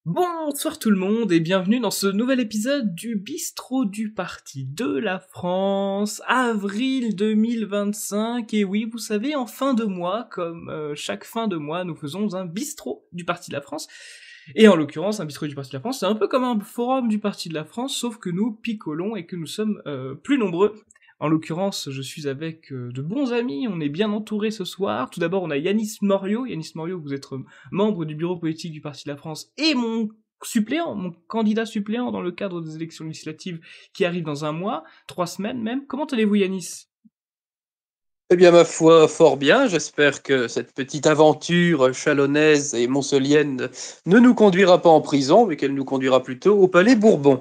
Bonsoir tout le monde et bienvenue dans ce nouvel épisode du Bistrot du Parti de la France, avril 2025. Et oui, vous savez, en fin de mois, comme chaque fin de mois, nous faisons un bistrot du Parti de la France. Et en l'occurrence, un bistrot du Parti de la France, c'est un peu comme un forum du Parti de la France, sauf que nous picolons et que nous sommes plus nombreux. En l'occurrence, je suis avec de bons amis, on est bien entouré ce soir. Tout d'abord, on a Yanis Morio. Yanis Morio, vous êtes membre du bureau politique du Parti de la France et mon suppléant, mon candidat suppléant dans le cadre des élections législatives qui arrivent dans un mois, 3 semaines même. Comment allez-vous, Yanis? Eh bien, ma foi, fort bien. J'espère que cette petite aventure chalonnaise et montcelienne ne nous conduira pas en prison, mais qu'elle nous conduira plutôt au Palais Bourbon.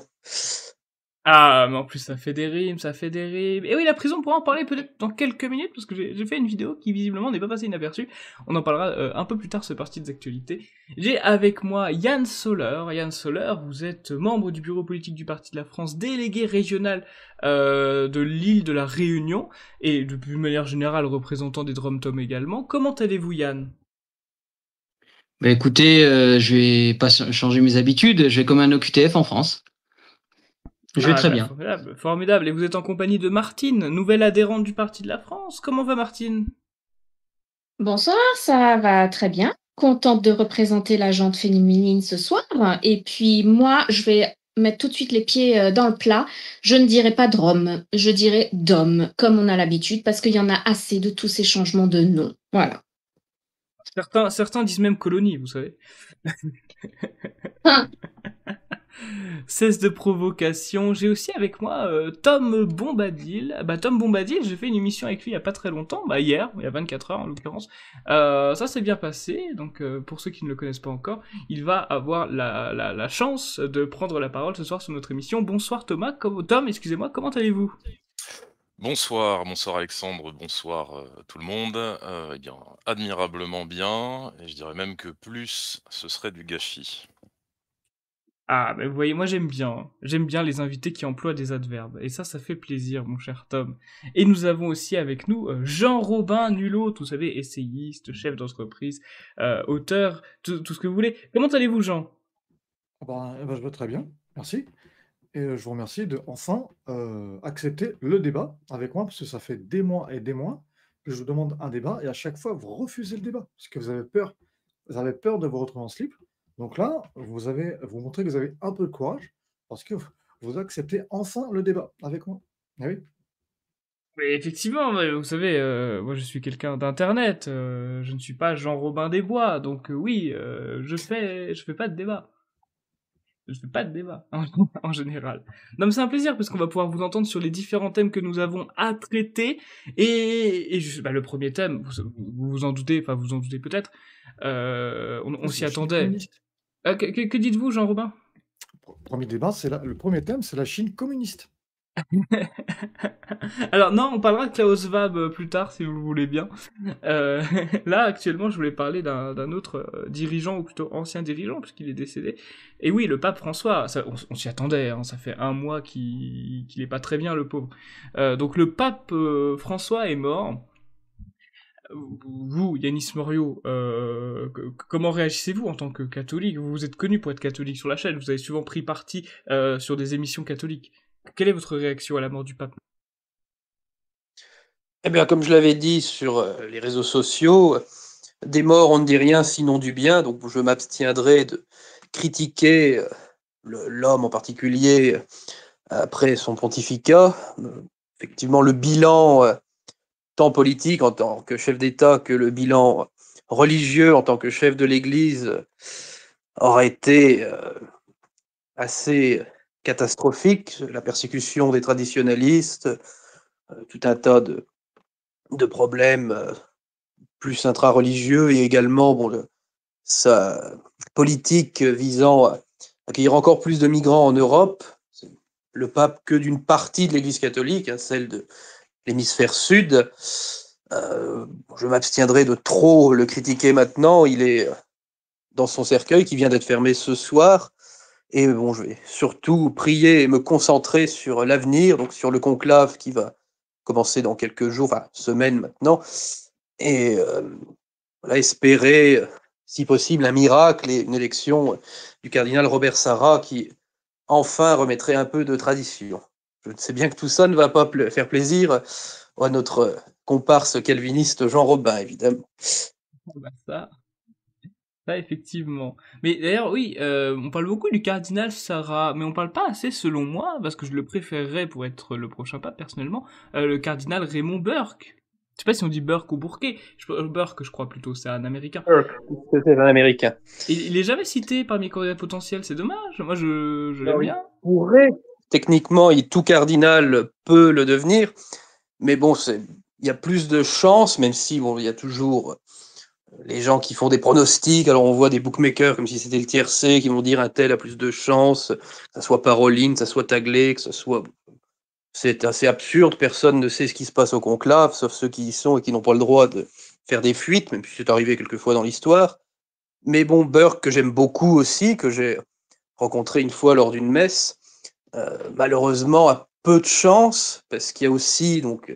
Ah, mais en plus ça fait des rimes, ça fait des rimes. Et oui, la prison, on pourra en parler peut-être dans quelques minutes, parce que j'ai fait une vidéo qui visiblement n'est pas passée inaperçue. On en parlera un peu plus tard, ce parti des actualités. J'ai avec moi Yann Soler. Yann Soler, vous êtes membre du bureau politique du Parti de la France, délégué régional de l'île de la Réunion, et de manière générale représentant des Drom-Tom également. Comment allez-vous, Yann? Bah écoutez, je vais pas changer mes habitudes, je vais comme un OQTF en France. Je vais Ah très bah bien. formidable, formidable. Et vous êtes en compagnie de Martine, nouvelle adhérente du Parti de la France. Comment va Martine? Bonsoir, ça va très bien. Contente de représenter la jante féminine ce soir. Et puis moi, je vais mettre tout de suite les pieds dans le plat. Je ne dirai pas Drôme, je dirai Dom, comme on a l'habitude, parce qu'il y en a assez de tous ces changements de nom. Voilà. Certains disent même colonie, vous savez. Hein. Cesse de provocation. J'ai aussi avec moi Tom Bombadil. Bah Tom Bombadil, j'ai fait une émission avec lui il y a pas très longtemps, bah hier, il y a 24 heures en l'occurrence. Ça s'est bien passé, donc pour ceux qui ne le connaissent pas encore, il va avoir la chance de prendre la parole ce soir sur notre émission. Bonsoir Thomas, Tom, excusez-moi, comment allez-vous? Bonsoir, bonsoir Alexandre, bonsoir tout le monde. Eh bien, admirablement bien, et je dirais même que plus, ce serait du gâchis. Ah, mais vous voyez, moi j'aime bien. J'aime bien les invités qui emploient des adverbes. Et ça fait plaisir, mon cher Tom. Et nous avons aussi avec nous Jean Robin, nul autre, vous savez, essayiste, chef d'entreprise, auteur, tout ce que vous voulez. Comment allez-vous, Jean? Je vais très bien, merci. Et je vous remercie de enfin accepter le débat avec moi, parce que ça fait des mois et des mois que je vous demande un débat, et à chaque fois, vous refusez le débat, parce que vous avez peur de vous retrouver en slip. Donc là, vous montrez que vous avez un peu de courage, parce que vous acceptez enfin le débat avec moi. Ah oui. Mais effectivement, mais vous savez, moi je suis quelqu'un d'internet, je ne suis pas Jean Robin des Bois, donc oui, je fais pas de débat. Je fais pas de débat, en général. Non, mais c'est un plaisir, parce qu'on va pouvoir vous entendre sur les différents thèmes que nous avons à traiter. Bah, le premier thème, vous vous en doutez, enfin vous en doutez peut-être, on C'est s'y la Chine attendait. communiste. Que dites-vous, Jean-Robin? Premier débat, le premier thème, c'est la Chine communiste. Alors non, on parlera de Klaus Schwab plus tard, si vous le voulez bien. Euh, Là, actuellement, je voulais parler d'un autre dirigeant, ou plutôt ancien dirigeant, puisqu'il est décédé. Et oui, le pape François, on s'y attendait, hein, ça fait un mois qu'il est pas très bien, le pauvre. Donc le pape François est mort. Vous, Yanis Morio, comment réagissez-vous en tant que catholique? Vous êtes connu pour être catholique sur la chaîne, vous avez souvent pris parti sur des émissions catholiques. Quelle est votre réaction à la mort du pape? Eh bien, comme je l'avais dit sur les réseaux sociaux, des morts, on ne dit rien sinon du bien, donc je m'abstiendrai de critiquer l'homme en particulier après son pontificat. Effectivement, le bilan tant politique en tant que chef d'État que le bilan religieux en tant que chef de l'Église aurait été assez catastrophique. La persécution des traditionalistes, tout un tas de problèmes plus intra-religieux et également sa politique visant à accueillir encore plus de migrants en Europe. Le pape que d'une partie de l'Église catholique, hein, celle de l'hémisphère sud. Je m'abstiendrai de trop le critiquer maintenant. Il est dans son cercueil qui vient d'être fermé ce soir. Et bon, je vais surtout prier et me concentrer sur l'avenir, donc sur le conclave qui va commencer dans quelques jours, enfin semaines maintenant. Et voilà, espérer si possible, un miracle et une élection du cardinal Robert Sarrat qui, enfin, remettrait un peu de tradition. Je sais bien que tout ça ne va pas faire plaisir à notre comparse calviniste Jean Robin, évidemment. Bah, ça, effectivement. Mais d'ailleurs, oui, on parle beaucoup du cardinal Sarah, mais on parle pas assez, selon moi, parce que je le préférerais pour être le prochain pape, personnellement, le cardinal Raymond Burke. Je sais pas si on dit Burke ou Bourquet. Burke, je crois plutôt, c'est un américain. C'est un américain. Il est jamais cité parmi les candidats potentiels, c'est dommage. Moi, je l'aime bien. Techniquement, tout cardinal peut le devenir, mais bon, il y a plus de chances, même si bon, il y a toujours les gens qui font des pronostics. Alors on voit des bookmakers comme si c'était le tiercé qui vont dire un tel a plus de chances, que ce soit Paroline, que ce soit Taglé, que ce soit... C'est assez absurde, personne ne sait ce qui se passe au conclave, sauf ceux qui y sont et qui n'ont pas le droit de faire des fuites, même si c'est arrivé quelquefois dans l'histoire. Mais bon, Burke, que j'aime beaucoup aussi, que j'ai rencontré une fois lors d'une messe, malheureusement a peu de chance, parce qu'il y a aussi, donc,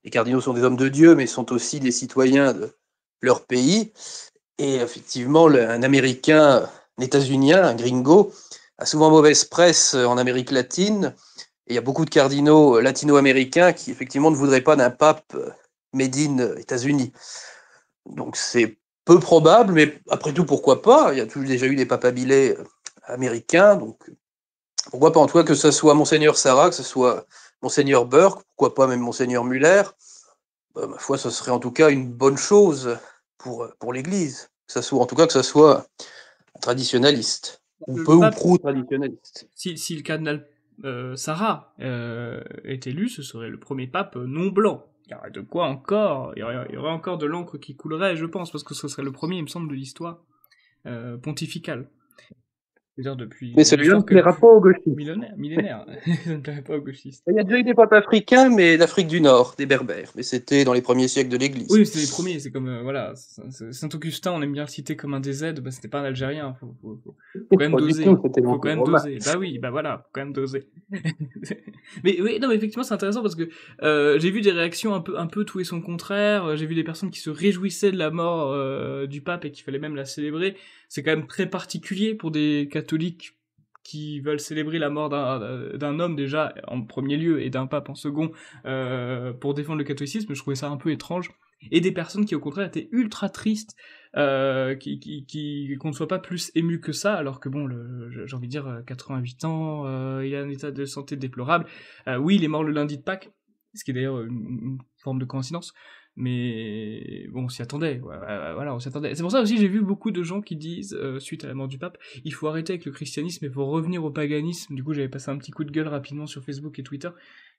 les cardinaux sont des hommes de Dieu, mais sont aussi des citoyens de leur pays. Et effectivement, un Américain, un États-Unien, un gringo, a souvent mauvaise presse en Amérique latine. Et il y a beaucoup de cardinaux latino-américains qui, effectivement, ne voudraient pas d'un pape made in États-Unis. Donc c'est peu probable, mais après tout, pourquoi pas? Il y a déjà eu des papabilés américains, donc pourquoi pas? En tout cas, que ce soit Monseigneur Sarah, que ce soit Monseigneur Burke, pourquoi pas même Monseigneur Muller, ma foi, ce serait en tout cas une bonne chose pour l'Église. En tout cas, que ce soit un traditionnaliste, ou peu ou prou traditionnaliste. Si le cardinal Sarah est élu, ce serait le premier pape non blanc. Il y aurait de quoi encore, il y aurait encore de l'encre qui coulerait, je pense, parce que ce serait le premier, il me semble, de l'histoire pontificale. C'est-à-dire depuis... Mais celui-là ne plaira pas aux gauchistes. Millénaire. Ça ne plairait pas aux gauchistes. Il y a déjà eu des papes africains, mais d'Afrique du Nord, des Berbères. Mais c'était dans les premiers siècles de l'Église. Oui, c'était les premiers, c'est comme, voilà, Saint-Augustin, on aime bien le citer comme un des aides, bah c'était pas un Algérien, faut quand même doser. Faut quand même doser. Bah oui, bah voilà, faut quand même doser. Mais oui, non, mais effectivement, c'est intéressant parce que j'ai vu des réactions un peu tout et son contraire. J'ai vu des personnes qui se réjouissaient de la mort du pape et qu'il fallait même la célébrer. C'est quand même très particulier pour des catholiques qui veulent célébrer la mort d'un homme déjà en premier lieu et d'un pape en second pour défendre le catholicisme. Je trouvais ça un peu étrange. Et des personnes qui au contraire étaient ultra tristes, qu'on ne soit pas plus ému que ça, alors que bon, j'ai envie de dire 88 ans, il a un état de santé déplorable. Oui, il est mort le lundi de Pâques, ce qui est d'ailleurs une forme de coïncidence. Mais bon, on s'y attendait. Voilà, on s'y attendait. C'est pour ça aussi j'ai vu beaucoup de gens qui disent, suite à la mort du pape, il faut arrêter avec le christianisme et il faut revenir au paganisme. Du coup, j'avais passé un petit coup de gueule rapidement sur Facebook et Twitter,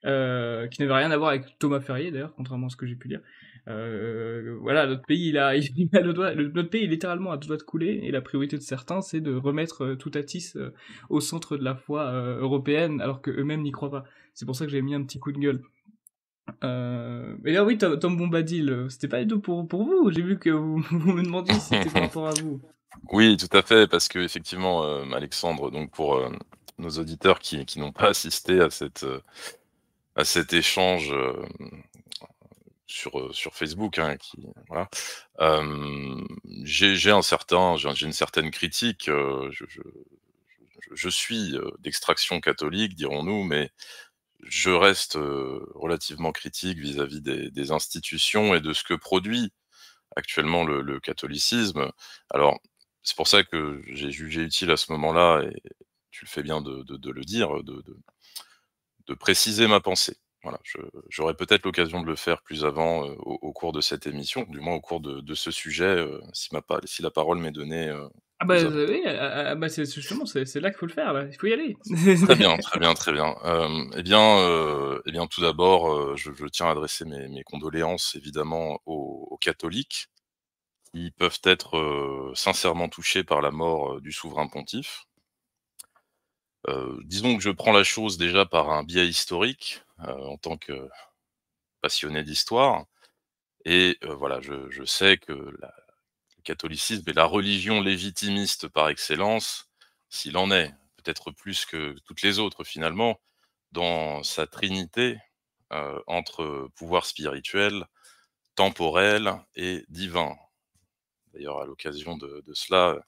qui n'avait rien à voir avec Thomas Ferrier d'ailleurs, contrairement à ce que j'ai pu lire. Voilà, notre pays, notre pays est littéralement à deux doigts de couler, et la priorité de certains, c'est de remettre tout Atis au centre de la foi européenne, alors que eux-mêmes n'y croient pas. C'est pour ça que j'ai mis un petit coup de gueule. Et là, oui, Tom Bombadil, c'était pas du tout pour vous. J'ai vu que vous me demandiez si c'était par rapport à vous. Oui, tout à fait, parce que effectivement, Alexandre, donc pour nos auditeurs qui n'ont pas assisté à cet échange sur Facebook, hein, voilà. J'ai une certaine critique. Je suis d'extraction catholique, dirons-nous, mais je reste relativement critique vis-à-vis des institutions et de ce que produit actuellement le catholicisme. Alors, c'est pour ça que j'ai jugé utile à ce moment-là, et tu le fais bien de le dire, de préciser ma pensée. Voilà, j'aurai peut-être l'occasion de le faire plus avant au cours de cette émission, du moins au cours de ce sujet, si la parole m'est donnée. Ah bah oui, c'est justement, c'est là qu'il faut le faire, là. Il faut y aller. Très bien, très bien, très bien. Eh bien, tout d'abord, je tiens à adresser mes condoléances évidemment aux catholiques qui peuvent être sincèrement touchés par la mort du souverain pontife. Disons que je prends la chose déjà par un biais historique, en tant que passionné d'histoire, et voilà, je sais que le catholicisme est la religion légitimiste par excellence, s'il en est, peut-être plus que toutes les autres finalement, dans sa trinité, entre pouvoir spirituel, temporel et divin. d'ailleurs, à l'occasion de cela,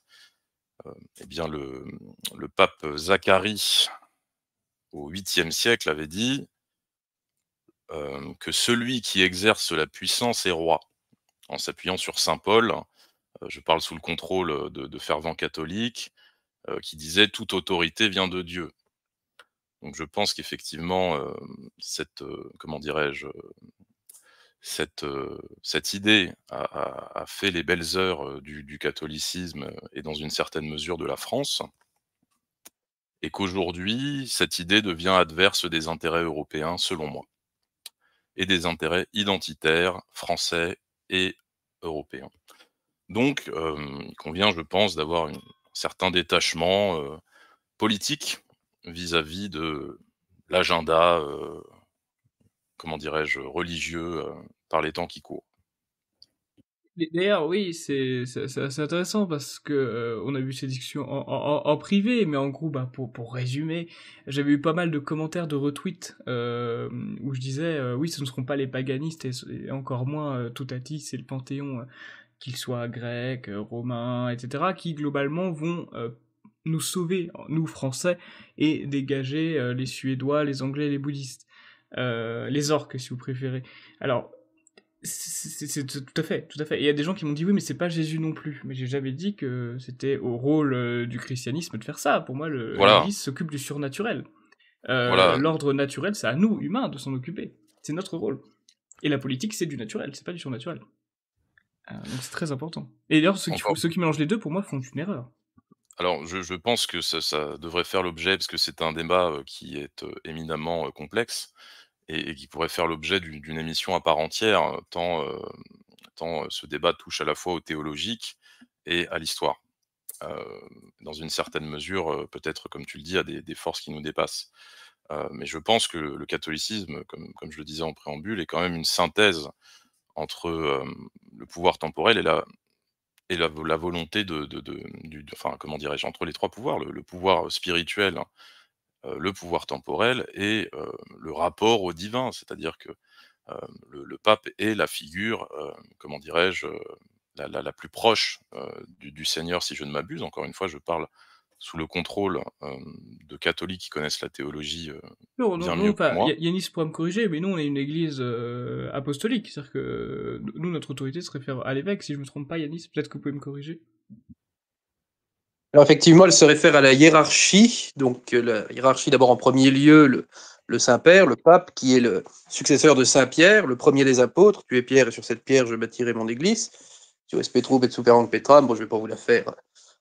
eh bien, le pape Zacharie, au 8e siècle, avait dit que celui qui exerce la puissance est roi, en s'appuyant sur saint Paul. Je parle sous le contrôle de fervents catholiques qui disaient toute autorité vient de Dieu. Donc je pense qu'effectivement, comment dirais-je, cette idée a fait les belles heures du catholicisme et dans une certaine mesure de la France, et qu'aujourd'hui, cette idée devient adverse des intérêts européens, selon moi, et des intérêts identitaires français et européens. Donc, il convient, je pense, d'avoir un certain détachement politique vis-à-vis de l'agenda, comment dirais-je, religieux par les temps qui courent. Et d'ailleurs, oui, c'est assez intéressant parce que on a vu ces discussions en privé, mais en gros, bah, pour résumer, j'avais eu pas mal de commentaires de retweets où je disais, oui, ce ne seront pas les paganistes et encore moins Toutatis et le Panthéon, qu'ils soient grecs, romains, etc., qui globalement vont nous sauver, nous Français, et dégager les Suédois, les Anglais, les bouddhistes, les orques si vous préférez. Alors, c'est tout à fait, tout à fait. Et il y a des gens qui m'ont dit oui, mais c'est pas Jésus non plus. Mais j'ai jamais dit que c'était au rôle du christianisme de faire ça. Pour moi, Voilà, l'Église s'occupe du surnaturel. voilà. L'ordre naturel, c'est à nous, humains, de s'en occuper. C'est notre rôle. Et la politique, c'est du naturel, c'est pas du surnaturel. Donc c'est très important. Et d'ailleurs, Encore ceux qui mélangent les deux, pour moi, font une erreur. alors je pense que ça devrait faire l'objet, parce que c'est un débat, qui est, éminemment, complexe et qui pourrait faire l'objet d'une émission à part entière, tant ce débat touche à la fois au théologique et à l'histoire. Dans une certaine mesure, peut-être, comme tu le dis, à des forces qui nous dépassent. Mais je pense que le catholicisme, comme je le disais en préambule, est quand même une synthèse entre, le pouvoir temporel et la volonté enfin, comment dirais-je? Entre les 3 pouvoirs, le pouvoir spirituel, le pouvoir temporel et le rapport au divin. C'est-à-dire que, le pape est la figure, comment dirais-je? La plus proche, du Seigneur, si je ne m'abuse. Encore une fois, je parle sous le contrôle, de catholiques qui connaissent la théologie, Non, bien non, mieux que enfin, moi. Yanis pourra me corriger, mais nous, on est une église apostolique. C'est-à-dire que nous, notre autorité se réfère à l'évêque, si je me trompe pas, Yanis. Peut-être que vous pouvez me corriger. Alors effectivement, elle se réfère à la hiérarchie. Donc la hiérarchie, d'abord en premier lieu, le Saint-Père, le pape, qui est le successeur de Saint-Pierre, le premier des apôtres. Tu es Pierre, et sur cette pierre, je bâtirai mon église. Tu es Petrum et superam Petram. Bon, je ne vais pas vous la faire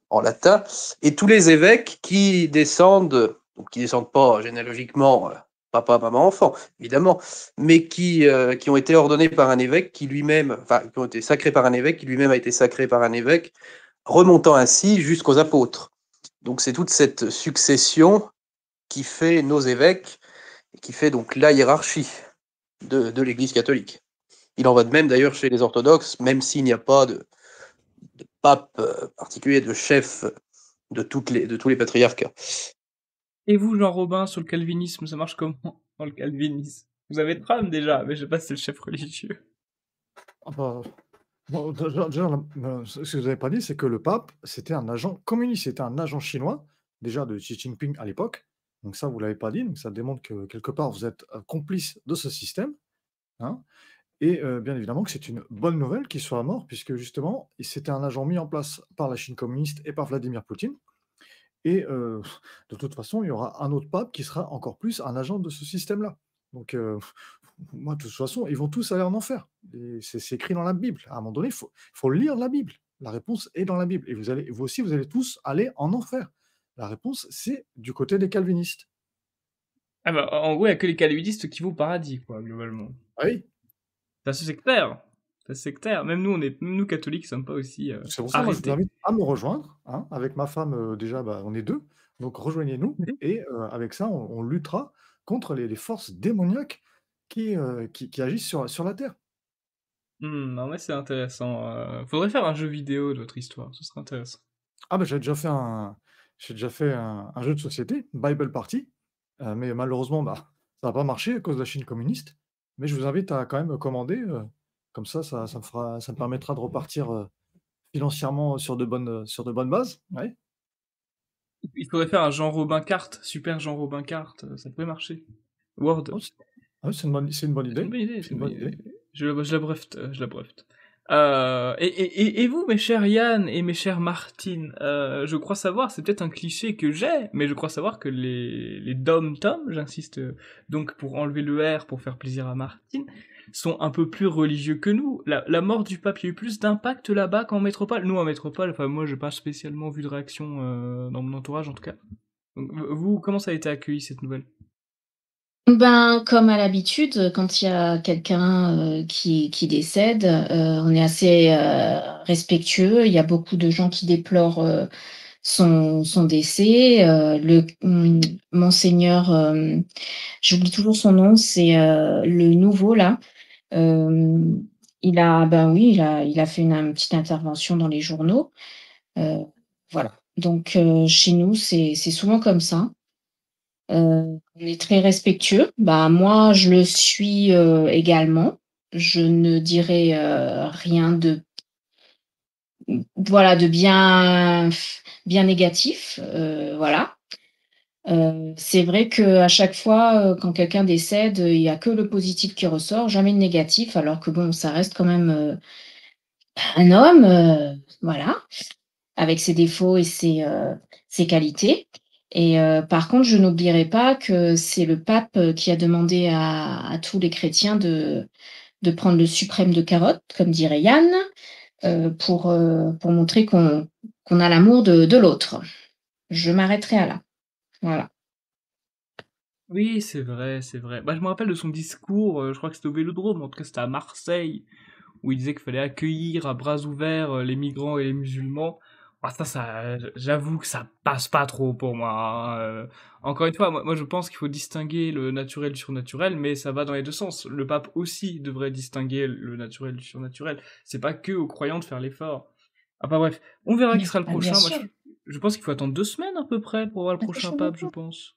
en latin. Et tous les évêques qui descendent, donc qui descendent pas généalogiquement, papa, maman, enfant, évidemment, mais qui ont été ordonnés par un évêque qui lui-même, enfin, qui ont été sacrés par un évêque qui lui-même a été sacré par un évêque, remontant ainsi jusqu'aux apôtres. Donc c'est toute cette succession qui fait nos évêques et qui fait donc la hiérarchie de l'Église catholique. Il en va de même d'ailleurs chez les orthodoxes, même s'il n'y a pas de pape particulier, de chef de tous les patriarcats. Et vous, Jean Robin, sur le calvinisme, ça marche comment dans le calvinisme? Vous avez Trump déjà, mais je sais pas si c'est le chef religieux. Ah bah, bon, déjà, ce que vous n'avez pas dit, c'est que le pape, c'était un agent communiste, c'était un agent chinois, déjà de Xi Jinping à l'époque. Donc ça, vous l'avez pas dit, donc ça démontre que quelque part, vous êtes complice de ce système, hein. Et bien évidemment que c'est une bonne nouvelle qu'il soit mort, puisque justement, c'était un agent mis en place par la Chine communiste et par Vladimir Poutine. Et de toute façon, il y aura un autre pape qui sera encore plus un agent de ce système-là. Donc moi, de toute façon, ils vont tous aller en enfer. Et c'est écrit dans la Bible. À un moment donné, il faut lire la Bible. La réponse est dans la Bible. Et vous aussi, vous allez tous aller en enfer. La réponse, c'est du côté des calvinistes. Ah bah, en gros, il y a que les calvinistes qui vont au paradis, quoi, globalement. Ah oui, C'est assez sectaire. C'est assez sectaire. Même nous catholiques, ne sommes pas aussi c'est pour ça, moi, je vous arrêtés. invite à me rejoindre, hein. Avec ma femme, déjà, bah, on est 2, donc rejoignez-nous et avec ça, on luttera contre les forces démoniaques qui agissent sur la terre. Non, mais c'est intéressant. Faudrait faire un jeu vidéo de votre histoire, ce serait intéressant. Ah bah, j'ai déjà fait un jeu de société, Bible Party, mais malheureusement, bah, ça n'a pas marché à cause de la Chine communiste. Mais je vous invite à quand même commander, comme ça me permettra de repartir, financièrement sur de bonnes bases. Ouais. Il faudrait faire un Jean Robin carte, super Jean Robin carte, ça pourrait marcher. Word. Oh, c'est une bonne C'est une idée. bonne idée, C'est une bonne idée. Je la brefte, je la brefte. Et vous, mes chers Yann et mes chères Martine, je crois savoir, c'est peut-être un cliché que j'ai, mais je crois savoir que les dom-tom, j'insiste donc pour enlever le R pour faire plaisir à Martine, sont un peu plus religieux que nous. La mort du pape, il y a eu plus d'impact là-bas qu'en métropole. Nous, en métropole, enfin moi, j'ai pas spécialement vu de réaction dans mon entourage, en tout cas. Donc, vous, comment ça a été accueilli, cette nouvelle? Ben, comme à l'habitude, quand il y a quelqu'un qui décède, on est assez respectueux. Il y a beaucoup de gens qui déplorent son décès. Monseigneur, j'oublie toujours son nom, c'est le nouveau là. Euh, ben oui, il a fait une petite intervention dans les journaux. Euh, voilà. Donc chez nous, c'est souvent comme ça. On est très respectueux. Bah, moi, je le suis également. Je ne dirai rien de, voilà, de bien négatif. Voilà. C'est vrai qu'à chaque fois, quand quelqu'un décède, il n'y a que le positif qui ressort, jamais le négatif, alors que bon, ça reste quand même un homme, voilà, avec ses défauts et ses qualités. Et par contre, je n'oublierai pas que c'est le pape qui a demandé à tous les chrétiens de prendre le suprême de carotte, comme dirait Yann, pour montrer qu'on a l'amour de l'autre. Je m'arrêterai à là. Voilà. Oui, c'est vrai, c'est vrai. Bah, je me rappelle de son discours, je crois que c'était au Vélodrome, en tout cas c'était à Marseille, où il disait qu'il fallait accueillir à bras ouverts les migrants et les musulmans. Ah, j'avoue que ça passe pas trop pour moi, hein. Encore une fois, moi je pense qu'il faut distinguer le naturel du surnaturel, mais ça va dans les deux sens. Le pape aussi devrait distinguer le naturel du surnaturel. C'est pas que aux croyants de faire l'effort. Ah bah bref, on verra qui sera le Bien prochain. Moi, sûr. je pense qu'il faut attendre 2 semaines à peu près pour voir le La prochain prochaine pape, je fois. pense.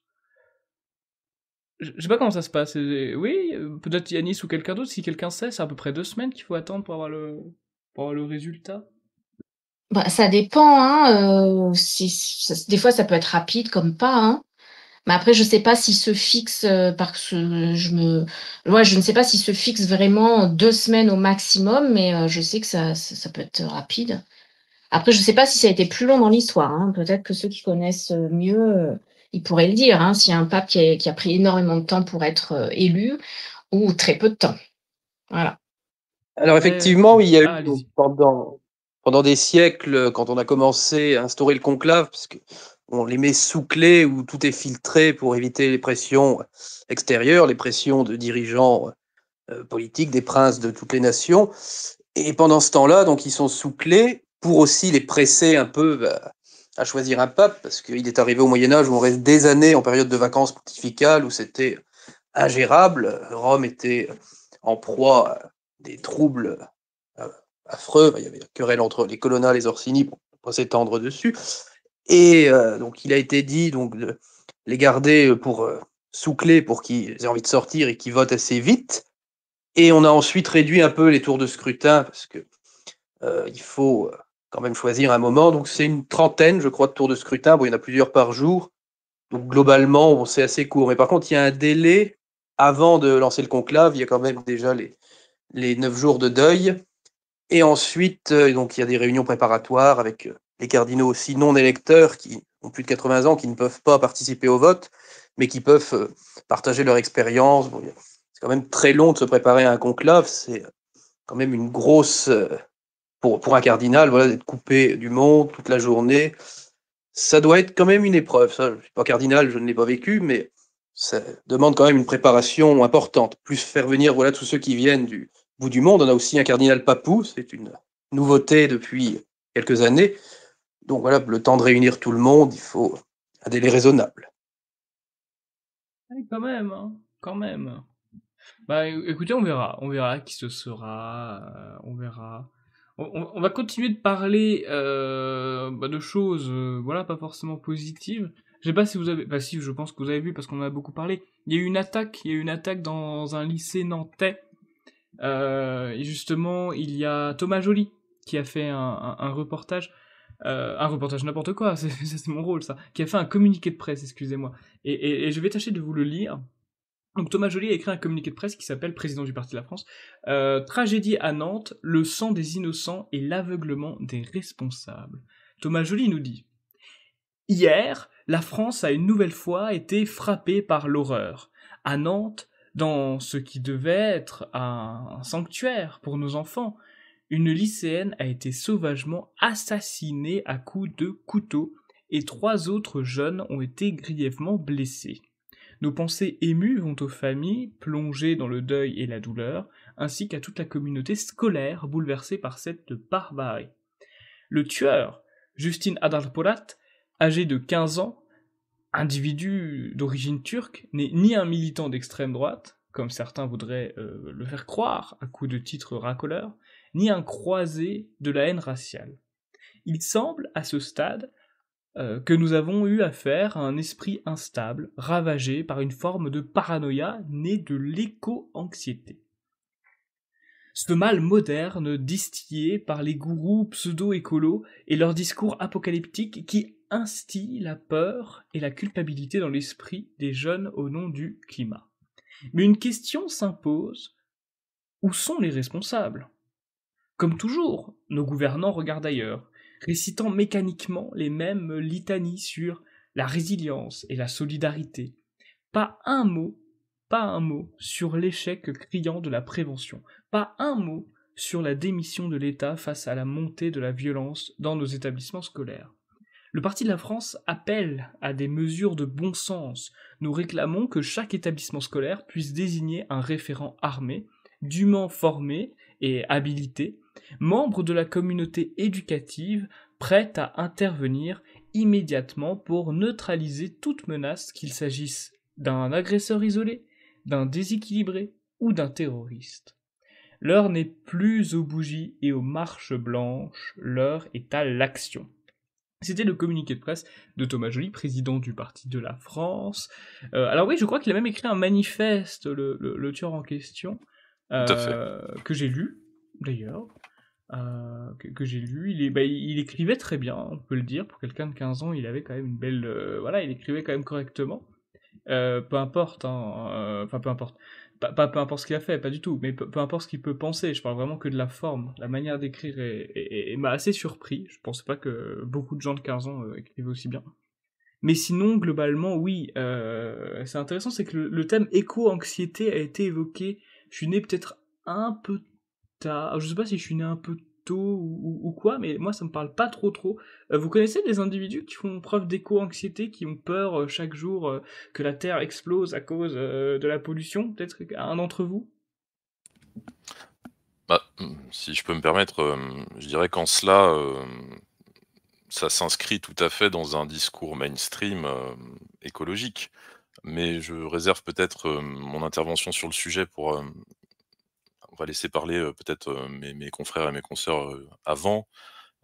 Je sais pas comment ça se passe. Oui, peut-être Yanis ou quelqu'un d'autre, si quelqu'un sait, c'est à peu près 2 semaines qu'il faut attendre pour avoir le résultat. Bah, ça dépend, hein. Des fois, ça peut être rapide comme pas, hein. Mais après, je sais pas s'il se fixe, parce que ouais, je ne sais pas s'il se fixe vraiment 2 semaines au maximum, mais je sais que ça peut être rapide. Après, je sais pas si ça a été plus long dans l'histoire, hein. Peut-être que ceux qui connaissent mieux, ils pourraient le dire, hein, s'il y a un pape qui a pris énormément de temps pour être élu ou très peu de temps. Voilà. Alors effectivement, il y a eu Allez-y. pendant des siècles, quand on a commencé à instaurer le conclave, parce que on les met sous clé où tout est filtré pour éviter les pressions extérieures, les pressions de dirigeants politiques, des princes de toutes les nations. Et pendant ce temps-là, donc ils sont sous clé pour aussi les presser un peu à choisir un pape, parce qu'il est arrivé au Moyen Âge où on reste des années en période de vacances pontificales où c'était ingérable. Rome était en proie à des troubles affreux. Il y avait une querelle entre les Colonna et les Orsini, pour ne pas s'étendre dessus. Et donc il a été dit donc, de les garder pour sous clé pour qu'ils aient envie de sortir et qu'ils votent assez vite. Et on a ensuite réduit un peu les tours de scrutin parce que il faut quand même choisir un moment. Donc c'est une trentaine, je crois, de tours de scrutin. Bon, il y en a plusieurs par jour. Donc globalement, bon, c'est assez court. Mais par contre, il y a un délai avant de lancer le conclave. Il y a quand même déjà les 9 jours de deuil. Et ensuite, donc, il y a des réunions préparatoires avec les cardinaux aussi non électeurs qui ont plus de 80 ans, qui ne peuvent pas participer au vote, mais qui peuvent partager leur expérience. Bon, c'est quand même très long de se préparer à un conclave. C'est quand même une grosse... pour un cardinal, voilà, d'être coupé du monde toute la journée. Ça doit être quand même une épreuve. Ça, je ne suis pas cardinal, je ne l'ai pas vécu, mais ça demande quand même une préparation importante. Plus faire venir voilà, tous ceux qui viennent du bout du monde. On a aussi un cardinal papou, c'est une nouveauté depuis quelques années. Donc voilà, le temps de réunir tout le monde, il faut un délai raisonnable. Oui, quand même, hein, quand même. Bah écoutez, on verra qui ce sera, on verra. On va continuer de parler de choses, voilà, pas forcément positives. Je sais pas si vous avez, bah si, je pense que vous avez vu parce qu'on en a beaucoup parlé. Il y a eu une attaque dans un lycée nantais. Et justement, il y a Thomas Joly qui a fait un reportage, n'importe quoi, c'est mon rôle ça, qui a fait un communiqué de presse, excusez-moi, et je vais tâcher de vous le lire. Donc Thomas Joly a écrit un communiqué de presse qui s'appelle Président du Parti de la France. Tragédie à Nantes, le sang des innocents et l'aveuglement des responsables. Thomas Joly nous dit: Hier, la France a une nouvelle fois été frappée par l'horreur. À Nantes, dans ce qui devait être un sanctuaire pour nos enfants, une lycéenne a été sauvagement assassinée à coups de couteau et 3 autres jeunes ont été grièvement blessés. Nos pensées émues vont aux familles plongées dans le deuil et la douleur, ainsi qu'à toute la communauté scolaire bouleversée par cette barbarie. Le tueur, Justin Adarpolat, âgé de 15 ans, individu d'origine turque, n'est ni un militant d'extrême droite, comme certains voudraient le faire croire à coups de titres racoleurs, ni un croisé de la haine raciale. Il semble, à ce stade, que nous avons eu affaire à un esprit instable, ravagé par une forme de paranoïa née de l'éco-anxiété. Ce mal moderne distillé par les gourous pseudo-écolos et leurs discours apocalyptiques qui instillent la peur et la culpabilité dans l'esprit des jeunes au nom du climat. Mais une question s'impose: où sont les responsables ? Comme toujours, nos gouvernants regardent ailleurs, récitant mécaniquement les mêmes litanies sur la résilience et la solidarité. Pas un mot sur l'échec criant de la prévention. Pas un mot sur la démission de l'État face à la montée de la violence dans nos établissements scolaires. Le Parti de la France appelle à des mesures de bon sens. Nous réclamons que chaque établissement scolaire puisse désigner un référent armé, dûment formé et habilité, membre de la communauté éducative, prête à intervenir immédiatement pour neutraliser toute menace, qu'il s'agisse d'un agresseur isolé, d'un déséquilibré ou d'un terroriste. L'heure n'est plus aux bougies et aux marches blanches, l'heure est à l'action. C'était le communiqué de presse de Thomas Joly, président du Parti de la France. Alors oui, je crois qu'il a même écrit un manifeste, le tueur en question, Tout à fait. que j'ai lu, d'ailleurs. Que j'ai lu, il écrivait très bien, on peut le dire, pour quelqu'un de 15 ans, il avait quand même une belle... voilà, il écrivait quand même correctement. Peu importe, peu importe. Peu importe ce qu'il a fait, pas du tout, mais peu importe ce qu'il peut penser, je parle vraiment que de la forme, la manière d'écrire m'a assez surpris, je pensais pas que beaucoup de gens de 15 ans écrivaient aussi bien. Mais sinon, globalement, oui, c'est intéressant, c'est que le thème éco-anxiété a été évoqué, je suis né peut-être un peu tard, je sais pas si je suis né un peu tôt ou quoi, mais moi ça me parle pas trop. Vous connaissez des individus qui font preuve d'éco-anxiété, qui ont peur chaque jour que la Terre explose à cause de la pollution? Peut-être un d'entre vous? Si je peux me permettre, je dirais qu'en cela, ça s'inscrit tout à fait dans un discours mainstream, écologique. Mais je réserve peut-être, mon intervention sur le sujet pour, on va laisser parler, peut-être, mes confrères et mes consoeurs, avant,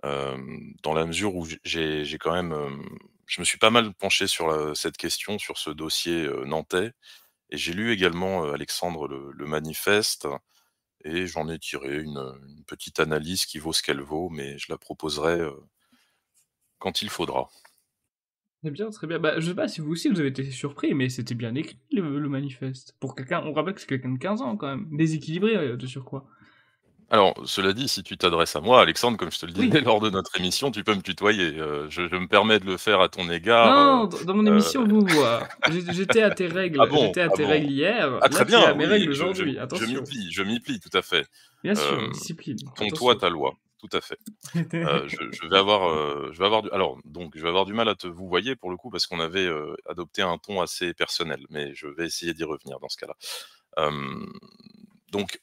dans la mesure où j'ai quand même, je me suis pas mal penché sur, cette question, sur ce dossier, nantais et j'ai lu également, Alexandre, le manifeste et j'en ai tiré une petite analyse qui vaut ce qu'elle vaut, mais je la proposerai, quand il faudra. Très bien, très bien. Bah, je sais pas si vous aussi vous avez été surpris, mais c'était bien écrit le manifeste. Pour quelqu'un, on rappelle que c'est quelqu'un de 15 ans quand même, déséquilibré de surcroît. Alors, cela dit, si tu t'adresses à moi, Alexandre, comme je te le Oui. disais lors de notre émission, tu peux me tutoyer. Je me permets de le faire à ton égard. Non, dans mon heu émission, vous vois. J'étais à tes règles, ah bon? j'étais à Ah tes bon? règles hier. Ah Là, très tu es à bien, mes oui, règles je aujourd'hui. m'y Attention. plie, je m'y plie, tout à fait. Bien sûr, Hem, discipline. ton Attention. toit, ta loi, tout à fait. Je vais avoir du mal à te vouvoyer pour le coup parce qu'on avait, adopté un ton assez personnel, mais je vais essayer d'y revenir dans ce cas-là. Hem, donc,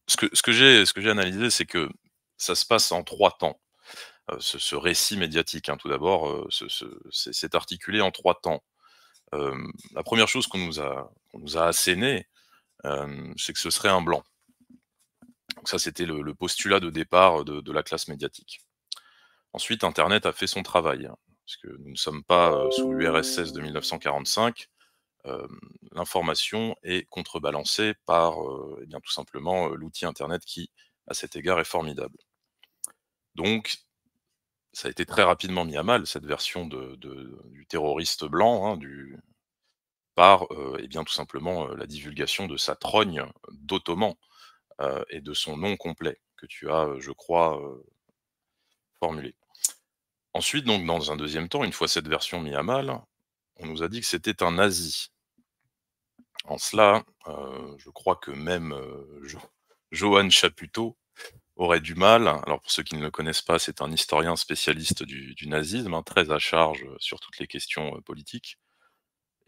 ce que j'ai analysé, c'est que ça se passe en 3 temps. Ce récit médiatique, hein, tout d'abord, c'est articulé en 3 temps. La première chose qu'on nous a assénée, c'est que ce serait un blanc. Donc ça, c'était le postulat de départ de la classe médiatique. Ensuite, internet a fait son travail, hein, puisque nous ne sommes pas, sous l'URSS de 1945. L'information est contrebalancée par, eh bien, tout simplement, l'outil internet qui, à cet égard, est formidable. Donc, ça a été très rapidement mis à mal, cette version du terroriste blanc, hein, par eh bien, tout simplement la divulgation de sa trogne d'ottoman et de son nom complet, que tu as, je crois, formulé. Ensuite, donc, dans un deuxième temps, une fois cette version mise à mal, on nous a dit que c'était un nazi. En cela, je crois que même Johann Chaputto aurait du mal. Alors, pour ceux qui ne le connaissent pas, c'est un historien spécialiste du nazisme, hein, très à charge sur toutes les questions politiques.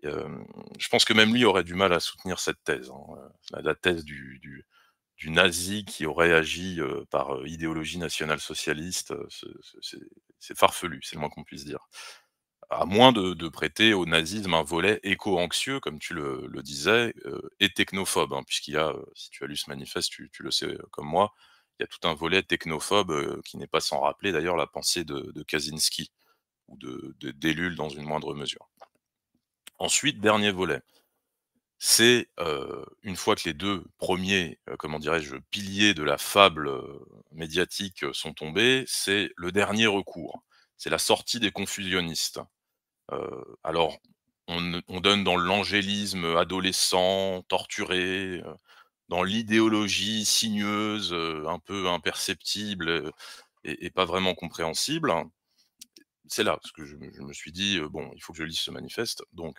Je pense que même lui aurait du mal à soutenir cette thèse, hein, la thèse du nazi qui aurait agi par idéologie nationale-socialiste. C'est farfelu, c'est le moins qu'on puisse dire. À moins de prêter au nazisme un volet éco-anxieux, comme tu le disais, et technophobe, hein, puisqu'il y a, si tu as lu ce manifeste, tu le sais comme moi, il y a tout un volet technophobe qui n'est pas sans rappeler d'ailleurs la pensée de Kaczynski ou d'Ellul dans une moindre mesure. Ensuite, dernier volet, c'est une fois que les deux premiers, comment dirais-je, piliers de la fable médiatique sont tombés, c'est le dernier recours. C'est la sortie des confusionnistes. Alors, on donne dans l'angélisme adolescent, torturé, dans l'idéologie sinueuse, un peu imperceptible, et pas vraiment compréhensible. C'est là, parce que je me suis dit: «Bon, il faut que je lise ce manifeste». Donc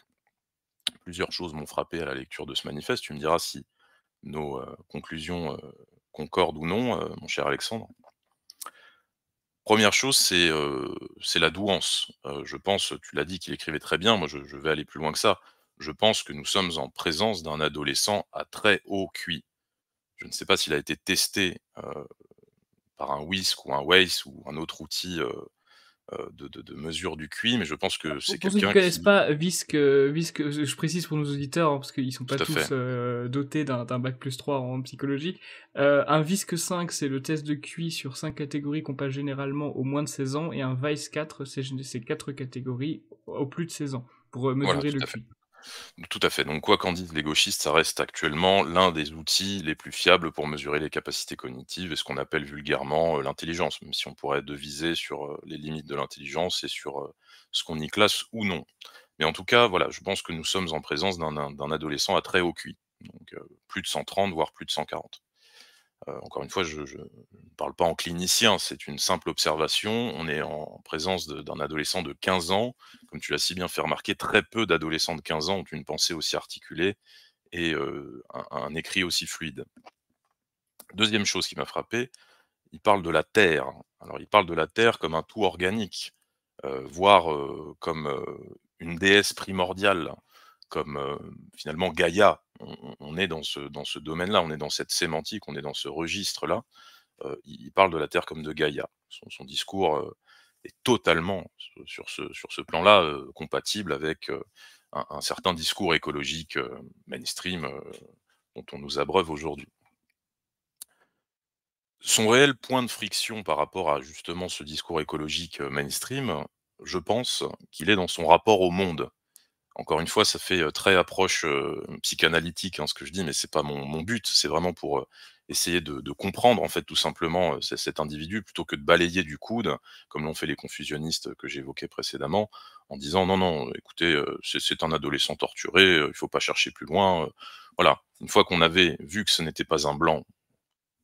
plusieurs choses m'ont frappé à la lecture de ce manifeste. Tu me diras si nos, conclusions, concordent ou non, mon cher Alexandre. Première chose, c'est la douance. Je pense, tu l'as dit, qu'il écrivait très bien, moi je vais aller plus loin que ça. Je pense que nous sommes en présence d'un adolescent à très haut QI. Je ne sais pas s'il a été testé, par un WISC ou un WACE ou un autre outil, de mesure du QI, mais je pense que c'est Pour ceux qui ne quelqu'un connaissent qui pas, Visc, je précise pour nos auditeurs, hein, parce qu'ils sont pas tout à tous fait, dotés d'un bac+3 en psychologie. Un Visc 5, c'est le test de QI sur 5 catégories qu'on passe généralement aux moins de 16 ans, et un Vice 4, c'est 4 catégories au plus de 16 ans, pour voilà, mesurer tout le à fait. QI. Tout à fait. Donc quoi qu'en disent les gauchistes, ça reste actuellement l'un des outils les plus fiables pour mesurer les capacités cognitives et ce qu'on appelle vulgairement l'intelligence, même si on pourrait deviser sur les limites de l'intelligence et sur ce qu'on y classe ou non. Mais en tout cas, voilà, je pense que nous sommes en présence d'un adolescent à très haut QI, donc plus de 130, voire plus de 140. Encore une fois, je ne parle pas en clinicien, c'est une simple observation. On est en présence d'un adolescent de 15 ans. Comme tu l'as si bien fait remarquer, très peu d'adolescents de 15 ans ont une pensée aussi articulée et un écrit aussi fluide. Deuxième chose qui m'a frappé, il parle de la Terre. Alors il parle de la Terre comme un tout organique, voire, comme, une déesse primordiale, comme, finalement Gaïa. On est dans ce domaine-là, on est dans cette sémantique, on est dans ce registre-là. Il parle de la Terre comme de Gaïa. Son discours, est totalement sur ce plan-là, compatible avec, un certain discours écologique, mainstream, dont on nous abreuve aujourd'hui. Son réel point de friction par rapport à justement ce discours écologique, mainstream, je pense qu'il est dans son rapport au monde. Encore une fois, ça fait, très approche, psychanalytique, hein, ce que je dis, mais c'est pas mon but. C'est vraiment pour, essayer de comprendre, en fait, tout simplement, cet individu plutôt que de balayer du coude, comme l'ont fait les confusionnistes que j'évoquais précédemment, en disant: «Non, non, écoutez, c'est un adolescent torturé, il faut pas chercher plus loin», voilà. Une fois qu'on avait vu que ce n'était pas un blanc,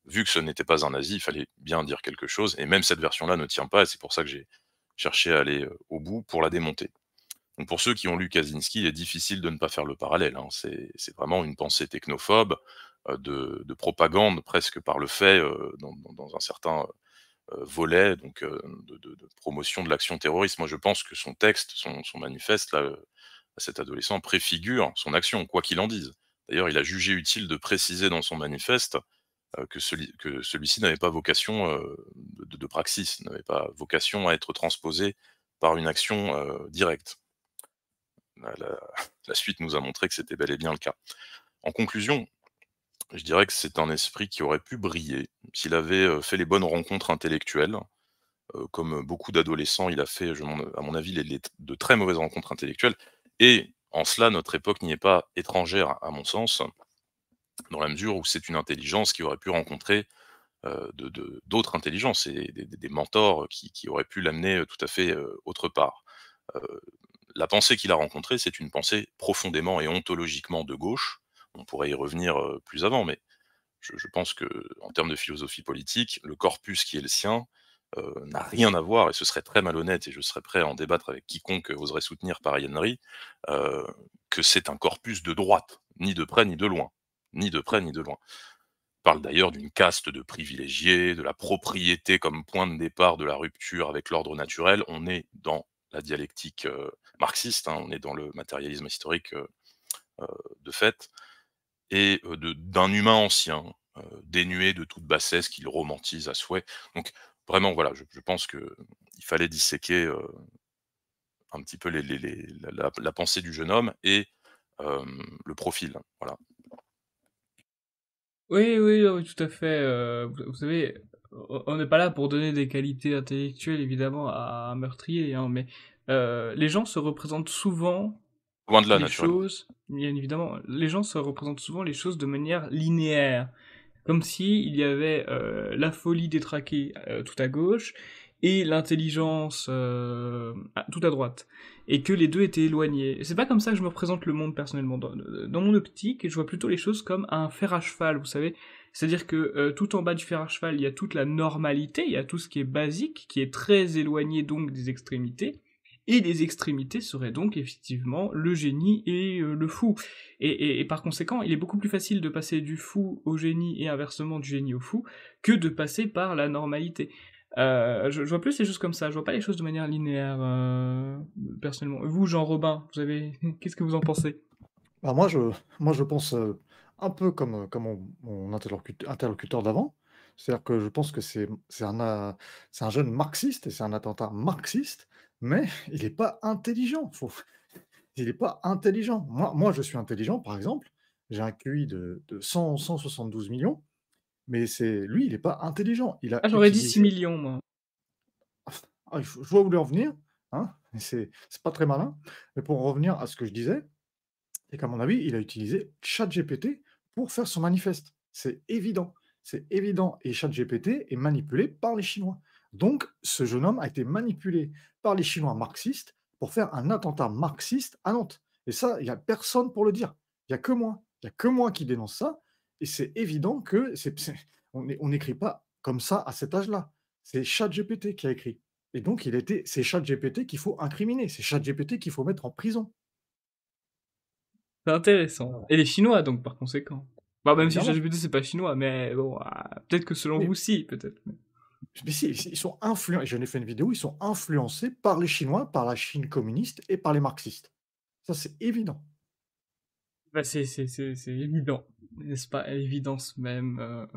vu que ce n'était pas un nazi, il fallait bien dire quelque chose et même cette version-là ne tient pas et c'est pour ça que j'ai cherché à aller, au bout pour la démonter. Donc pour ceux qui ont lu Kaczynski, il est difficile de ne pas faire le parallèle, hein. C'est vraiment une pensée technophobe, de propagande presque par le fait, dans un certain, volet donc de promotion de l'action terroriste. Moi, je pense que son texte, son manifeste là, à cet adolescent préfigure son action, quoi qu'il en dise. D'ailleurs, il a jugé utile de préciser dans son manifeste, que celui-ci n'avait pas vocation, de praxis, n'avait pas vocation à être transposé par une action, directe. La suite nous a montré que c'était bel et bien le cas. En conclusion, je dirais que c'est un esprit qui aurait pu briller s'il avait, fait les bonnes rencontres intellectuelles. Comme beaucoup d'adolescents, il a fait, à mon avis, de très mauvaises rencontres intellectuelles et en cela, notre époque n'y est pas étrangère à mon sens, dans la mesure où c'est une intelligence qui aurait pu rencontrer d'autres intelligences et des mentors qui auraient pu l'amener tout à fait autre part. La pensée qu'il a rencontrée, c'est une pensée profondément et ontologiquement de gauche. On pourrait y revenir plus avant, mais je pense que en termes de philosophie politique, le corpus qui est le sien n'a rien à voir, et ce serait très malhonnête, et je serais prêt à en débattre avec quiconque oserait soutenir pareil Henry, euh, que c'est un corpus de droite, ni de près ni de loin. Ni de près ni de loin. Il parle d'ailleurs d'une caste de privilégiés, de la propriété comme point de départ de la rupture avec l'ordre naturel. On est dans la dialectique marxiste, hein, on est dans le matérialisme historique de fait, et d'un humain ancien, dénué de toute bassesse qu'il romantise à souhait. Donc vraiment, voilà, je pense qu'il fallait disséquer un petit peu la pensée du jeune homme et le profil. Voilà. Oui, oui, oui, tout à fait. Vous savez, on n'est pas là pour donner des qualités intellectuelles, évidemment, à un meurtrier, hein, mais les gens se représentent souvent Loin de là, les naturellement. choses, bien évidemment, les gens se représentent souvent les choses de manière linéaire. Comme si il y avait la folie détraquée tout à gauche et l'intelligence tout à droite. Et que les deux étaient éloignés. C'est pas comme ça que je me représente le monde personnellement. Dans mon optique, je vois plutôt les choses comme un fer à cheval, vous savez. C'est-à-dire que tout en bas du fer à cheval, il y a toute la normalité, il y a tout ce qui est basique, qui est très éloigné donc des extrémités. Et les extrémités seraient donc effectivement le génie et le fou. Et par conséquent, il est beaucoup plus facile de passer du fou au génie et inversement du génie au fou que de passer par la normalité. Je vois plus les choses comme ça, je vois pas les choses de manière linéaire, personnellement. Vous, Jean Robin, qu'est-ce que vous en pensez? Bah, moi, je pense un peu comme mon interlocuteur d'avant. C'est-à-dire que je pense que c'est un jeune marxiste et c'est un attentat marxiste, mais il n'est pas intelligent. Il n'est pas intelligent. Moi, je suis intelligent, par exemple. J'ai un QI de 172 millions, mais lui, il n'est pas intelligent. Il a Ah, j'aurais dit 6 utilisé. millions, moi. Ah, je vois où vous voulez en venir, hein, mais c'est pas très malin. Mais pour en revenir à ce que je disais, et qu'à mon avis, il a utilisé ChatGPT pour faire son manifeste. C'est évident. C'est évident. Et ChatGPT est manipulé par les Chinois. Donc, ce jeune homme a été manipulé par les Chinois marxistes pour faire un attentat marxiste à Nantes. Et ça, il n'y a personne pour le dire. Il n'y a que moi. Il n'y a que moi qui dénonce ça. Et c'est évident que on n'écrit pas comme ça à cet âge-là. C'est ChatGPT qui a écrit. Et donc, c'est ChatGPT qu'il faut incriminer. C'est ChatGPT qu'il faut mettre en prison. C'est intéressant. Et les Chinois, donc, par conséquent. Bah, même si Évidemment. ChatGPT, c'est pas chinois, mais bon, peut-être que selon Mais vous, si, peut-être. Mais si, ils sont influencés, j'en ai fait une vidéo, ils sont influencés par les Chinois, par la Chine communiste et par les marxistes. Ça, c'est évident. Bah, c'est évident, n'est-ce pas? L'évidence même.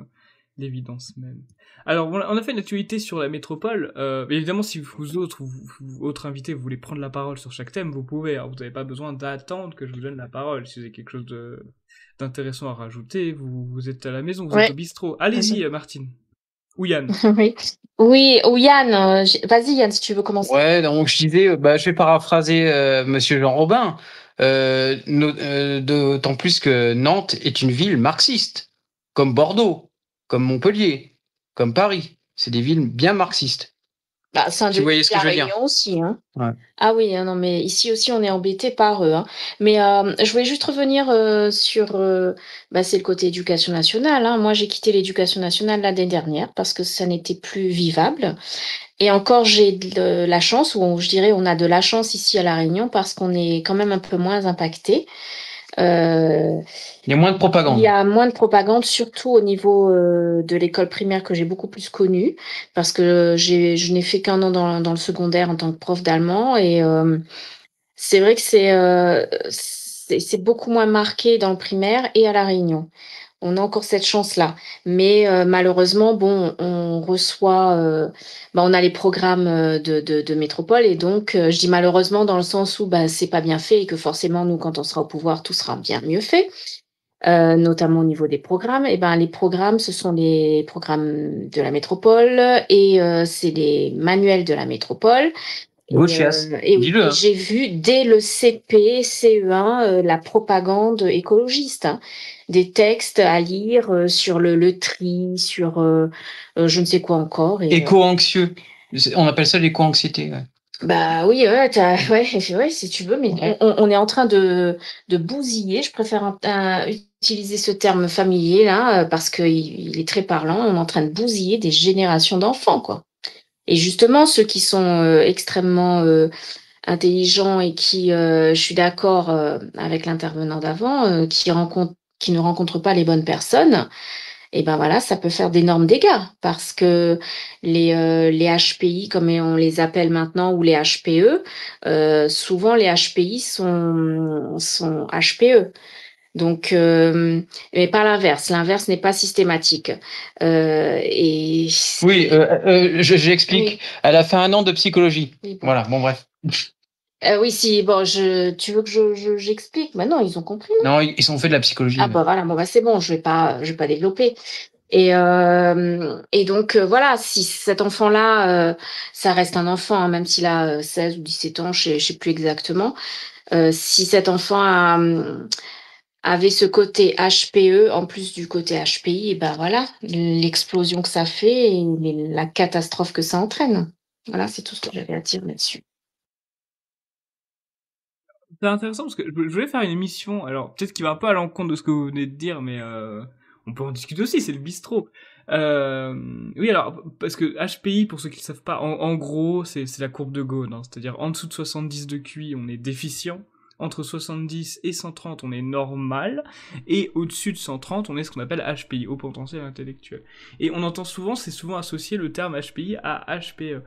L'évidence même. Alors, on a fait une actualité sur la métropole. Mais évidemment, si vous autres, autres invités, vous voulez prendre la parole sur chaque thème, vous pouvez. Alors, vous n'avez pas besoin d'attendre que je vous donne la parole. Si vous avez quelque chose d'intéressant à rajouter, vous êtes à la maison, vous êtes au Ouais. bistrot. Allez-y, Martine. Ou Yann. Oui. Oui, ou Yann, vas-y Yann, si tu veux commencer. Ouais, donc je disais, je vais paraphraser Monsieur Jean Robin, d'autant plus que Nantes est une ville marxiste, comme Bordeaux, comme Montpellier, comme Paris. C'est des villes bien marxistes. Bah, Si vous voyez ce que La je veux dire. Réunion aussi, hein. Ouais. Ah oui, hein, non, mais ici aussi, on est embêté par eux, hein. Mais je voulais juste revenir sur, c'est le côté éducation nationale, hein. Moi, j'ai quitté l'éducation nationale l'année dernière parce que ça n'était plus vivable. Et encore, j'ai de la chance, ou je dirais, on a de la chance ici à La Réunion parce qu'on est quand même un peu moins impacté. Il y a moins de propagande. Il y a moins de propagande, surtout au niveau de l'école primaire que j'ai beaucoup plus connue, parce que je n'ai fait qu'un an dans le secondaire en tant que prof d'allemand, et c'est vrai que c'est beaucoup moins marqué dans le primaire et à La Réunion. On a encore cette chance-là. Mais malheureusement, bon, on reçoit, on a les programmes de métropole, et donc je dis malheureusement dans le sens où c'est pas bien fait et que forcément, nous, quand on sera au pouvoir, tout sera bien mieux fait. Notamment au niveau des programmes. Et les programmes, ce sont les programmes de la métropole et c'est les manuels de la métropole. Gauchias. Et oui, Dis-le, et hein. j'ai vu dès le CP, CE1, la propagande écologiste, hein. Des textes à lire sur le tri, sur je ne sais quoi encore. Éco-anxieux. On appelle ça l'éco-anxiété. Ouais. Bah oui, ouais, si tu veux, mais on est en train de bousiller. Je préfère utiliser ce terme familier là, parce qu'il est très parlant. On est en train de bousiller des générations d'enfants, quoi. Et justement, ceux qui sont extrêmement intelligents et qui, je suis d'accord avec l'intervenant d'avant, qui ne rencontrent pas les bonnes personnes, et ben voilà, ça peut faire d'énormes dégâts parce que les HPI, comme on les appelle maintenant, ou les HPE, souvent les HPI sont HPE. Donc, mais pas l'inverse. L'inverse n'est pas systématique. Et Oui, j'explique. oui, Elle a fait 1 an de psychologie. oui, bon. Voilà, bon bref. Oui, si, bon, tu veux que j'explique? Bah non, ils ont compris, non? Non, ils ont fait de la psychologie. Ah bah voilà, bon bah c'est bon, je vais pas développer. Et donc voilà, si cet enfant-là, ça reste un enfant, hein, même s'il a 16 ou 17 ans, je sais plus exactement. Si cet enfant avait ce côté HPE en plus du côté HPI, et ben voilà, l'explosion que ça fait et la catastrophe que ça entraîne. Voilà, c'est tout ce que j'avais à dire là-dessus. C'est intéressant parce que je voulais faire une émission, alors peut-être qu'il va un peu à l'encontre de ce que vous venez de dire, mais on peut en discuter aussi, c'est le bistrot. Oui, alors, parce que HPI, pour ceux qui ne savent pas, en gros, c'est la courbe de Ghosn, hein, c'est-à-dire en dessous de 70 de QI, on est déficient, entre 70 et 130, on est normal, et au-dessus de 130, on est ce qu'on appelle HPI, haut potentiel intellectuel. Et on entend souvent, c'est souvent associé le terme HPI à HPE.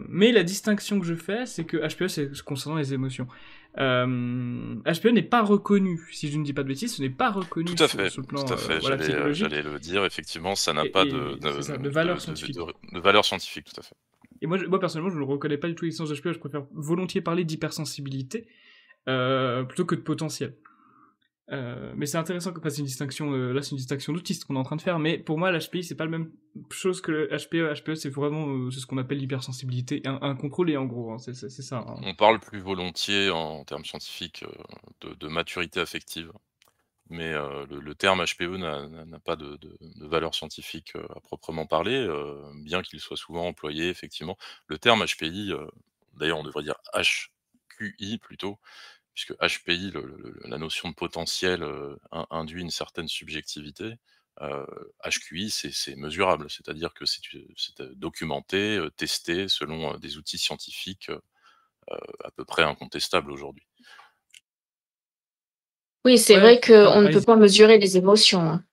Mais la distinction que je fais, c'est que HPE, c'est concernant les émotions. HPE n'est pas reconnu, si je ne dis pas de bêtises, ce n'est pas reconnu Tout à fait, sur le plan tout à fait. voilà, psychologique. J'allais le dire, effectivement, ça n'a Et- pas et c'est ça, de valeur scientifique. de valeur scientifique, tout à fait. Et moi, personnellement, je ne reconnais pas du tout l'existence d'HPE, je préfère volontiers parler d'hypersensibilité plutôt que de potentiel. Mais c'est intéressant que c'est une distinction, là c'est une distinction d'autiste qu'on est en train de faire, mais pour moi l'HPI c'est pas la même chose que le HPE. HPE c'est vraiment c'est ce qu'on appelle l'hypersensibilité incontrôlée en gros, hein. C'est ça, hein. On parle plus volontiers en termes scientifiques de maturité affective, mais le terme HPE n'a pas de valeur scientifique à proprement parler, bien qu'il soit souvent employé effectivement. Le terme HPI, d'ailleurs on devrait dire HQI plutôt, puisque HPI, la notion de potentiel induit une certaine subjectivité. HQI, c'est mesurable, c'est-à-dire que c'est documenté, testé selon des outils scientifiques à peu près incontestables aujourd'hui. Oui, c'est Ouais, vrai qu'on ne peut allez-y. pas mesurer les émotions, hein.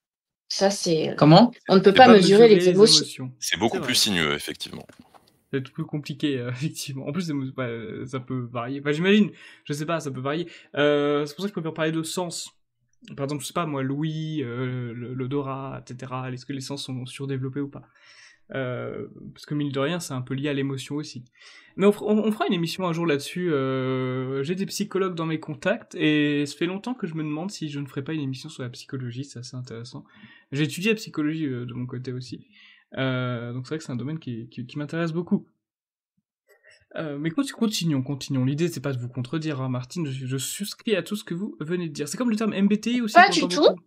Ça, c'est. Comment? On ne peut C'est pas Pas mesurer les émotions. C'est beaucoup C'est plus vrai. sinueux, effectivement. C'est tout plus compliqué, effectivement. En plus, ça peut varier. Enfin, j'imagine, je sais pas, ça peut varier. C'est pour ça que je préfère parler de sens. Par exemple, je sais pas, moi, l'ouïe, l'odorat, etc. Est-ce que les sens sont surdéveloppés ou pas? Parce que mine de rien, c'est un peu lié à l'émotion aussi. Mais on fera une émission un jour là-dessus. J'ai des psychologues dans mes contacts et ça fait longtemps que je me demande si je ne ferais pas une émission sur la psychologie, c'est assez intéressant. J'ai étudié la psychologie de mon côté aussi. Donc c'est vrai que c'est un domaine qui m'intéresse beaucoup. Mais continuons. L'idée, c'est pas de vous contredire, hein, Martine. Je souscris à tout ce que vous venez de dire. C'est comme le terme MBTI aussi. Pas qu'on du entend tout. beaucoup.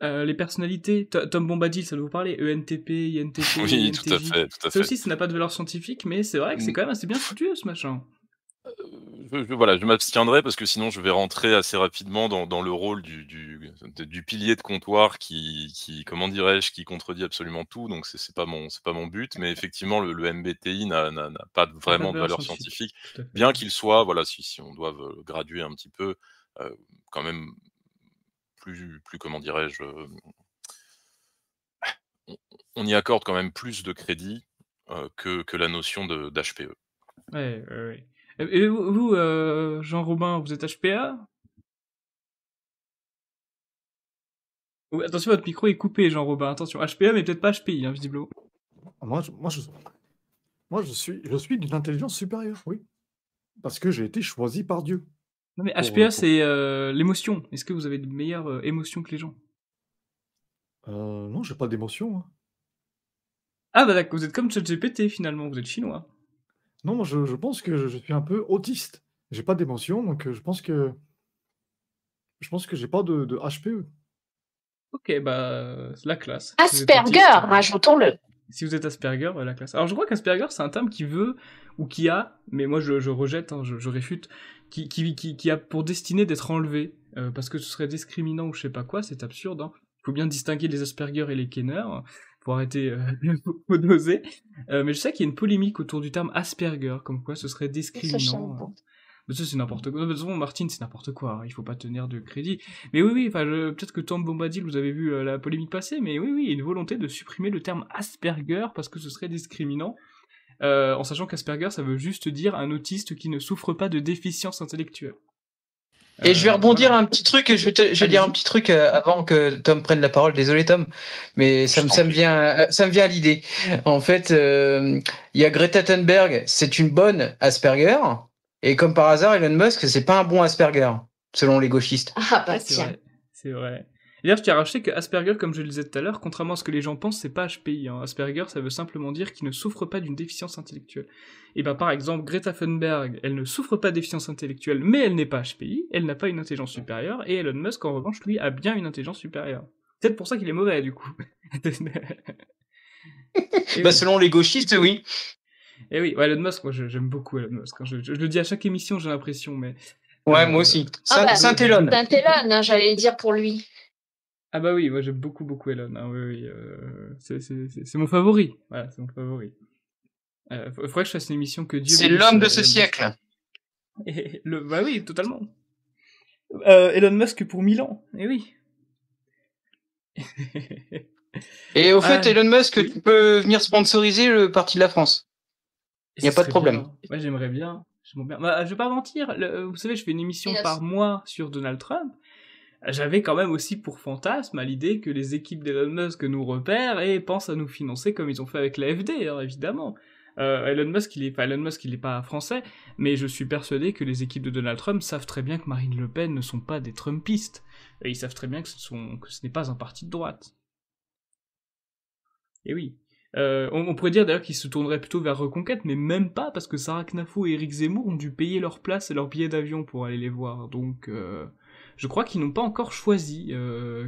Les personnalités, Tom Bombadil, ça doit vous parler, ENTP, INTP, Oui, tout à INTJ. fait, tout à Ça fait. aussi, ça n'a pas de valeur scientifique, mais c'est vrai que c'est quand même assez bien foutu, ce machin. Voilà, je m'abstiendrai parce que sinon je vais rentrer assez rapidement dans le rôle du pilier de comptoir qui comment dirais-je, qui contredit absolument tout, donc c'est pas mon but, mais effectivement le MBTI n'a pas vraiment de valeur scientifique, Tout à fait. bien qu'il soit, voilà, si on doit graduer un petit peu, quand même plus comment dirais-je, on y accorde quand même plus de crédit, que la notion d'HPE. Ouais. Et vous, Jean-Robin, vous êtes HPA? Oh, attention, votre micro est coupé, Jean-Robin, attention. HPA, mais peut-être pas HPI, hein, visiblement. Moi, je suis d'une intelligence supérieure, oui. Parce que j'ai été choisi par Dieu. Non, mais Pour, HPA, pour- c'est l'émotion. Est-ce que vous avez de meilleures émotions que les gens? Non, j'ai pas d'émotion, hein. Ah bah d'accord, vous êtes comme ChatGPT, finalement, vous êtes chinois. Non, moi, je pense que je suis un peu autiste. J'ai pas d'émotion, donc je pense que j'ai pas de HPE. Ok, bah, c'est la classe. Si vous êtes Asperger, autiste, rajoutons-le. si vous êtes Asperger, la classe. Alors je crois qu'Asperger, c'est un terme qui veut, ou qui a, mais moi je rejette, hein, je réfute, qui a pour destinée d'être enlevé, parce que ce serait discriminant ou je sais pas quoi, c'est absurde. Hein. Il faut bien distinguer les Asperger et les Kenner, pour arrêter, faut doser. Mais je sais qu'il y a une polémique autour du terme Asperger, comme quoi ce serait discriminant. Mais ça, c'est n'importe quoi. De toute façon, Martine, c'est n'importe quoi. Hein. Il faut pas tenir de crédit. Mais oui, enfin, peut-être que Tom Bombadil, vous avez vu la polémique passer, mais oui, il y a une volonté de supprimer le terme Asperger parce que ce serait discriminant. En sachant qu'Asperger, ça veut juste dire un autiste qui ne souffre pas de déficience intellectuelle. Et je vais rebondir voilà. un petit truc, je vais dire un petit truc avant que Tom prenne la parole. Désolé Tom, mais ça me vient à l'idée. En fait, il y a Greta Thunberg, c'est une bonne Asperger, et comme par hasard, Elon Musk, c'est pas un bon Asperger, selon les gauchistes. Ah bah Ouais, c'est tiens. vrai. C'est vrai. D'ailleurs, je tiens à rajouter que Asperger, comme je le disais tout à l'heure, contrairement à ce que les gens pensent, c'est pas HPI. Hein. Asperger, ça veut simplement dire qu'il ne souffre pas d'une déficience intellectuelle. Et ben, par exemple, Greta Thunberg, elle ne souffre pas de déficience intellectuelle, mais elle n'est pas HPI, elle n'a pas une intelligence supérieure, et Elon Musk, en revanche, lui, a bien une intelligence supérieure. C'est peut-être pour ça qu'il est mauvais, du coup. Et Bah, oui. selon les gauchistes, oui. Et oui, ouais, Elon Musk, moi j'aime beaucoup Elon Musk. Hein. Je le dis à chaque émission, j'ai l'impression, mais. Ouais, moi aussi. Ah bah, Saint-Elon. Saint-Elon, hein, j'allais le dire pour lui. Ah bah oui, moi j'aime beaucoup Elon. Hein, oui, c'est mon favori. Voilà, c'est mon favori. Faudrait que je fasse une émission que Dieu. C'est bénisse, l'homme de ce Elon siècle. Musk. Bah oui, totalement. Elon Musk pour 1000 ans. Et oui. Et au fait, Elon Musk, oui. tu peux venir sponsoriser le Parti de la France. Il n'y a pas de problème. Bien. Moi j'aimerais bien. Bah, je vais pas mentir. Vous savez, je fais une émission par mois sur Donald Trump. J'avais quand même aussi pour fantasme à l'idée que les équipes d'Elon Musk nous repèrent et pensent à nous financer comme ils ont fait avec l'AFD, hein, évidemment. Elon Musk, il est pas français, mais je suis persuadé que les équipes de Donald Trump savent très bien que Marine Le Pen ne sont pas des Trumpistes. Et ils savent très bien que ce n'est pas un parti de droite. Et oui. On pourrait dire d'ailleurs qu'ils se tourneraient plutôt vers Reconquête, mais même pas, parce que Sarah Knafo et Éric Zemmour ont dû payer leur place et leur billet d'avion pour aller les voir. Donc, je crois qu'ils n'ont pas encore choisi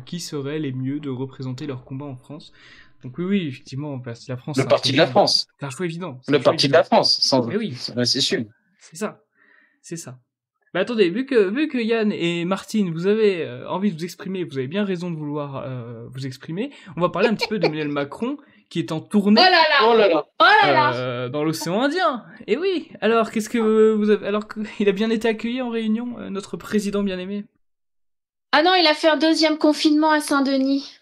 qui serait les mieux de représenter leur combat en France. Donc oui, effectivement, si la France... Le Parti de la France. C'est un choix évident. Le Parti de la France, sans Mais oui. C'est sûr. C'est ça. Mais attendez, vu que Yann et Martine, vous avez envie de vous exprimer, vous avez bien raison de vouloir vous exprimer, on va parler un petit peu d'Emmanuel Macron, qui est en tournée dans l'océan Indien. Et oui, alors qu'est-ce que vous avez... Alors qu'il a bien été accueilli en réunion, notre président bien-aimé. Ah non, il a fait un deuxième confinement à Saint-Denis.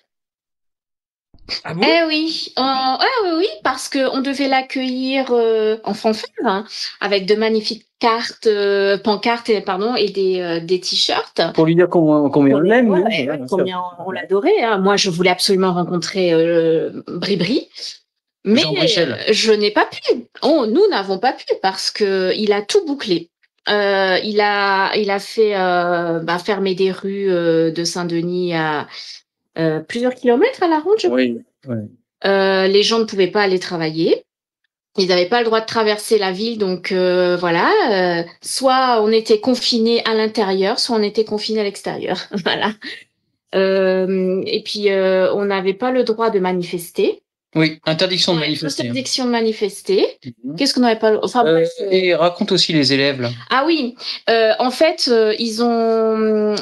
Ah bon? Oui. Oui, parce qu'on devait l'accueillir en fanfare, hein, avec de magnifiques pancartes et des t-shirts. Pour lui dire combien on l'aime. Combien on l'adorait. Hein. Moi, je voulais absolument rencontrer Bribri. Mais je n'ai pas pu. Nous n'avons pas pu parce que il a tout bouclé. Il a fait fermer des rues de Saint-Denis à plusieurs kilomètres à la ronde, je crois. Oui. Les gens ne pouvaient pas aller travailler. Ils n'avaient pas le droit de traverser la ville, donc voilà. Soit on était confinés à l'intérieur, soit on était confinés à l'extérieur. Voilà. Et puis on n'avait pas le droit de manifester. Oui, interdiction de manifester. Interdiction de manifester. Qu'est-ce qu'on n'avait pas... Et raconte aussi les élèves. Là. Ah oui, en fait, ils ont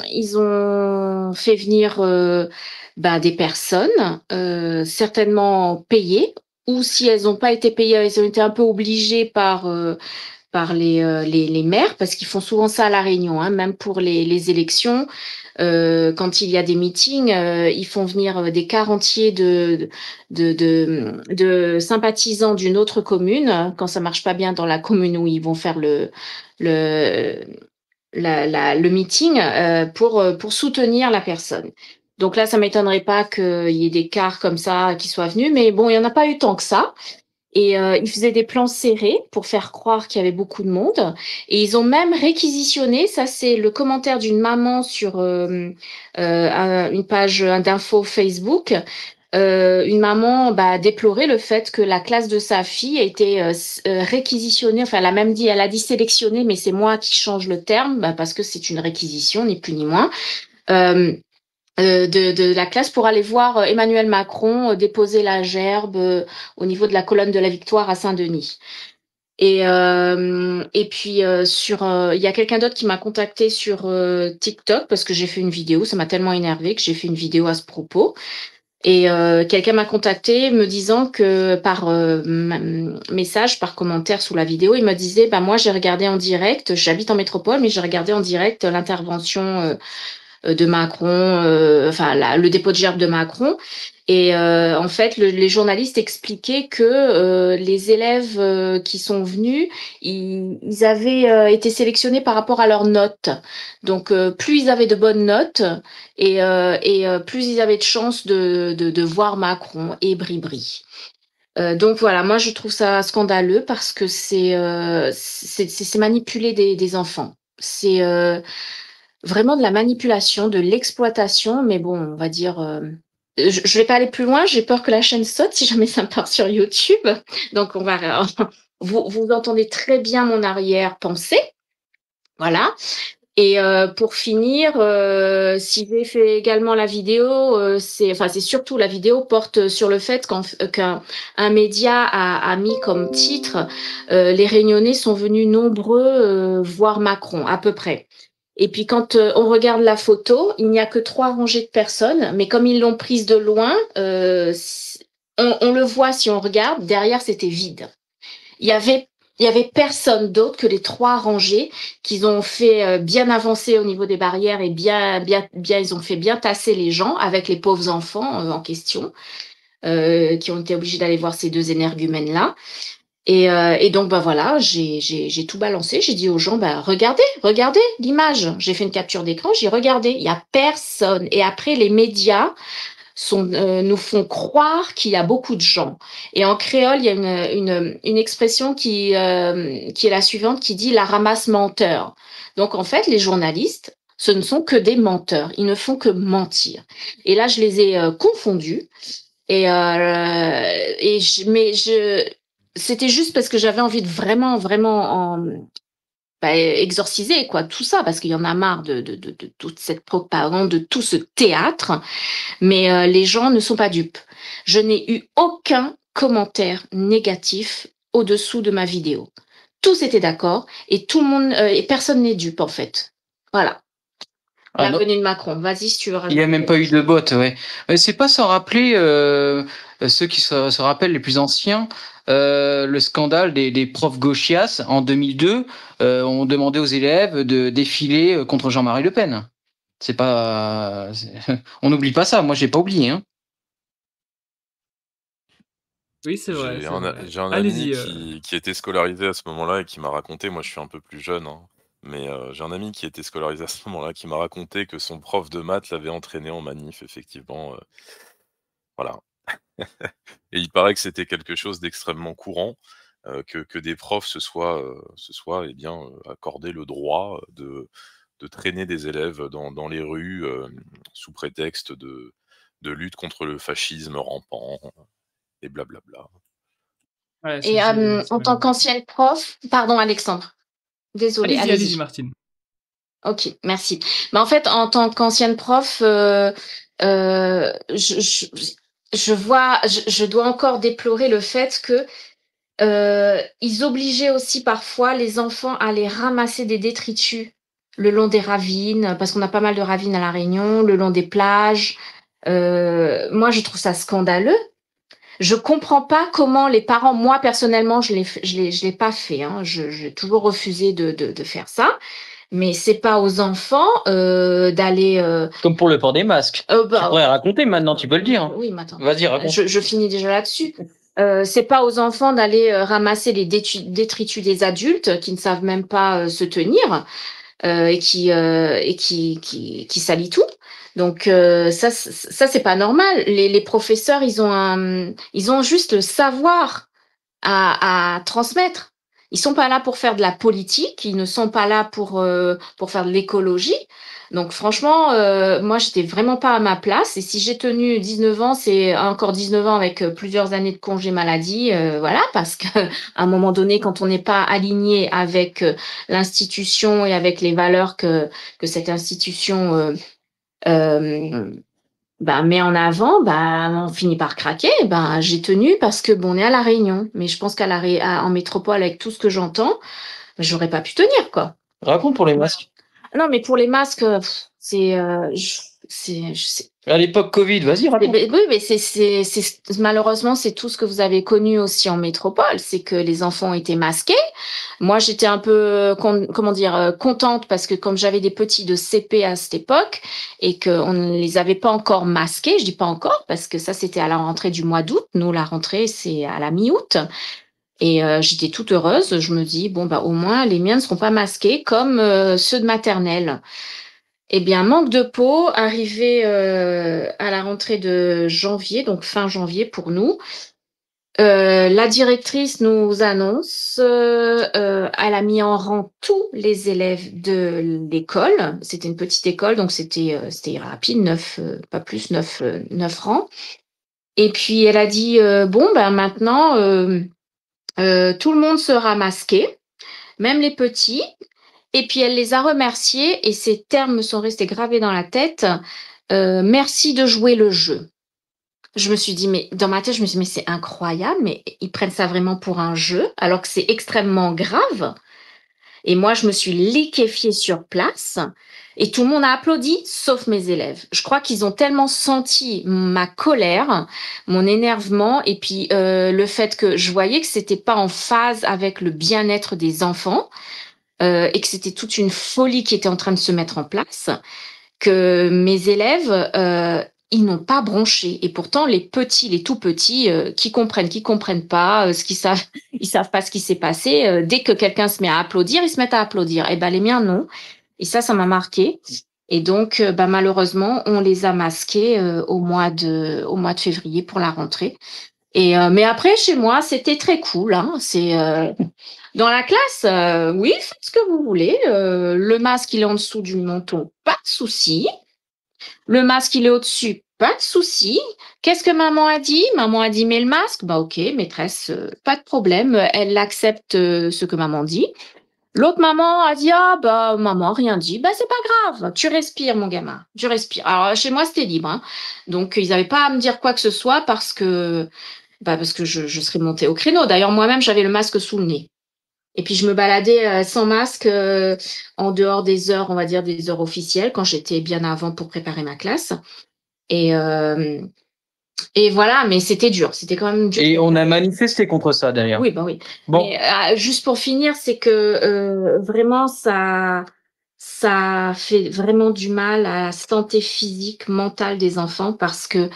fait venir des personnes, certainement payées, ou si elles n'ont pas été payées, elles ont été un peu obligées par les maires, parce qu'ils font souvent ça à La Réunion, hein, même pour les élections. Quand il y a des meetings, ils font venir des quarts entiers de sympathisants d'une autre commune, quand ça marche pas bien dans la commune où ils vont faire le meeting, pour soutenir la personne. Donc là, ça m'étonnerait pas qu'il y ait des quarts comme ça qui soient venus, mais bon, il y en a pas eu tant que ça. Et ils faisaient des plans serrés pour faire croire qu'il y avait beaucoup de monde. Et ils ont même réquisitionné, ça c'est le commentaire d'une maman sur une page d'info Facebook, une maman déplorait le fait que la classe de sa fille a été réquisitionnée. Enfin, elle a dit sélectionnée, mais c'est moi qui change le terme parce que c'est une réquisition, ni plus ni moins. De la classe pour aller voir Emmanuel Macron déposer la gerbe au niveau de la colonne de la Victoire à Saint-Denis. Et puis il y a quelqu'un d'autre qui m'a contacté sur TikTok parce que j'ai fait une vidéo, ça m'a tellement énervé que j'ai fait une vidéo à ce propos. Et quelqu'un m'a contacté me disant que par message, par commentaire sous la vidéo, il me disait moi j'ai regardé en direct, j'habite en métropole, mais j'ai regardé en direct l'intervention de Macron, le dépôt de gerbe de Macron. Et en fait, les journalistes expliquaient que les élèves qui sont venus, ils avaient été sélectionnés par rapport à leurs notes. Donc, plus ils avaient de bonnes notes, et plus ils avaient de chances de voir Macron et Bribri. Donc voilà, moi je trouve ça scandaleux parce que c'est manipuler des enfants. C'est vraiment de la manipulation, de l'exploitation, mais bon, on va dire. Je vais pas aller plus loin, j'ai peur que la chaîne saute si jamais ça me part sur YouTube. Donc on va. Vous entendez très bien mon arrière-pensée, voilà. Et pour finir, si j'ai fait également la vidéo, c'est surtout la vidéo porte sur le fait qu'un média a mis comme titre les Réunionnais sont venus nombreux voir Macron, à peu près. Et puis quand on regarde la photo, il n'y a que 3 rangées de personnes, mais comme ils l'ont prise de loin, on le voit si on regarde, derrière c'était vide. Il y avait personne d'autre que les 3 rangées qu'ils ont fait bien avancer au niveau des barrières et bien, ils ont fait bien tasser les gens avec les pauvres enfants en question qui ont été obligés d'aller voir ces 2 énergumènes-là. Et donc, voilà, j'ai tout balancé. J'ai dit aux gens, regardez l'image. J'ai fait une capture d'écran, j'ai regardé. Il n'y a personne. Et après, les médias nous font croire qu'il y a beaucoup de gens. Et en créole, il y a une expression qui est la suivante, qui dit la ramasse menteur. Donc, en fait, les journalistes, ce ne sont que des menteurs. Ils ne font que mentir. Et là, je les ai confondus. C'était juste parce que j'avais envie de vraiment exorciser tout ça, parce qu'il y en a marre de toute cette propagande, de tout ce théâtre. Mais les gens ne sont pas dupes. Je n'ai eu aucun commentaire négatif au-dessous de ma vidéo. Tous étaient d'accord et tout le monde et personne n'est dupe en fait. Voilà. La venue de Macron. Vas-y si tu veux rajouter. Il n'y a même pas eu de bot, ouais. C'est pas sans rappeler ceux qui se rappellent les plus anciens. Le scandale des profs gauchias en 2002 ont demandé aux élèves de défiler contre Jean-Marie Le Pen. On n'oublie pas ça. Moi, j'ai pas oublié. Hein. Oui, c'est vrai. J'ai un ami qui était scolarisé à ce moment-là et qui m'a raconté. Moi, je suis un peu plus jeune, hein, mais j'ai un ami qui était scolarisé à ce moment-là qui m'a raconté que son prof de maths l'avait entraîné en manif, effectivement. Voilà. Et il paraît que c'était quelque chose d'extrêmement courant, que des profs se soient accordé le droit de traîner des élèves dans les rues sous prétexte de lutte contre le fascisme rampant et blablabla. Ouais, et en tant qu'ancienne prof, pardon Alexandre, désolée. Allez-y Martine. Ok, merci. Mais en fait, en tant qu'ancienne prof, je dois encore déplorer le fait que ils obligeaient aussi parfois les enfants à aller ramasser des détritus le long des ravines, parce qu'on a pas mal de ravines à La Réunion, le long des plages. Moi, je trouve ça scandaleux. Je comprends pas comment les parents, moi personnellement, je l'ai pas fait. Hein, j'ai toujours refusé de faire ça. Mais c'est pas aux enfants d'aller. Comme pour le port des masques. Tu pourrais raconter maintenant, tu peux le dire. Oui, mais attends. Vas-y, raconte. Je finis déjà là-dessus. C'est pas aux enfants d'aller ramasser les détritus des adultes qui ne savent même pas se tenir et qui salient tout. Donc ça c'est pas normal. Les professeurs ils ont juste le savoir à transmettre. Ils sont pas là pour faire de la politique, ils ne sont pas là pour faire de l'écologie. Donc franchement, moi, j'étais vraiment pas à ma place. Et si j'ai tenu 19 ans, c'est encore 19 ans avec plusieurs années de congé maladie, voilà, parce que à un moment donné, quand on n'est pas aligné avec l'institution et avec les valeurs que cette institution euh, met en avant, on finit par craquer. J'ai tenu parce que bon, on est à La Réunion, mais je pense en métropole, avec tout ce que j'entends, j'aurais pas pu tenir, quoi. Raconte pour les masques. Non, mais pour les masques, À l'époque Covid, vas-y, raconte. oui, mais malheureusement, c'est tout ce que vous avez connu aussi en métropole, c'est que les enfants ont été masqués. Moi, j'étais un peu, contente parce que comme j'avais des petits de CP à cette époque et qu'on ne les avait pas encore masqués, je dis pas encore parce que ça, c'était à la rentrée du mois d'août. Nous, la rentrée, c'est à la mi-août. Et j'étais toute heureuse. Je me dis, bon, au moins, les miens ne seront pas masqués comme ceux de maternelle. Eh bien, manque de peau, arrivé à la rentrée de janvier, donc fin janvier pour nous. La directrice nous annonce, elle a mis en rang tous les élèves de l'école. C'était une petite école, donc c'était rapide, 9, pas plus, 9 rangs. Et puis, elle a dit, maintenant, tout le monde sera masqué, même les petits. Et puis, elle les a remerciés et ces termes me sont restés gravés dans la tête. Merci de jouer le jeu. Je me suis dit, mais dans ma tête, je me suis dit, mais c'est incroyable, mais ils prennent ça vraiment pour un jeu, alors que c'est extrêmement grave. Et moi, je me suis liquéfiée sur place et tout le monde a applaudi, sauf mes élèves. Je crois qu'ils ont tellement senti ma colère, mon énervement, et puis le fait que je voyais que c'était pas en phase avec le bien-être des enfants et que c'était toute une folie qui était en train de se mettre en place, que mes élèves, ils n'ont pas bronché. Et pourtant, les petits, les tout petits, qui comprennent pas, ils savent pas ce qui s'est passé. Dès que quelqu'un se met à applaudir, ils se mettent à applaudir. Et les miens, non. Et ça m'a marqué. Et donc, malheureusement, on les a masqués au mois de février pour la rentrée. Et mais après, chez moi, c'était très cool. Hein. Dans la classe, oui, faites ce que vous voulez. Le masque, il est en dessous du menton, pas de souci. Le masque, il est au-dessus, pas de souci. Qu'est-ce que maman a dit? Maman a dit, mets le masque. Ok, maîtresse, pas de problème. Elle accepte ce que maman dit. L'autre maman a dit, maman, rien dit. C'est pas grave. Tu respires, mon gamin. Tu respires. Alors, chez moi, c'était libre. Hein. Donc, ils n'avaient pas à me dire quoi que ce soit parce que je serais montée au créneau. D'ailleurs, moi-même, j'avais le masque sous le nez. Et puis, je me baladais sans masque en dehors des heures, on va dire, des heures officielles, quand j'étais bien avant pour préparer ma classe. Et voilà, mais c'était dur. C'était quand même dur. Et on a manifesté contre ça, d'ailleurs. Oui, oui. Bon. Mais juste pour finir, c'est que vraiment, ça fait vraiment du mal à la santé physique, mentale des enfants parce que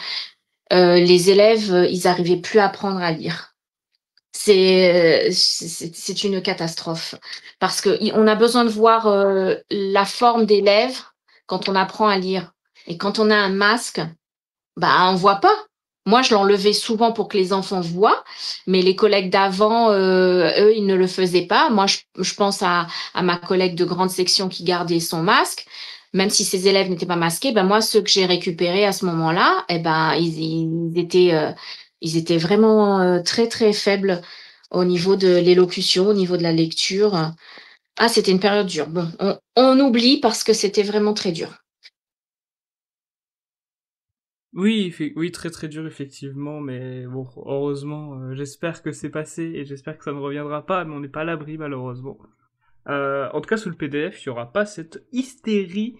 les élèves, ils n'arrivaient plus à apprendre à lire. C'est une catastrophe parce que on a besoin de voir la forme des lèvres quand on apprend à lire. Et quand on a un masque, on voit pas. Moi, je l'enlevais souvent pour que les enfants voient, mais les collègues d'avant, eux, ils ne le faisaient pas. Moi, je pense à ma collègue de grande section qui gardait son masque. Même si ses élèves n'étaient pas masqués, moi, ceux que j'ai récupérés à ce moment-là, ils étaient vraiment très, très faibles au niveau de l'élocution, au niveau de la lecture. C'était une période dure. Bon, on oublie parce que c'était vraiment très dur. Oui, très très dur effectivement, mais bon, heureusement, j'espère que c'est passé et j'espère que ça ne reviendra pas, mais on n'est pas à l'abri malheureusement. En tout cas, sous le PDF, il n'y aura pas cette hystérie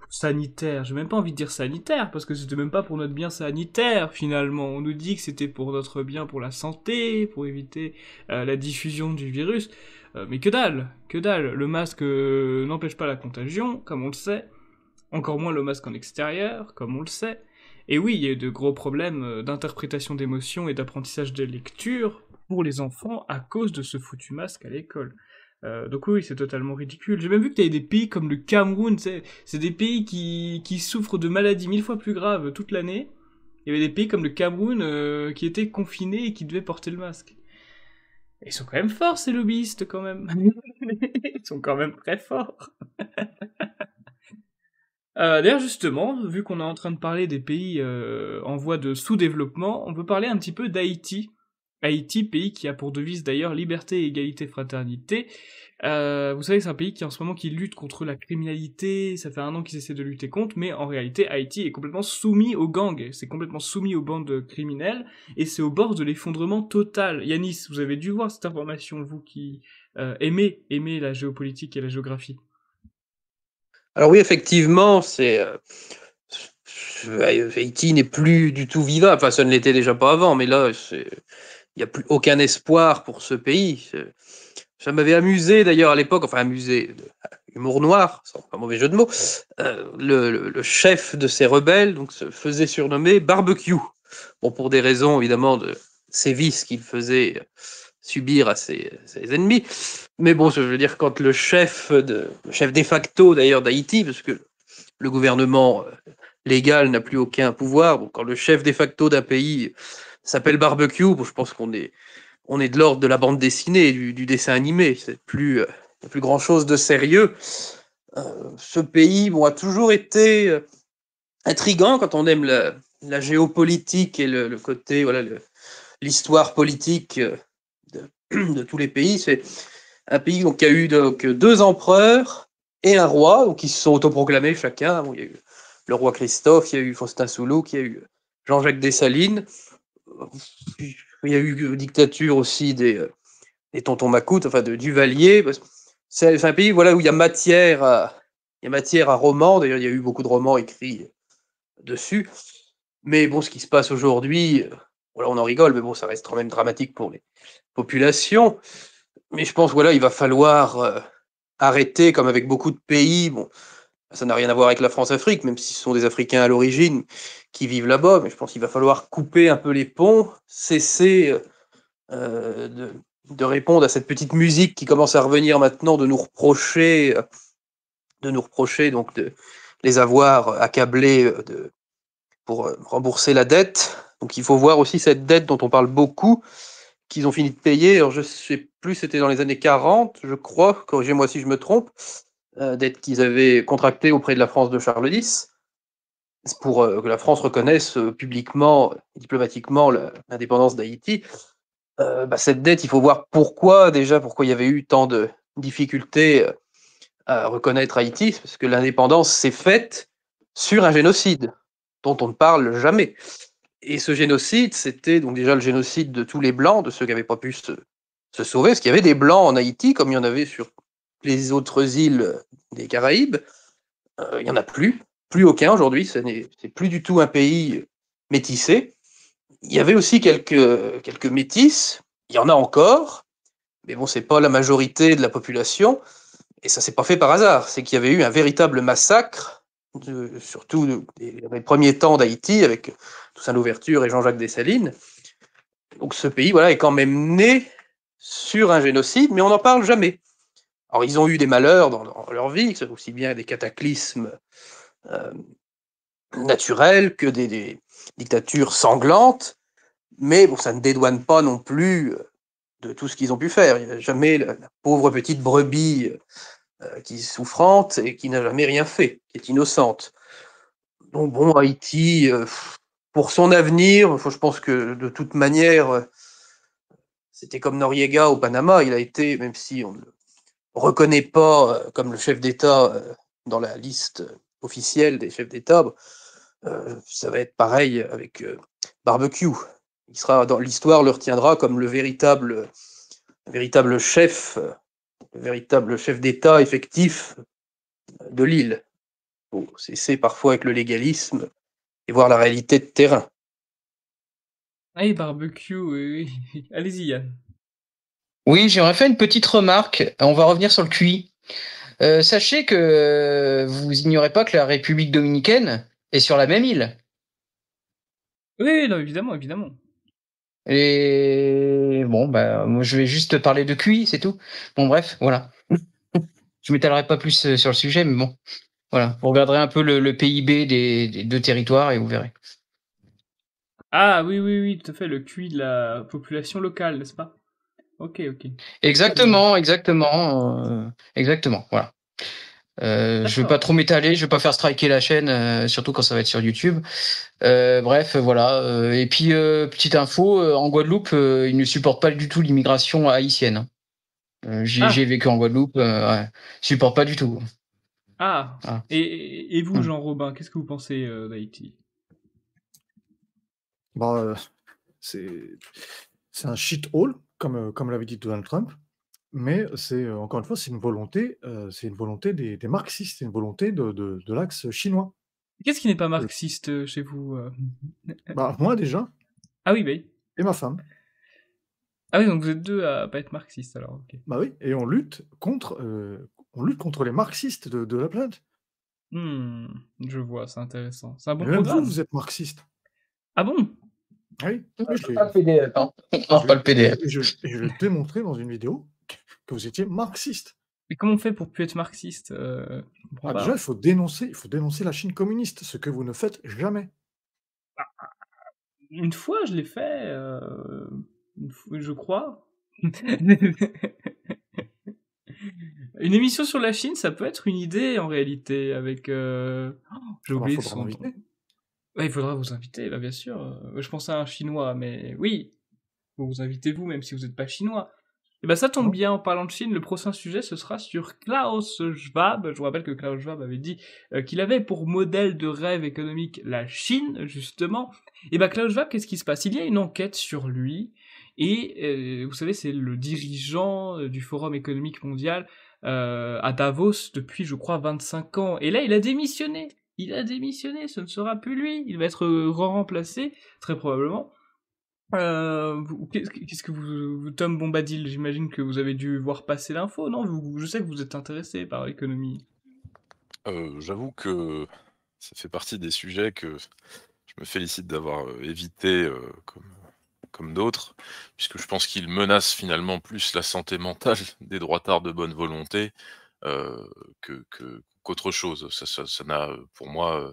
sanitaire. J'ai même pas envie de dire sanitaire, parce que c'était même pas pour notre bien sanitaire, finalement. On nous dit que c'était pour notre bien, pour la santé, pour éviter la diffusion du virus. Mais que dalle. Le masque n'empêche pas la contagion, comme on le sait. Encore moins le masque en extérieur, comme on le sait. Et oui, il y a eu de gros problèmes d'interprétation d'émotions et d'apprentissage de lecture pour les enfants à cause de ce foutu masque à l'école. Donc oui, c'est totalement ridicule. J'ai même vu que t'avais des pays comme le Cameroun, c'est des pays qui souffrent de maladies 1000 fois plus graves toute l'année. Il y avait des pays comme le Cameroun qui étaient confinés et qui devaient porter le masque. Ils sont quand même forts, ces lobbyistes, quand même. Ils sont quand même très forts. D'ailleurs, justement, vu qu'on est en train de parler des pays en voie de sous-développement, on peut parler un petit peu d'Haïti. Haïti, pays qui a pour devise d'ailleurs liberté, égalité, fraternité. Vous savez, c'est un pays qui en ce moment qui lutte contre la criminalité. Ça fait 1 an qu'ils essaient de lutter contre, mais en réalité, Haïti est complètement soumis aux gangs. C'est complètement soumis aux bandes criminelles, et c'est au bord de l'effondrement total. Yanis, vous avez dû voir cette information, vous qui aimez la géopolitique et la géographie. Alors oui, effectivement, Haïti n'est plus du tout vivable. Enfin, ça ne l'était déjà pas avant, mais là, il n'y a plus aucun espoir pour ce pays. Ça m'avait amusé d'ailleurs à l'époque, enfin amusé, humour noir, sans pas mauvais jeu de mots. Le chef de ces rebelles donc, se faisait surnommer Barbecue. Bon, pour des raisons évidemment de sévices qu'il faisait subir à ses ennemis. Mais bon, je veux dire, quand le chef de facto d'ailleurs d'Haïti, parce que le gouvernement légal n'a plus aucun pouvoir, bon, quand le chef de facto d'un pays s'appelle Barbecue, bon, je pense qu'on est de l'ordre de la bande dessinée, du dessin animé. C'est plus grand chose de sérieux. Ce pays, bon, a toujours été intriguant quand on aime la géopolitique et le côté, voilà, l'histoire politique de tous les pays. C'est un pays donc, qui a eu donc, 2 empereurs et un roi, donc, qui se sont autoproclamés chacun. Bon, il y a eu le roi Christophe, il y a eu Faustin Soulouque, il y a eu Jean-Jacques Dessalines. Il y a eu dictature aussi des tontons Macoute, enfin de Duvalier. C'est un pays voilà, où il y a matière à romans. D'ailleurs, il y a eu beaucoup de romans écrits dessus. Mais bon, ce qui se passe aujourd'hui, voilà, on en rigole, mais bon, ça reste quand même dramatique pour les populations. Mais je pense, voilà, il va falloir arrêter, comme avec beaucoup de pays. Bon, ça n'a rien à voir avec la France-Afrique, même si ce sont des Africains à l'origine qui vivent là-bas. Mais je pense qu'il va falloir couper un peu les ponts, cesser de répondre à cette petite musique qui commence à revenir maintenant, de nous reprocher donc de les avoir accablés pour rembourser la dette. Donc il faut voir aussi cette dette dont on parle beaucoup, qu'ils ont fini de payer. Alors je ne sais plus, c'était dans les années 40, je crois, corrigez-moi si je me trompe, dette qu'ils avaient contractée auprès de la France de Charles X, pour que la France reconnaisse publiquement et diplomatiquement l'indépendance d'Haïti. Cette dette, il faut voir pourquoi il y avait eu tant de difficultés à reconnaître Haïti, parce que l'indépendance s'est faite sur un génocide dont on ne parle jamais. Et ce génocide, c'était donc déjà le génocide de tous les Blancs, de ceux qui n'avaient pas pu se sauver, parce qu'il y avait des Blancs en Haïti, comme il y en avait sur les autres îles des Caraïbes. Il n'y en a plus aucun aujourd'hui, c'est plus du tout un pays métissé. Il y avait aussi quelques métis, il y en a encore, mais bon, c'est pas la majorité de la population, et ça s'est pas fait par hasard. C'est qu'il y avait eu un véritable massacre, surtout dans les premiers temps d'Haïti, avec Toussaint Louverture et Jean-Jacques Dessalines. Donc ce pays, voilà, est quand même né sur un génocide, mais on n'en parle jamais. Alors ils ont eu des malheurs dans leur vie, aussi bien des cataclysmes naturels que des dictatures sanglantes, mais bon, ça ne dédouane pas non plus de tout ce qu'ils ont pu faire. Il n'y a jamais la pauvre petite brebis qui est souffrante et qui n'a jamais rien fait, qui est innocente. Donc bon, Haïti, pour son avenir, je pense que de toute manière, c'était comme Noriega au Panama, il a été, même si on ne le reconnaît pas comme le chef d'État dans la liste officielle des chefs d'État, ça va être pareil avec Barbecue. Il sera dans l'histoire, le retiendra comme le véritable chef d'État effectif de l'île. Faut cesser parfois avec le légalisme et voir la réalité de terrain. Hey, Barbecue, oui. Allez-y, Yann. Oui, j'aimerais faire une petite remarque. On va revenir sur le QI. Sachez que vous ignorez pas que la République dominicaine est sur la même île. Oui, non, évidemment, évidemment. Et bon, moi je vais juste parler de QI, c'est tout. Bon, bref, voilà. Je m'étalerai pas plus sur le sujet, mais bon, voilà. Vous regarderez un peu le PIB des 2 territoires et vous verrez. Ah oui, tout à fait, le QI de la population locale, n'est-ce pas? Ok. Exactement, voilà. Je vais pas trop m'étaler, je vais pas faire striker la chaîne, surtout quand ça va être sur YouTube. Bref, voilà. Et puis, petite info, en Guadeloupe, ils ne supportent pas du tout l'immigration haïtienne. J'ai vécu en Guadeloupe, ouais. Ils supportent pas du tout. Ah. Ah. Et vous, Jean Robin, qu'est-ce que vous pensez d'Haïti? Bah, c'est un shithole, comme l'avait dit Donald Trump, mais encore une fois, c'est une volonté des marxistes, c'est une volonté de l'axe chinois. Qu'est-ce qui n'est pas marxiste chez vous Bah, moi déjà, Ah oui, bah oui. et ma femme. Ah oui, donc vous êtes deux à pas être marxistes alors, ok. Bah oui, et on lutte contre les marxistes de la planète. Je vois, c'est intéressant. C'est un bon Mais même programme. vous êtes marxiste. Ah bon? Oui, je Pas le PDF, hein. Non, pas le PDF. Et je l'ai démontré dans une vidéo que vous étiez marxiste. Mais comment on fait pour plus être marxiste je comprends pas. Déjà, il faut dénoncer la Chine communiste, ce que vous ne faites jamais. Une fois, je l'ai fait, je crois. Une émission sur la Chine, ça peut être une idée en réalité, avec... j'ai oublié faudra son nom. m'inviter. Ouais, il faudra vous inviter, bah, bien sûr. Je pensais à un Chinois, mais oui, vous invitez vous, même si vous n'êtes pas Chinois. Et bah ça tombe Non. bien, en parlant de Chine, le prochain sujet, ce sera sur Klaus Schwab. Je vous rappelle que Klaus Schwab avait dit qu'il avait pour modèle de rêve économique la Chine, justement. Et bah Klaus Schwab, qu'est-ce qui se passe? Il y a une enquête sur lui, et vous savez, c'est le dirigeant du Forum économique mondial à Davos depuis, je crois, 25 ans. Et là, il a démissionné. Ce ne sera plus lui. Il va être remplacé, très probablement. Qu'est-ce que vous, Tom Bombadil, j'imagine que vous avez dû voir passer l'info, non? Je sais que vous êtes intéressé par l'économie. J'avoue que ça fait partie des sujets que je me félicite d'avoir évité comme d'autres, puisque je pense qu'ils menacent finalement plus la santé mentale des droitards de bonne volonté qu'autre chose. Ça n'a pour moi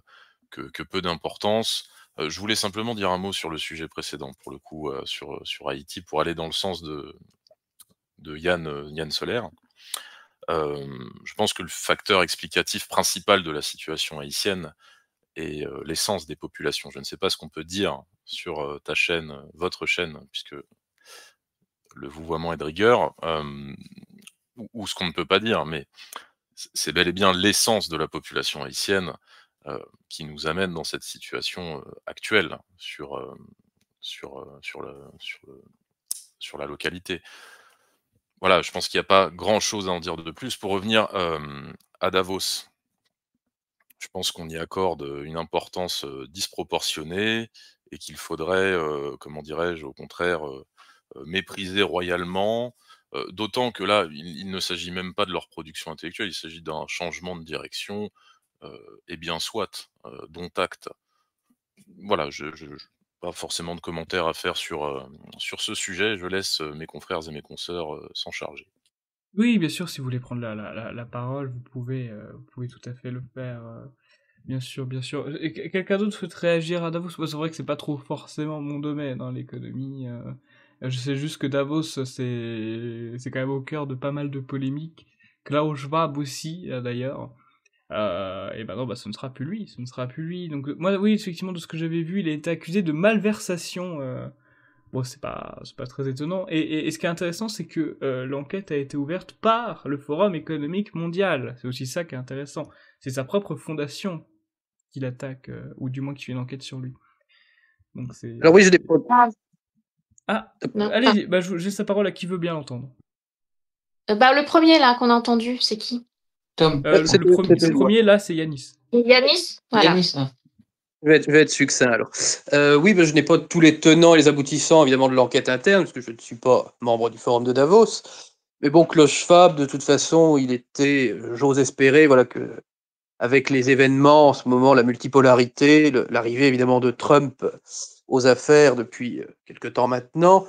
que peu d'importance. Je voulais simplement dire un mot sur le sujet précédent, pour le coup, sur Haïti, pour aller dans le sens de Yann Solaire. Je pense que le facteur explicatif principal de la situation haïtienne est l'essence des populations. Je ne sais pas ce qu'on peut dire sur ta chaîne, votre chaîne, puisque le vouvoiement est de rigueur, ou ce qu'on ne peut pas dire, mais c'est bel et bien l'essence de la population haïtienne qui nous amène dans cette situation actuelle sur la localité. Voilà, je pense qu'il n'y a pas grand-chose à en dire de plus. Pour revenir à Davos, je pense qu'on y accorde une importance disproportionnée et qu'il faudrait, comment dirais-je, au contraire, mépriser royalement. D'autant que là, il ne s'agit même pas de leur production intellectuelle, il s'agit d'un changement de direction, et bien soit, dont acte. Voilà, je pas forcément de commentaires à faire sur ce sujet. Je laisse mes confrères et mes consoeurs s'en charger. Oui, bien sûr, si vous voulez prendre la parole, vous pouvez tout à fait le faire. Bien sûr, bien sûr. Et quelqu'un d'autre souhaite réagir à Davos? Moi, c'est vrai que c'est pas trop forcément mon domaine, dans l'économie. Je sais juste que Davos, c'est quand même au cœur de pas mal de polémiques. Klaus Schwab aussi, d'ailleurs. Et ben non, bah ce ne sera plus lui. Donc moi, oui, effectivement, de ce que j'avais vu, il a été accusé de malversation. Bon, c'est pas très étonnant. Et ce qui est intéressant, c'est que l'enquête a été ouverte par le Forum économique mondial. C'est aussi ça qui est intéressant. C'est sa propre fondation qu'il attaque, ou du moins qui fait une enquête sur lui. Donc c'est... Alors oui, je n'ai pas... Ah, Non. allez, bah, j'ai sa parole à qui veut bien l'entendre. Le premier là qu'on a entendu, c'est qui? Tom. Le premier là, c'est Yanis. Yanis. Voilà. Yanis, hein. Je vais être succinct alors. Oui, je n'ai pas tous les tenants et les aboutissants évidemment de l'enquête interne, parce que je ne suis pas membre du forum de Davos. Mais bon, Klaus Schwab, de toute façon, il était, j'ose espérer, voilà, que avec les événements en ce moment, la multipolarité, l'arrivée évidemment de Trump aux affaires depuis quelque temps maintenant,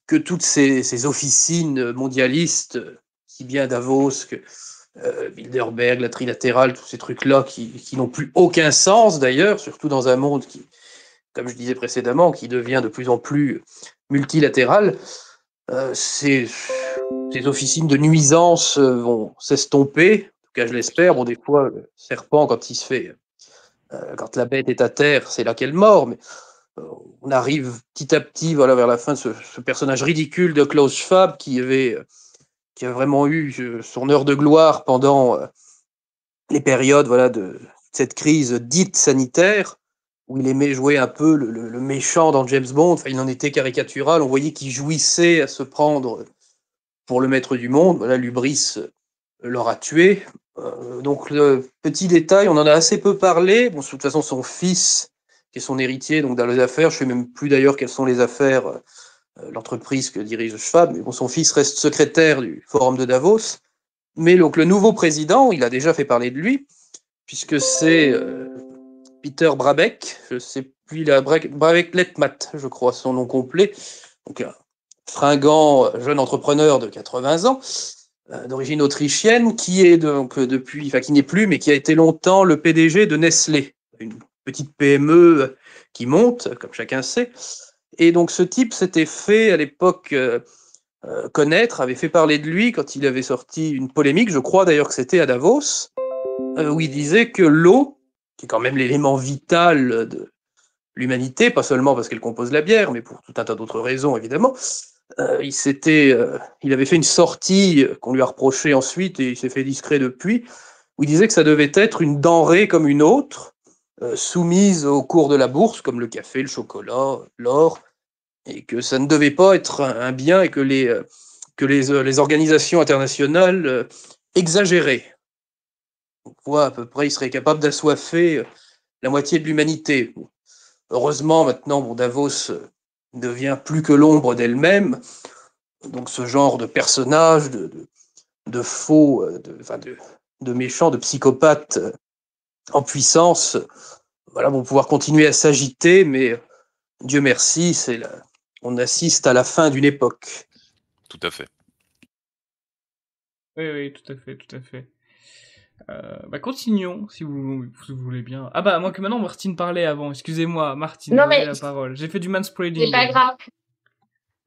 que toutes ces officines mondialistes, si bien Davos que Bilderberg, la trilatérale, tous ces trucs-là qui n'ont plus aucun sens d'ailleurs, surtout dans un monde qui, comme je disais précédemment, qui devient de plus en plus multilatéral, ces officines de nuisance vont s'estomper, en tout cas je l'espère. Bon, des fois, le serpent, quand la bête est à terre, c'est là qu'elle mord, mais on arrive petit à petit voilà, vers la fin de ce personnage ridicule de Klaus Schwab qui a vraiment eu son heure de gloire pendant les périodes voilà, de cette crise dite sanitaire, où il aimait jouer un peu le méchant dans James Bond. Enfin, il en était caricatural, on voyait qu'il jouissait à se prendre pour le maître du monde. Voilà, l'hubris l'aura tué. Donc, le petit détail, on en a assez peu parlé. Bon, de toute façon, son fils, qui est son héritier, donc dans les affaires, je ne sais même plus d'ailleurs quelles sont les affaires, l'entreprise que dirige Schwab, mais bon, son fils reste secrétaire du Forum de Davos. Mais donc, le nouveau président, il a déjà fait parler de lui, puisque c'est Peter Brabeck, je sais plus, Brabeck-Letmat, je crois, son nom complet. Donc, un fringant jeune entrepreneur de 80 ans, d'origine autrichienne, qui est donc depuis, enfin qui n'est plus, mais qui a été longtemps le PDG de Nestlé, une petite PME qui monte, comme chacun sait. Et donc ce type s'était fait à l'époque connaître, avait fait parler de lui quand il avait sorti une polémique, je crois d'ailleurs que c'était à Davos, où il disait que l'eau, qui est quand même l'élément vital de l'humanité, pas seulement parce qu'elle compose la bière, mais pour tout un tas d'autres raisons évidemment, il avait fait une sortie qu'on lui a reproché ensuite, et il s'est fait discret depuis, où il disait que ça devait être une denrée comme une autre, soumise au cours de la bourse, comme le café, le chocolat, l'or, et que ça ne devait pas être un bien, et que les organisations internationales exagéraient. On voit à peu près, il serait capable d'assoiffer la moitié de l'humanité. Heureusement, maintenant, Davos devient plus que l'ombre d'elle-même. Donc ce genre de personnage, de faux, de méchants, de psychopathes en puissance, voilà, vont pouvoir continuer à s'agiter, mais Dieu merci, on assiste à la fin d'une époque. Tout à fait. Oui, tout à fait, tout à fait. Continuons, si vous voulez bien. Ah bah, moi que maintenant, Martine parlait avant. Excusez-moi, Martine, Non, vous avez mais la parole. J'ai fait du manspreading. c'est pas grave.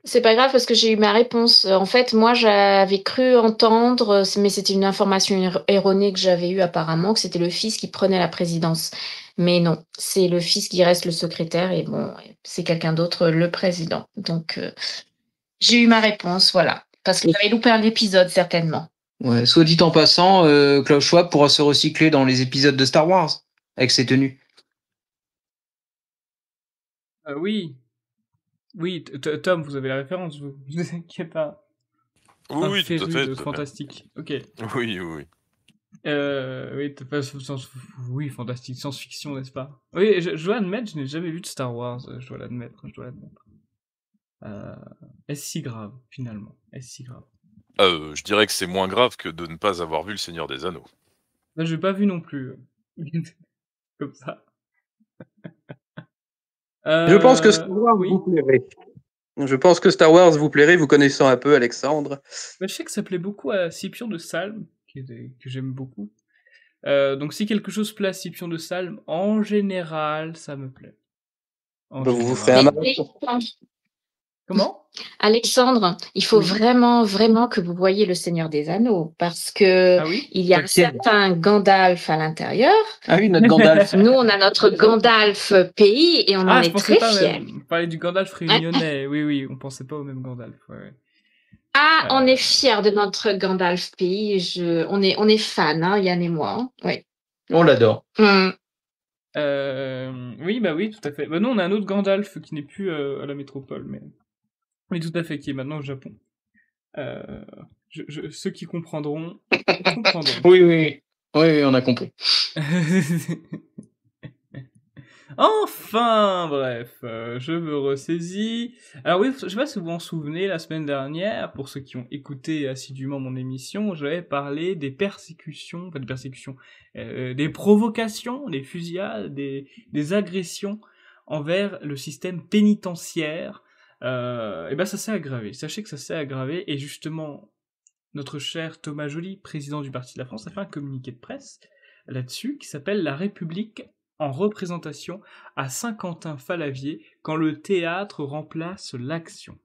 C'est pas grave parce que j'ai eu ma réponse. En fait, moi, j'avais cru entendre, mais c'était une information erronée que j'avais eue apparemment, que c'était le fils qui prenait la présidence. Mais non, c'est le fils qui reste le secrétaire et bon, c'est quelqu'un d'autre, le président. Donc, j'ai eu ma réponse, voilà. Parce que j'avais loupé un épisode, certainement. Ouais, soit dit en passant, Klaus Schwab pourra se recycler dans les épisodes de Star Wars avec ses tenues. Oui. Oui, Tom, vous avez la référence, vous inquiétez pas. Oui, tout à fait. De fantastique. Ok. Oui. Oui, oui, fantastique, science-fiction, n'est-ce pas? Oui, je dois admettre, je n'ai jamais vu de Star Wars, je dois l'admettre. Est-ce si grave, finalement? Est-ce si grave? Je dirais que c'est moins grave que de ne pas avoir vu Le Seigneur des Anneaux. Là, je l'ai pas vu non plus. Comme ça. Je pense que Star Wars vous plairait. Je pense que Star Wars vous plairait, vous connaissant un peu Alexandre. Je sais que ça plaît beaucoup à Scipion de Salm, que j'aime beaucoup. Donc si quelque chose plaît à Scipion de Salm, en général, ça me plaît. Vous ferez un Comment? Alexandre, il faut vraiment, vraiment que vous voyiez Le Seigneur des Anneaux, parce que il y a un certain Gandalf à l'intérieur. Ah oui, notre Gandalf. Nous, on a notre Gandalf pays et on en est très fiers. On parlait du Gandalf réunionnais. Oui, on pensait pas au même Gandalf. Ouais. On est fiers de notre Gandalf pays. On est fans, hein, Yann et moi. Hein. Oui. On l'adore. Oui, tout à fait. Nous, on a un autre Gandalf qui n'est plus à la métropole, mais tout à fait, qui est maintenant au Japon. Ceux qui comprendront. Oui, on a compris. Enfin, bref, je me ressaisis. Alors oui, je sais pas si vous vous en souvenez, la semaine dernière, pour ceux qui ont écouté assidûment mon émission, j'avais parlé des persécutions, des provocations, des fusillades, des agressions envers le système pénitentiaire. Et ça s'est aggravé. Sachez que ça s'est aggravé, et justement, notre cher Thomas Joly, président du Parti de la France, a fait un communiqué de presse là-dessus qui s'appelle « La République en représentation à Saint-Quentin-Fallavier quand le théâtre remplace l'action ».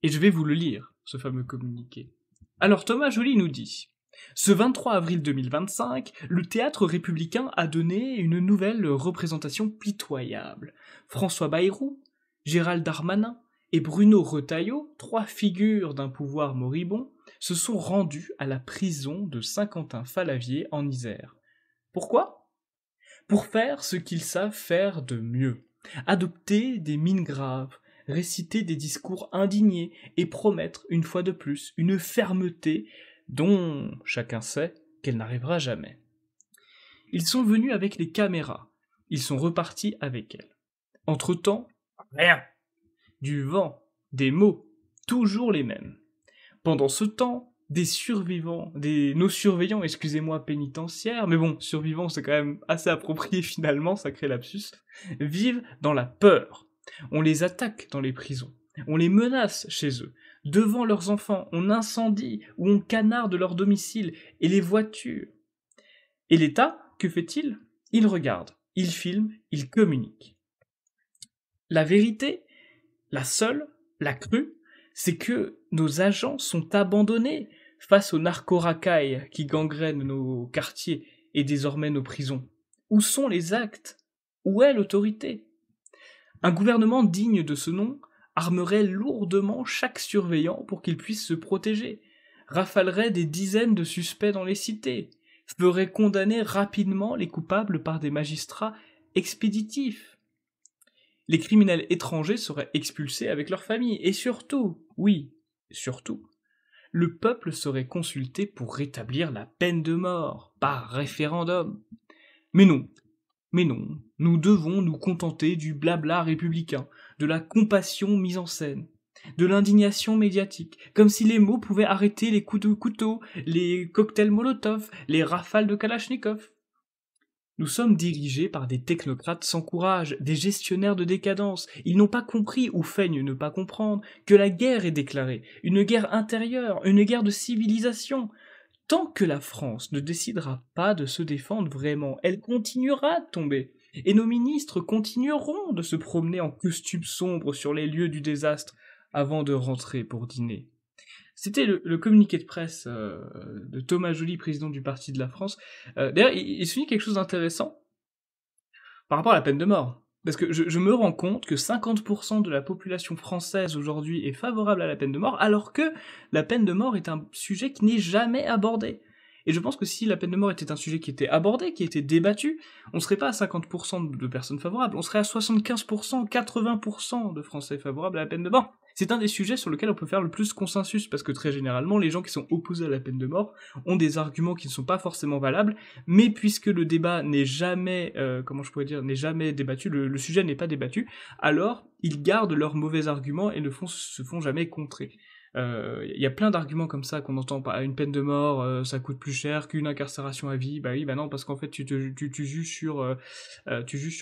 Et je vais vous le lire, ce fameux communiqué. Alors Thomas Joly nous dit « Ce 23 avril 2025, le théâtre républicain a donné une nouvelle représentation pitoyable. François Bayrou, Gérald Darmanin et Bruno Retailleau, 3 figures d'un pouvoir moribond, se sont rendus à la prison de Saint-Quentin-Fallavier en Isère. Pourquoi ? Pour faire ce qu'ils savent faire de mieux, adopter des mines graves, réciter des discours indignés et promettre une fois de plus une fermeté dont chacun sait qu'elle n'arrivera jamais. Ils sont venus avec les caméras, ils sont repartis avec elles. Entre-temps, rien. Du vent, des mots, toujours les mêmes. Pendant ce temps, nos surveillants, pénitentiaires, mais bon, survivants c'est quand même assez approprié finalement, sacré lapsus, vivent dans la peur. On les attaque dans les prisons, on les menace chez eux, devant leurs enfants, on incendie ou on canarde leur domicile et les voitures. Et l'État, que fait-il ? Il regarde, il filme, il communique. La vérité, la seule, la crue, c'est que nos agents sont abandonnés face aux narco-racailles qui gangrènent nos quartiers et désormais nos prisons. Où sont les actes ? Où est l'autorité ? Un gouvernement digne de ce nom armerait lourdement chaque surveillant pour qu'il puisse se protéger, rafalerait des dizaines de suspects dans les cités, ferait condamner rapidement les coupables par des magistrats expéditifs. Les criminels étrangers seraient expulsés avec leurs familles, et surtout, oui, surtout, le peuple serait consulté pour rétablir la peine de mort, par référendum. Mais non, nous devons nous contenter du blabla républicain, de la compassion mise en scène, de l'indignation médiatique, comme si les mots pouvaient arrêter les coups de couteau, les cocktails Molotov, les rafales de Kalachnikov. Nous sommes dirigés par des technocrates sans courage, des gestionnaires de décadence. Ils n'ont pas compris, ou feignent ne pas comprendre, que la guerre est déclarée, une guerre intérieure, une guerre de civilisation. Tant que la France ne décidera pas de se défendre vraiment, elle continuera de tomber. Et nos ministres continueront de se promener en costume sombre sur les lieux du désastre avant de rentrer pour dîner. C'était le communiqué de presse de Thomas Joly, président du Parti de la France. D'ailleurs, il souligne quelque chose d'intéressant par rapport à la peine de mort. Parce que je me rends compte que 50% de la population française aujourd'hui est favorable à la peine de mort, alors que la peine de mort est un sujet qui n'est jamais abordé. Et je pense que si la peine de mort était un sujet qui était abordé, qui était débattu, on ne serait pas à 50% de personnes favorables, on serait à 75%, 80% de Français favorables à la peine de mort. C'est un des sujets sur lesquels on peut faire le plus consensus, parce que très généralement, les gens qui sont opposés à la peine de mort ont des arguments qui ne sont pas forcément valables, mais puisque le débat n'est jamais, n'est jamais débattu, le sujet n'est pas débattu, alors ils gardent leurs mauvais arguments et se font jamais contrer. Y a plein d'arguments comme ça qu'on entend pas. Une peine de mort, ça coûte plus cher qu'une incarcération à vie. Bah oui, bah non, parce qu'en fait tu juges sur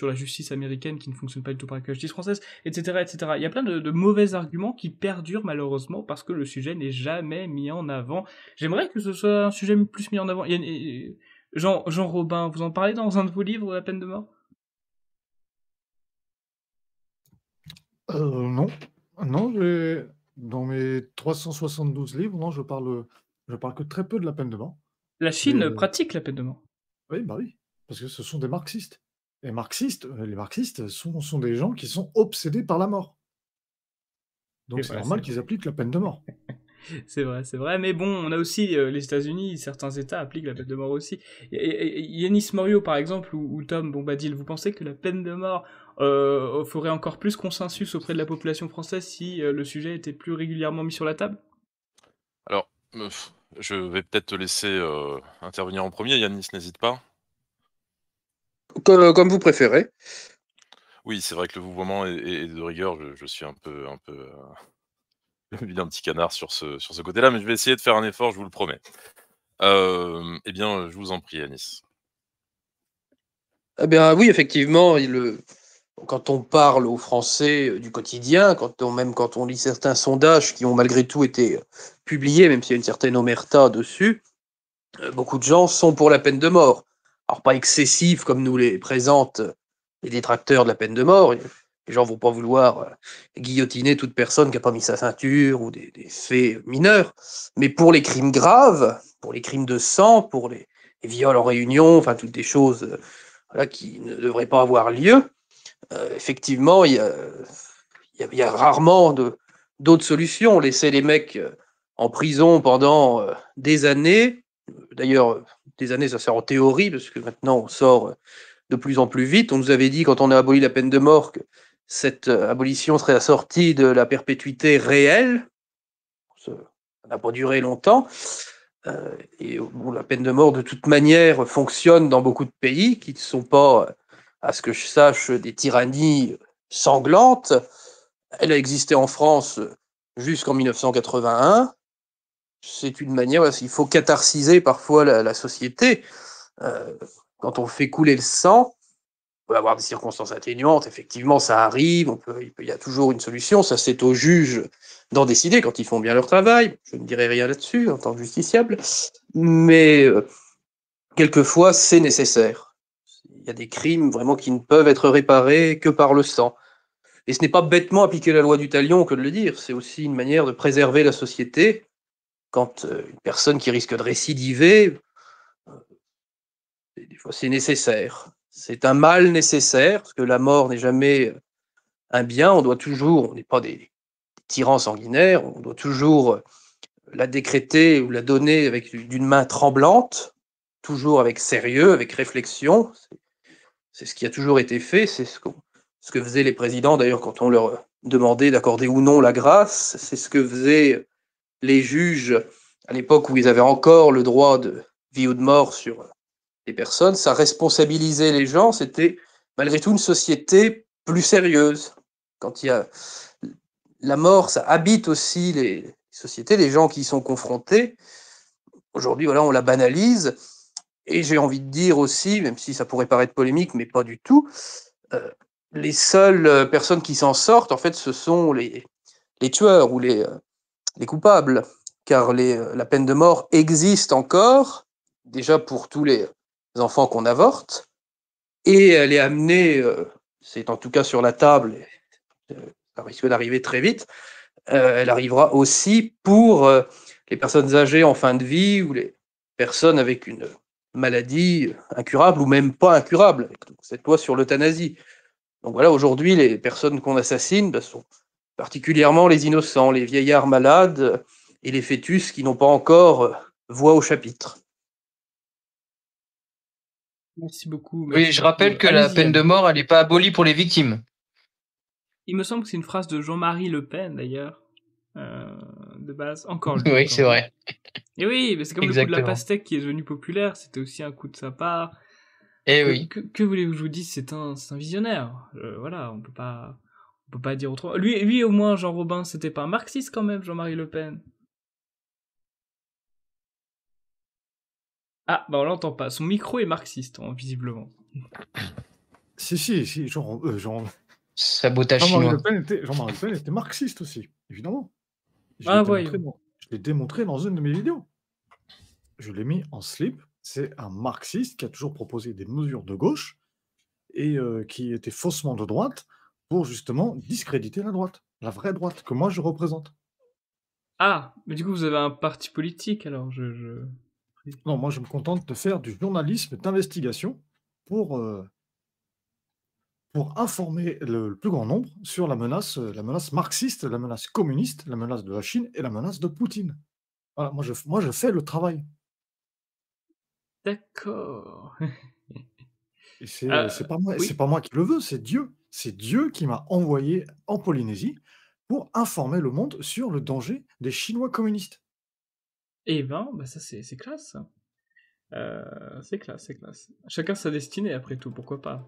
la justice américaine qui ne fonctionne pas du tout pareil que la justice française, etc., etc. Il y a plein de mauvais arguments qui perdurent malheureusement parce que le sujet n'est jamais mis en avant. J'aimerais que ce soit un sujet plus mis en avant. Jean Robin, vous en parlez dans un de vos livres, la peine de mort ? Non, dans mes 372 livres, non, je parle que très peu de la peine de mort. La Chine pratique la peine de mort. Oui, parce que ce sont des marxistes. Et les marxistes sont des gens qui sont obsédés par la mort. Donc c'est normal qu'ils appliquent la peine de mort. C'est vrai, mais bon, on a aussi les États-Unis, certains États appliquent la peine de mort aussi. Yanis Morio, par exemple, ou Tom Bombadil, vous pensez que la peine de mort ferait encore plus consensus auprès de la population française si le sujet était plus régulièrement mis sur la table ? Alors, je vais peut-être te laisser intervenir en premier, Yanis, n'hésite pas. Comme vous préférez. Oui, c'est vrai que le vouvoiement est de rigueur, je suis un peu le vilain petit canard sur ce côté-là, mais je vais essayer de faire un effort, je vous le promets. Eh bien, je vous en prie, Yanis. Eh bien, oui, effectivement, quand on parle aux Français du quotidien, quand on lit certains sondages qui ont malgré tout été publiés, même s'il y a une certaine omerta dessus, beaucoup de gens sont pour la peine de mort. Alors, pas excessif comme nous les présentent les détracteurs de la peine de mort. Les gens vont pas vouloir guillotiner toute personne qui a pas mis sa ceinture ou des faits mineurs. Mais pour les crimes graves, pour les crimes de sang, pour les viols en réunion, enfin toutes des choses voilà, qui ne devraient pas avoir lieu, effectivement, il y a rarement d'autres solutions. Laisser les mecs en prison pendant des années, d'ailleurs, des années, ça sert en théorie, parce que maintenant, on sort de plus en plus vite. On nous avait dit, quand on a aboli la peine de mort, que cette abolition serait assortie de la perpétuité réelle. Ça n'a pas duré longtemps. Et bon, la peine de mort, de toute manière, fonctionne dans beaucoup de pays qui ne sont pas, à ce que je sache, des tyrannies sanglantes. Elle a existé en France jusqu'en 1981. C'est une manière, il faut catharsiser parfois la société. Quand on fait couler le sang, on peut avoir des circonstances atténuantes, effectivement, ça arrive, il y a toujours une solution, ça c'est aux juges d'en décider quand ils font bien leur travail, je ne dirai rien là-dessus en tant que justiciable, mais quelquefois c'est nécessaire. Il y a des crimes vraiment qui ne peuvent être réparés que par le sang. Et ce n'est pas bêtement appliquer la loi du talion que de le dire, c'est aussi une manière de préserver la société quand une personne qui risque de récidiver, des fois c'est nécessaire. C'est un mal nécessaire, parce que la mort n'est jamais un bien, on n'est pas des tyrans sanguinaires, on doit toujours la décréter ou la donner avec d'une main tremblante, toujours avec sérieux, avec réflexion. C'est ce qui a toujours été fait, c'est ce que faisaient les présidents d'ailleurs quand on leur demandait d'accorder ou non la grâce, c'est ce que faisaient les juges à l'époque où ils avaient encore le droit de vie ou de mort sur les personnes. Ça responsabilisait les gens, c'était malgré tout une société plus sérieuse. Quand il y a la mort, ça habite aussi les sociétés, les gens qui y sont confrontés. Aujourd'hui, voilà, on la banalise. Et j'ai envie de dire aussi, même si ça pourrait paraître polémique, mais pas du tout, les seules personnes qui s'en sortent, en fait, ce sont les tueurs ou les coupables. Car la peine de mort existe encore, déjà pour tous les enfants qu'on avorte, et elle est amenée, c'est en tout cas sur la table, ça risque d'arriver très vite, elle arrivera aussi pour les personnes âgées en fin de vie ou les personnes avec une maladie incurable ou même pas incurable, avec cette loi sur l'euthanasie. Donc voilà, aujourd'hui, les personnes qu'on assassine sont particulièrement les innocents, les vieillards malades et les fœtus qui n'ont pas encore voix au chapitre. Merci beaucoup. Oui, je rappelle que la peine de mort, elle n'est pas abolie pour les victimes. Il me semble que c'est une phrase de Jean-Marie Le Pen, d'ailleurs, de base. Encore lui. Oui, c'est vrai. Et oui, mais c'est comme Exactement. le coup de la pastèque qui est devenu populaire, c'était aussi un coup de sa part. Eh oui. Que voulez-vous que je vous dise, c'est un visionnaire. Voilà, on peut pas dire autrement. Lui au moins, Jean Robin, c'était pas un marxiste quand même, Jean-Marie Le Pen. Ah, bah on l'entend pas. Son micro est marxiste, visiblement. Si, Jean, Sabotage Jean-Marie chinois. Le Pen était marxiste aussi, évidemment. Je l'ai démontré dans une de mes vidéos. Je l'ai mis en slip. C'est un marxiste qui a toujours proposé des mesures de gauche et qui était faussement de droite pour justement discréditer la droite, la vraie droite que moi je représente. Ah, mais du coup vous avez un parti politique alors Non, moi je me contente de faire du journalisme d'investigation pour informer le plus grand nombre sur la menace marxiste, la menace communiste, la menace de la Chine et la menace de Poutine. Voilà, moi je fais le travail. D'accord. Et c'est pas moi, oui. C'est pas moi qui le veux, c'est Dieu. C'est Dieu qui m'a envoyé en Polynésie pour informer le monde sur le danger des Chinois communistes. Eh ben, bah ça c'est classe. C'est classe. Chacun sa destinée après tout, pourquoi pas.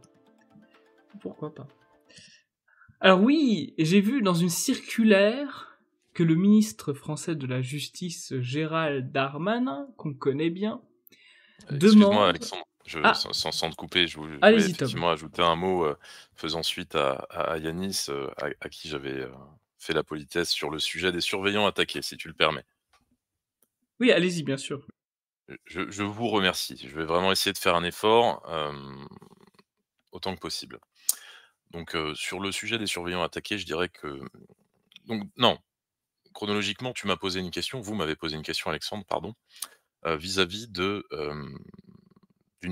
Alors oui, j'ai vu dans une circulaire que le ministre français de la Justice, Gérald Darmanin, qu'on connaît bien, Excuse-moi Alexandre, sans te couper, je voulais effectivement ajouter un mot faisant suite à Yanis, à qui j'avais fait la politesse sur le sujet des surveillants attaqués, si tu le permets. Oui, allez-y, bien sûr. Je vous remercie. Je vais vraiment essayer de faire un effort autant que possible. Donc, sur le sujet des surveillants attaqués, je dirais que donc non, chronologiquement, tu m'as posé une question, vous m'avez posé une question, Alexandre, pardon, vis-à-vis d'une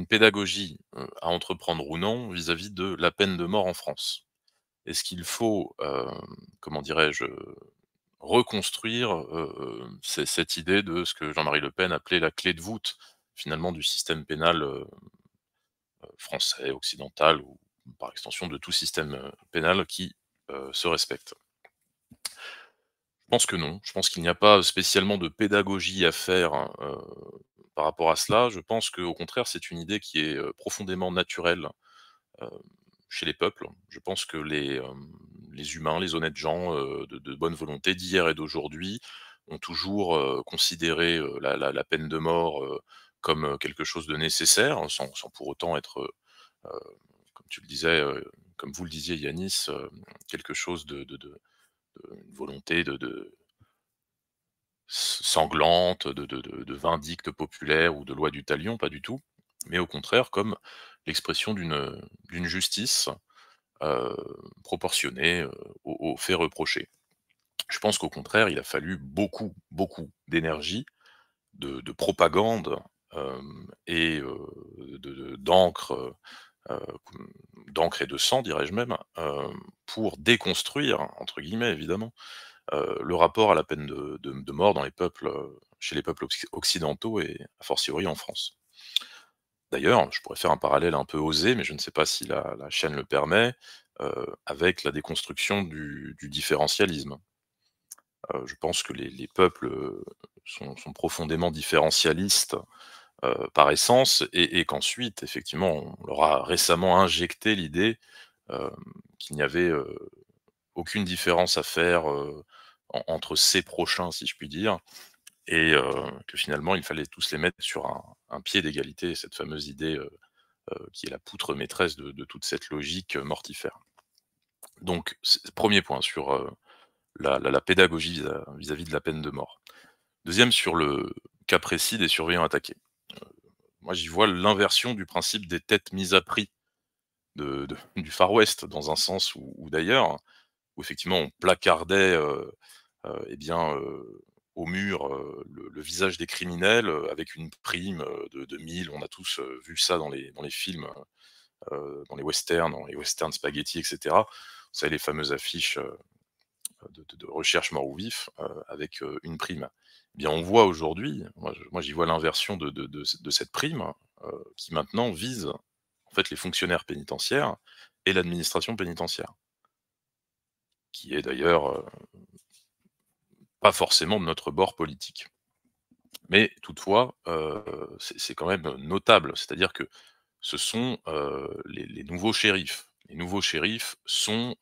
pédagogie, à entreprendre ou non, vis-à-vis de la peine de mort en France. Est-ce qu'il faut, comment dirais-je, reconstruire, cette idée de ce que Jean-Marie Le Pen appelait la clé de voûte, finalement, du système pénal, français, occidental ou par extension de tout système, pénal qui, se respecte? Je pense que non. Je pense qu'il n'y a pas spécialement de pédagogie à faire, hein, par rapport à cela. Je pense qu'au contraire, c'est une idée qui est, profondément naturelle, heu, chez les peuples. Je pense que les humains, les honnêtes gens, de bonne volonté d'hier et d'aujourd'hui ont toujours, considéré, la peine de mort, comme, quelque chose de nécessaire, hein, sans pour autant être, comme tu le disais, comme vous le disiez Yanis, quelque chose de une volonté de sanglante, de vindicte populaire ou de loi du talion, pas du tout. Mais au contraire comme l'expression d'une justice, heu, proportionnée, aux faits reprochés. Je pense qu'au contraire, il a fallu beaucoup, beaucoup d'énergie, de propagande, et d'encre, d'encre et de sang, dirais-je même, pour «déconstruire» entre guillemets évidemment, le rapport à la peine de mort dans les peuples, chez les peuples occidentaux et a fortiori en France. D'ailleurs, je pourrais faire un parallèle un peu osé, mais je ne sais pas si la chaîne le permet, avec la déconstruction du différentialisme. Je pense que les peuples, sont profondément différentialistes, par essence et qu'ensuite effectivement on leur a récemment injecté l'idée, hem, qu'il n'y avait, aucune différence à faire, entre ses prochains, si je puis dire et que finalement il fallait tous les mettre sur un pied d'égalité, cette fameuse idée, qui est la poutre maîtresse de toute cette logique, mortifère. Donc 1er point sur, la pédagogie vis-à-vis de la peine de mort. 2e sur le cas précis des surveillants attaqués. Moi j'y vois l'inversion du principe des têtes mises à prix du Far West dans un sens ou d'ailleurs, où effectivement on placardait, et bien, au mur, le visage des criminels, avec une prime, de 1 000. On a tous, vu ça dans les films, dans les westerns spaghetti et cetera. Vous savez les fameuses affiches, de recherche mort ou vif, avec, une prime. Eh bien, on voit aujourd'hui, moi j'y vois l'inversion de cette prime, qui maintenant vise, en fait, les fonctionnaires pénitentiaires et l'administration pénitentiaire. Qui est d'ailleurs, pas forcément de notre bord politique. Mais toutefois, c'est quand même notable. C'est-à-dire que ce sont, les nouveaux shérifs. Les nouveaux shérifs sont,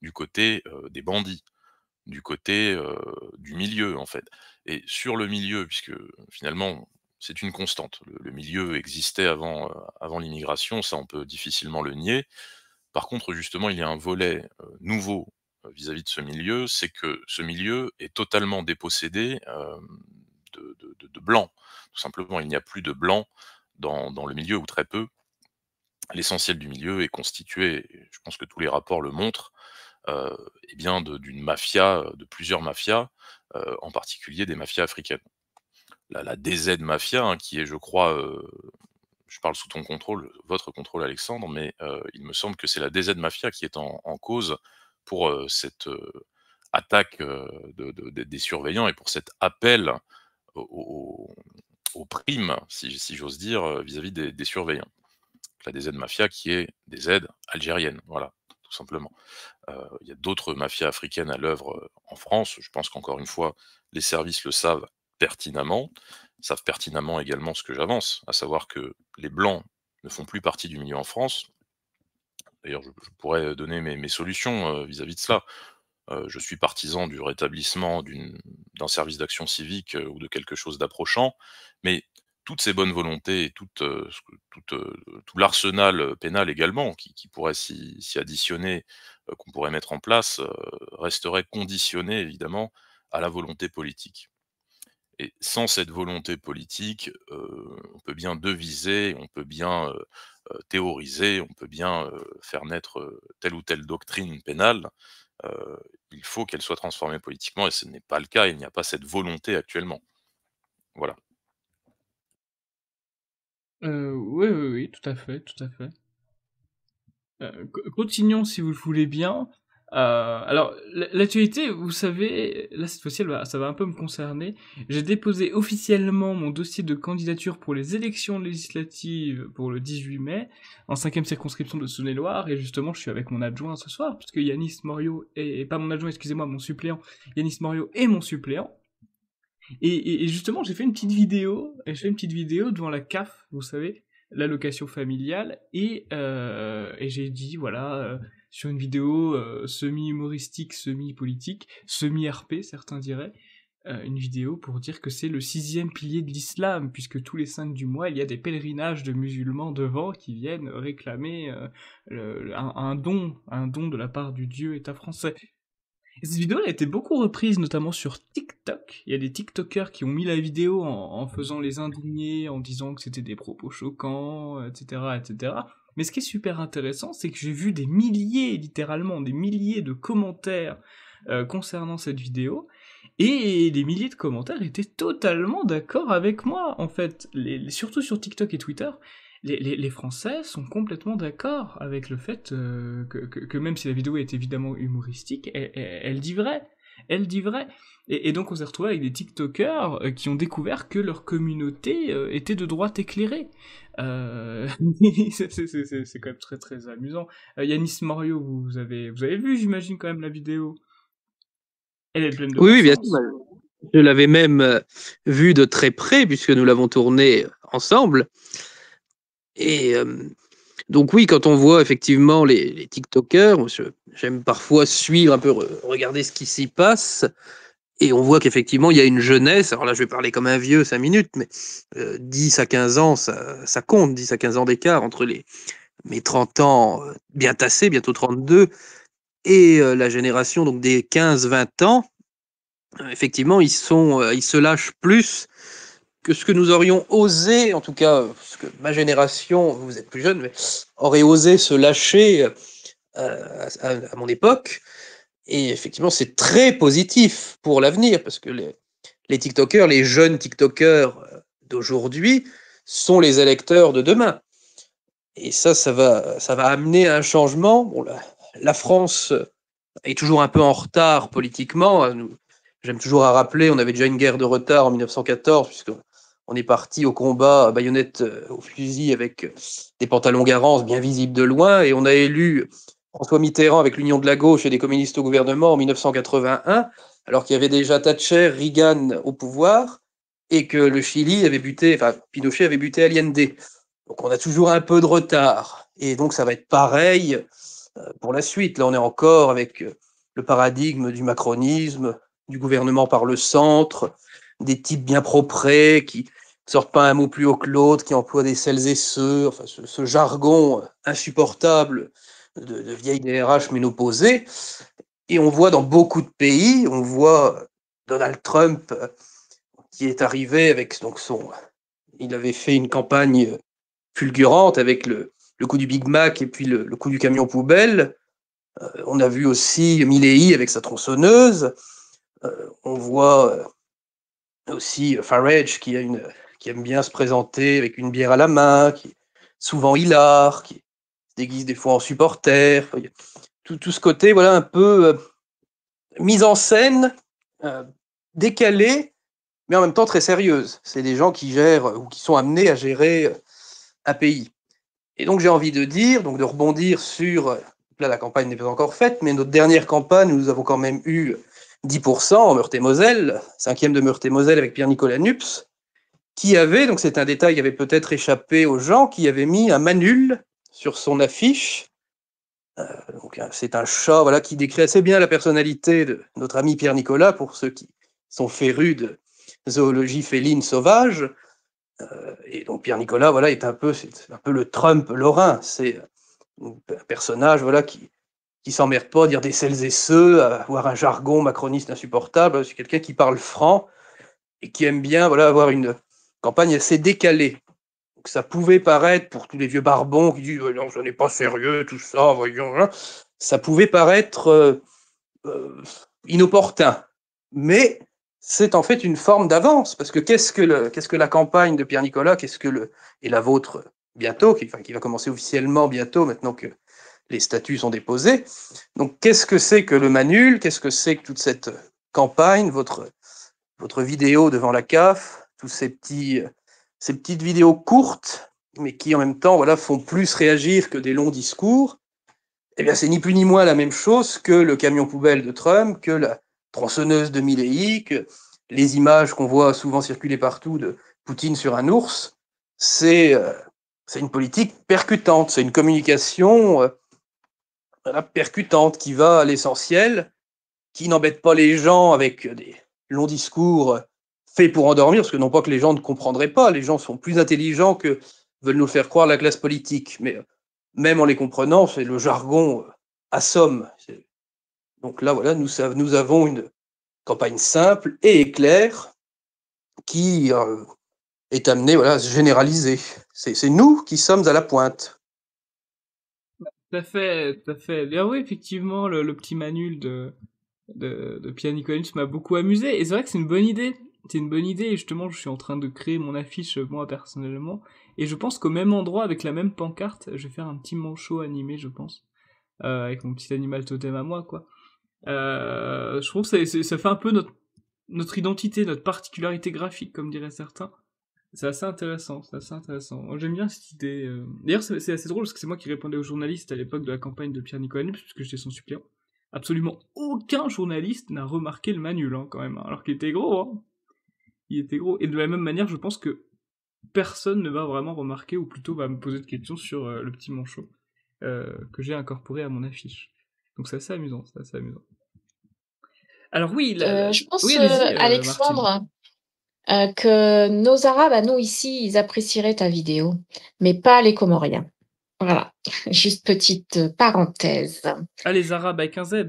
du côté, des bandits, du côté, du milieu, en fait. Et sur le milieu, puisque finalement, c'est une constante. Le milieu existait avant l'immigration, ça on peut difficilement le nier. Par contre, justement, il y a un volet, nouveau, vis-à-vis de ce milieu, c'est que ce milieu est totalement dépossédé, de blancs. Tout simplement, il n'y a plus de blancs dans le milieu ou très peu. L'essentiel du milieu est constitué, et je pense que tous les rapports le montrent, eh bien d'une mafia, de plusieurs mafias, en particulier des mafias africaines. La DZ Mafia, hein, qui est je crois, je parle sous ton contrôle, votre contrôle Alexandre, mais il me semble que c'est la DZ Mafia qui est en cause pour, cette, attaque, des surveillants et pour cet appel aux aux primes, si j'ose dire, vis-à-vis des surveillants. La DZ Mafia qui est des Z algérienne, voilà, tout simplement. Il y a d'autres mafias africaines à l'œuvre, en France. Je pense qu'encore une fois, les services le savent pertinemment également ce que j'avance, à savoir que les blancs ne font plus partie du milieu en France. D'ailleurs, je pourrais donner mes solutions, vis-à-vis de cela. Je suis partisan du rétablissement d'un service d'action civique, ou de quelque chose d'approchant, mais toutes ces bonnes volontés et tout l'arsenal, pénal également qui pourrait s'y additionner, qu'on pourrait mettre en place, resterait conditionné évidemment à la volonté politique. Et sans cette volonté politique, on peut bien deviser, on peut bien, théoriser, on peut bien faire naître telle ou telle doctrine pénale. Il faut qu'elle soit transformée politiquement et ce n'est pas le cas, il n'y a pas cette volonté actuellement. Voilà. Oui, oui, oui, tout à fait, tout à fait. Continuons si vous le voulez bien. Alors, l'actualité, vous savez, là cette fois-ci, ça va un peu me concerner. J'ai déposé officiellement mon dossier de candidature pour les élections législatives pour le 18 mai, en 5e circonscription de Saône-et-Loire, et justement, je suis avec mon adjoint ce soir, puisque Yanis Morio est pas mon adjoint, excusez-moi, mon suppléant. Yanis Morio est mon suppléant. Et justement, j'ai fait une petite vidéo, devant la CAF, vous savez, l'allocation familiale, et j'ai dit, voilà, sur une vidéo semi-humoristique, semi-politique, semi-RP, certains diraient, une vidéo pour dire que c'est le 6e pilier de l'islam, puisque tous les 5 du mois, il y a des pèlerinages de musulmans devant qui viennent réclamer un don de la part du Dieu État français. Et cette vidéo elle a été beaucoup reprise, notamment sur TikTok. Il y a des TikTokers qui ont mis la vidéo en faisant les indignés, en disant que c'était des propos choquants, etc., etc. Mais ce qui est super intéressant, c'est que j'ai vu des milliers, littéralement, des milliers de commentaires concernant cette vidéo, et des milliers de commentaires étaient totalement d'accord avec moi, en fait. Surtout sur TikTok et Twitter, les Français sont complètement d'accord avec le fait que même si la vidéo est évidemment humoristique, elle dit vrai. Elle dit vrai. Et donc on s'est retrouvé avec des TikTokers qui ont découvert que leur communauté était de droite éclairée. C'est quand même très très amusant. Yanis Morio, vous avez vu, j'imagine, quand même la vidéo. Elle est pleine de Oui, bien bon sûr. sens. Je l'avais même vu de très près, puisque nous l'avons tourné ensemble. Et donc oui, quand on voit effectivement les TikTokers, j'aime parfois suivre un peu, regarder ce qui s'y passe, et on voit qu'effectivement il y a une jeunesse, alors là je vais parler comme un vieux 5 minutes, mais 10 à 15 ans, ça compte, 10 à 15 ans d'écart entre mes 30 ans bien tassés, bientôt 32, et la génération donc des 15-20 ans. Effectivement, ils se lâchent plus que ce que nous aurions osé, en tout cas, ce que ma génération, vous êtes plus jeune, mais aurait osé se lâcher à mon époque. Et effectivement, c'est très positif pour l'avenir, parce que les TikTokers, les jeunes TikTokers d'aujourd'hui, sont les électeurs de demain. Et ça va amener un changement. Bon, la France est toujours un peu en retard politiquement. J'aime toujours à rappeler, on avait déjà une guerre de retard en 1914, puisqu'on est parti au combat à baïonnette au fusil avec des pantalons Garance bien visibles de loin, et on a élu François Mitterrand avec l'Union de la gauche et des communistes au gouvernement en 1981, alors qu'il y avait déjà Thatcher, Reagan au pouvoir, et que le Chili avait buté, enfin Pinochet avait buté Allende. Donc on a toujours un peu de retard, et donc ça va être pareil pour la suite. Là on est encore avec le paradigme du macronisme, du gouvernement par le centre, des types bien propres qui sortent pas un mot plus haut que l'autre, qui emploient des celles et ceux, enfin ce jargon insupportable de vieilles DRH ménopausées. Et on voit dans beaucoup de pays, on voit Donald Trump qui est arrivé avec donc il avait fait une campagne fulgurante avec le coup du Big Mac et puis le coup du camion poubelle. On a vu aussi Milley avec sa tronçonneuse. On voit aussi Farage qui aime bien se présenter avec une bière à la main, qui est souvent hilar, qui se déguise des fois en supporter. Tout ce côté, voilà, un peu mise en scène, décalée, mais en même temps très sérieuse. C'est des gens qui gèrent ou qui sont amenés à gérer un pays. Et donc j'ai envie de dire, donc de rebondir sur, là la campagne n'est pas encore faite, mais notre dernière campagne, nous avons quand même eu 10% en Meurthe-et-Moselle, 5e de Meurthe-et-Moselle avec Pierre-Nicolas Nups, qui avait, donc c'est un détail qui avait peut-être échappé aux gens, qui avait mis un manul sur son affiche. Donc c'est un chat, voilà, qui décrit assez bien la personnalité de notre ami Pierre-Nicolas, pour ceux qui sont férus de zoologie féline sauvage. Et donc Pierre-Nicolas, voilà, c'est un peu le Trump lorrain. C'est un personnage, voilà, qui s'emmerde pas à dire des celles et ceux, à avoir un jargon macroniste insupportable. C'est quelqu'un qui parle franc et qui aime bien, voilà, avoir une campagne assez décalée. Donc, ça pouvait paraître, pour tous les vieux barbons qui disent non, ce n'est pas sérieux, tout ça, voyons, hein, ça pouvait paraître inopportun. Mais c'est en fait une forme d'avance, parce que qu'est-ce que la campagne de Pierre Nicolas, et la vôtre bientôt, qui va commencer officiellement bientôt, maintenant que les statuts sont déposés. Donc, qu'est-ce que c'est que le Manul? Qu'est-ce que c'est que toute cette campagne, votre vidéo devant la CAF, tous ces petites vidéos courtes, mais qui en même temps, voilà, font plus réagir que des longs discours? Eh bien, c'est ni plus ni moins la même chose que le camion poubelle de Trump, que la tronçonneuse de Milley, que les images qu'on voit souvent circuler partout de Poutine sur un ours. C'est une politique percutante, c'est une communication percutante qui va à l'essentiel, qui n'embête pas les gens avec des longs discours faits pour endormir, parce que non pas que les gens ne comprendraient pas, les gens sont plus intelligents que veulent nous faire croire la classe politique, mais même en les comprenant, c'est le jargon assomme. Donc là, voilà, nous avons une campagne simple et claire qui est amenée, voilà, à se généraliser. C'est nous qui sommes à la pointe. Tout à fait, tout à fait. Bien oui, effectivement, le petit Manul de Pierre Nicolas m'a beaucoup amusé, et c'est vrai que c'est une bonne idée. C'est une bonne idée, et justement, je suis en train de créer mon affiche, moi, personnellement, et je pense qu'au même endroit, avec la même pancarte, je vais faire un petit manchot animé, je pense, avec mon petit animal totem à moi, quoi. Je trouve que ça fait un peu notre identité, notre particularité graphique, comme diraient certains. C'est assez intéressant, c'est assez intéressant. Moi, j'aime bien cette idée. D'ailleurs, c'est assez drôle, parce que c'est moi qui répondais aux journalistes à l'époque de la campagne de Pierre Nicolas, puisque j'étais son suppléant. Absolument aucun journaliste n'a remarqué le Manul, hein, quand même, hein, alors qu'il était gros, hein. Il était gros. Et de la même manière, je pense que personne ne va vraiment remarquer, ou plutôt va me poser de questions sur le petit manchot que j'ai incorporé à mon affiche. Donc c'est assez amusant, c'est assez amusant. Alors oui, Je pense, oui, allez-y, Alexandre, que nos Arabes, à nous ici, ils apprécieraient ta vidéo, mais pas les Comoriens. Voilà, juste petite parenthèse. Ah, les Arabes avec un Z.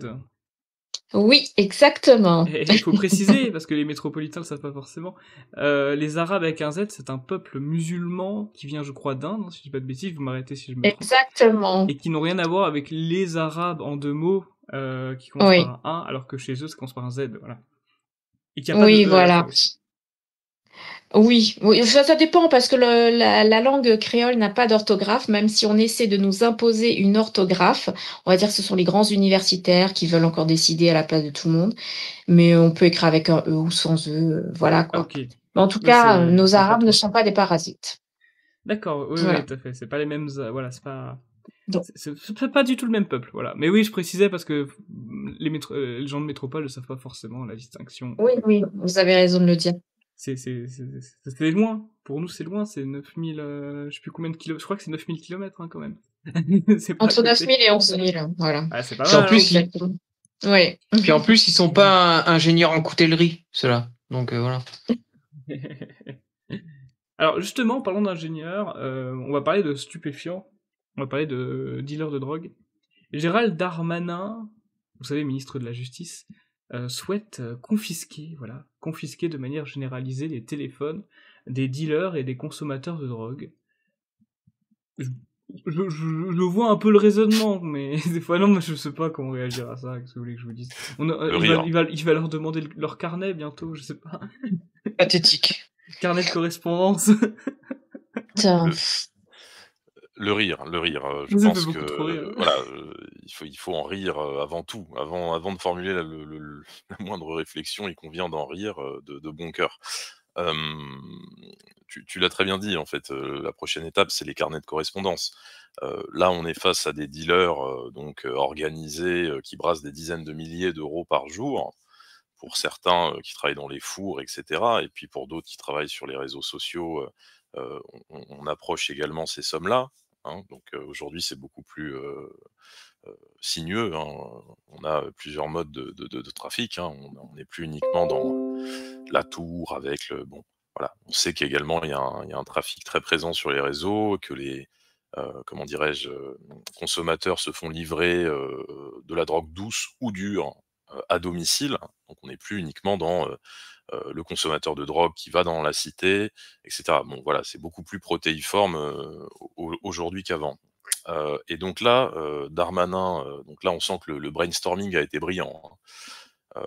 Oui, exactement. Et il faut préciser, parce que les métropolitains le savent pas forcément, les Arabes avec un Z, c'est un peuple musulman qui vient, je crois, d'Inde, si je dis pas de bêtises, vous m'arrêtez si je me trompe. Exactement. Et qui n'ont rien à voir avec les Arabes en deux mots, qui commencent par un 1, alors que chez eux, ça commence par un Z, voilà. Et qu'il n'y a pas de E voilà. à la fin aussi. Oui, ça dépend parce que la langue créole n'a pas d'orthographe, même si on essaie de nous imposer une orthographe. On va dire que ce sont les grands universitaires qui veulent encore décider à la place de tout le monde, mais on peut écrire avec un E ou sans E, voilà quoi. Ok. Mais en tout cas, nos Arabes ne sont pas des parasites. D'accord, oui, Voilà. oui, tout à fait. C'est pas les mêmes, voilà, c'est pas. Donc. C'est pas du tout le même peuple, voilà. Mais oui, je précisais parce que les gens de métropole ne savent pas forcément la distinction. Oui, vous avez raison de le dire. C'est loin. Pour nous, c'est loin. C'est 9000, je sais plus combien de kilomètres. Je crois que c'est 9000 kilomètres, hein, quand même. Entre 9000 et 11000, voilà. Ah, c'est pas Puis mal. en plus, oui. Puis en plus, ils sont pas ingénieurs en coutellerie, ceux-là. Donc voilà. Alors justement, parlons d'ingénieurs, on va parler de stupéfiants, on va parler de dealers de drogue. Gérald Darmanin, vous savez, ministre de la Justice, souhaite confisquer de manière généralisée les téléphones des dealers et des consommateurs de drogue. Je vois un peu le raisonnement, mais des fois non, je sais pas comment réagir à ça, qu'est-ce que vous voulez que je vous dise. Il va leur demander leur carnet bientôt, je sais pas. Pathétique. Carnet de correspondance. Le rire. Je pense que voilà, il faut en rire avant tout, avant de formuler la moindre réflexion. Il convient d'en rire de bon cœur. Tu l'as très bien dit, en fait, la prochaine étape, c'est les carnets de correspondance. Là, on est face à des dealers organisés qui brassent des dizaines de milliers d'euros par jour, pour certains qui travaillent dans les fours, etc. Et puis pour d'autres qui travaillent sur les réseaux sociaux, on approche également ces sommes-là. Hein. Donc aujourd'hui, c'est beaucoup plus sinueux. Hein. On a plusieurs modes de trafic. Hein. On n'est plus uniquement dans la tour avec le... Bon, voilà. On sait qu'également, il y a un trafic très présent sur les réseaux, que les comment dirais-je, consommateurs se font livrer de la drogue douce ou dure à domicile. Donc on n'est plus uniquement dans le consommateur de drogue qui va dans la cité, etc. Bon, voilà, c'est beaucoup plus protéiforme aujourd'hui qu'avant. Et donc là, Darmanin, donc là, on sent que le brainstorming a été brillant. Hein.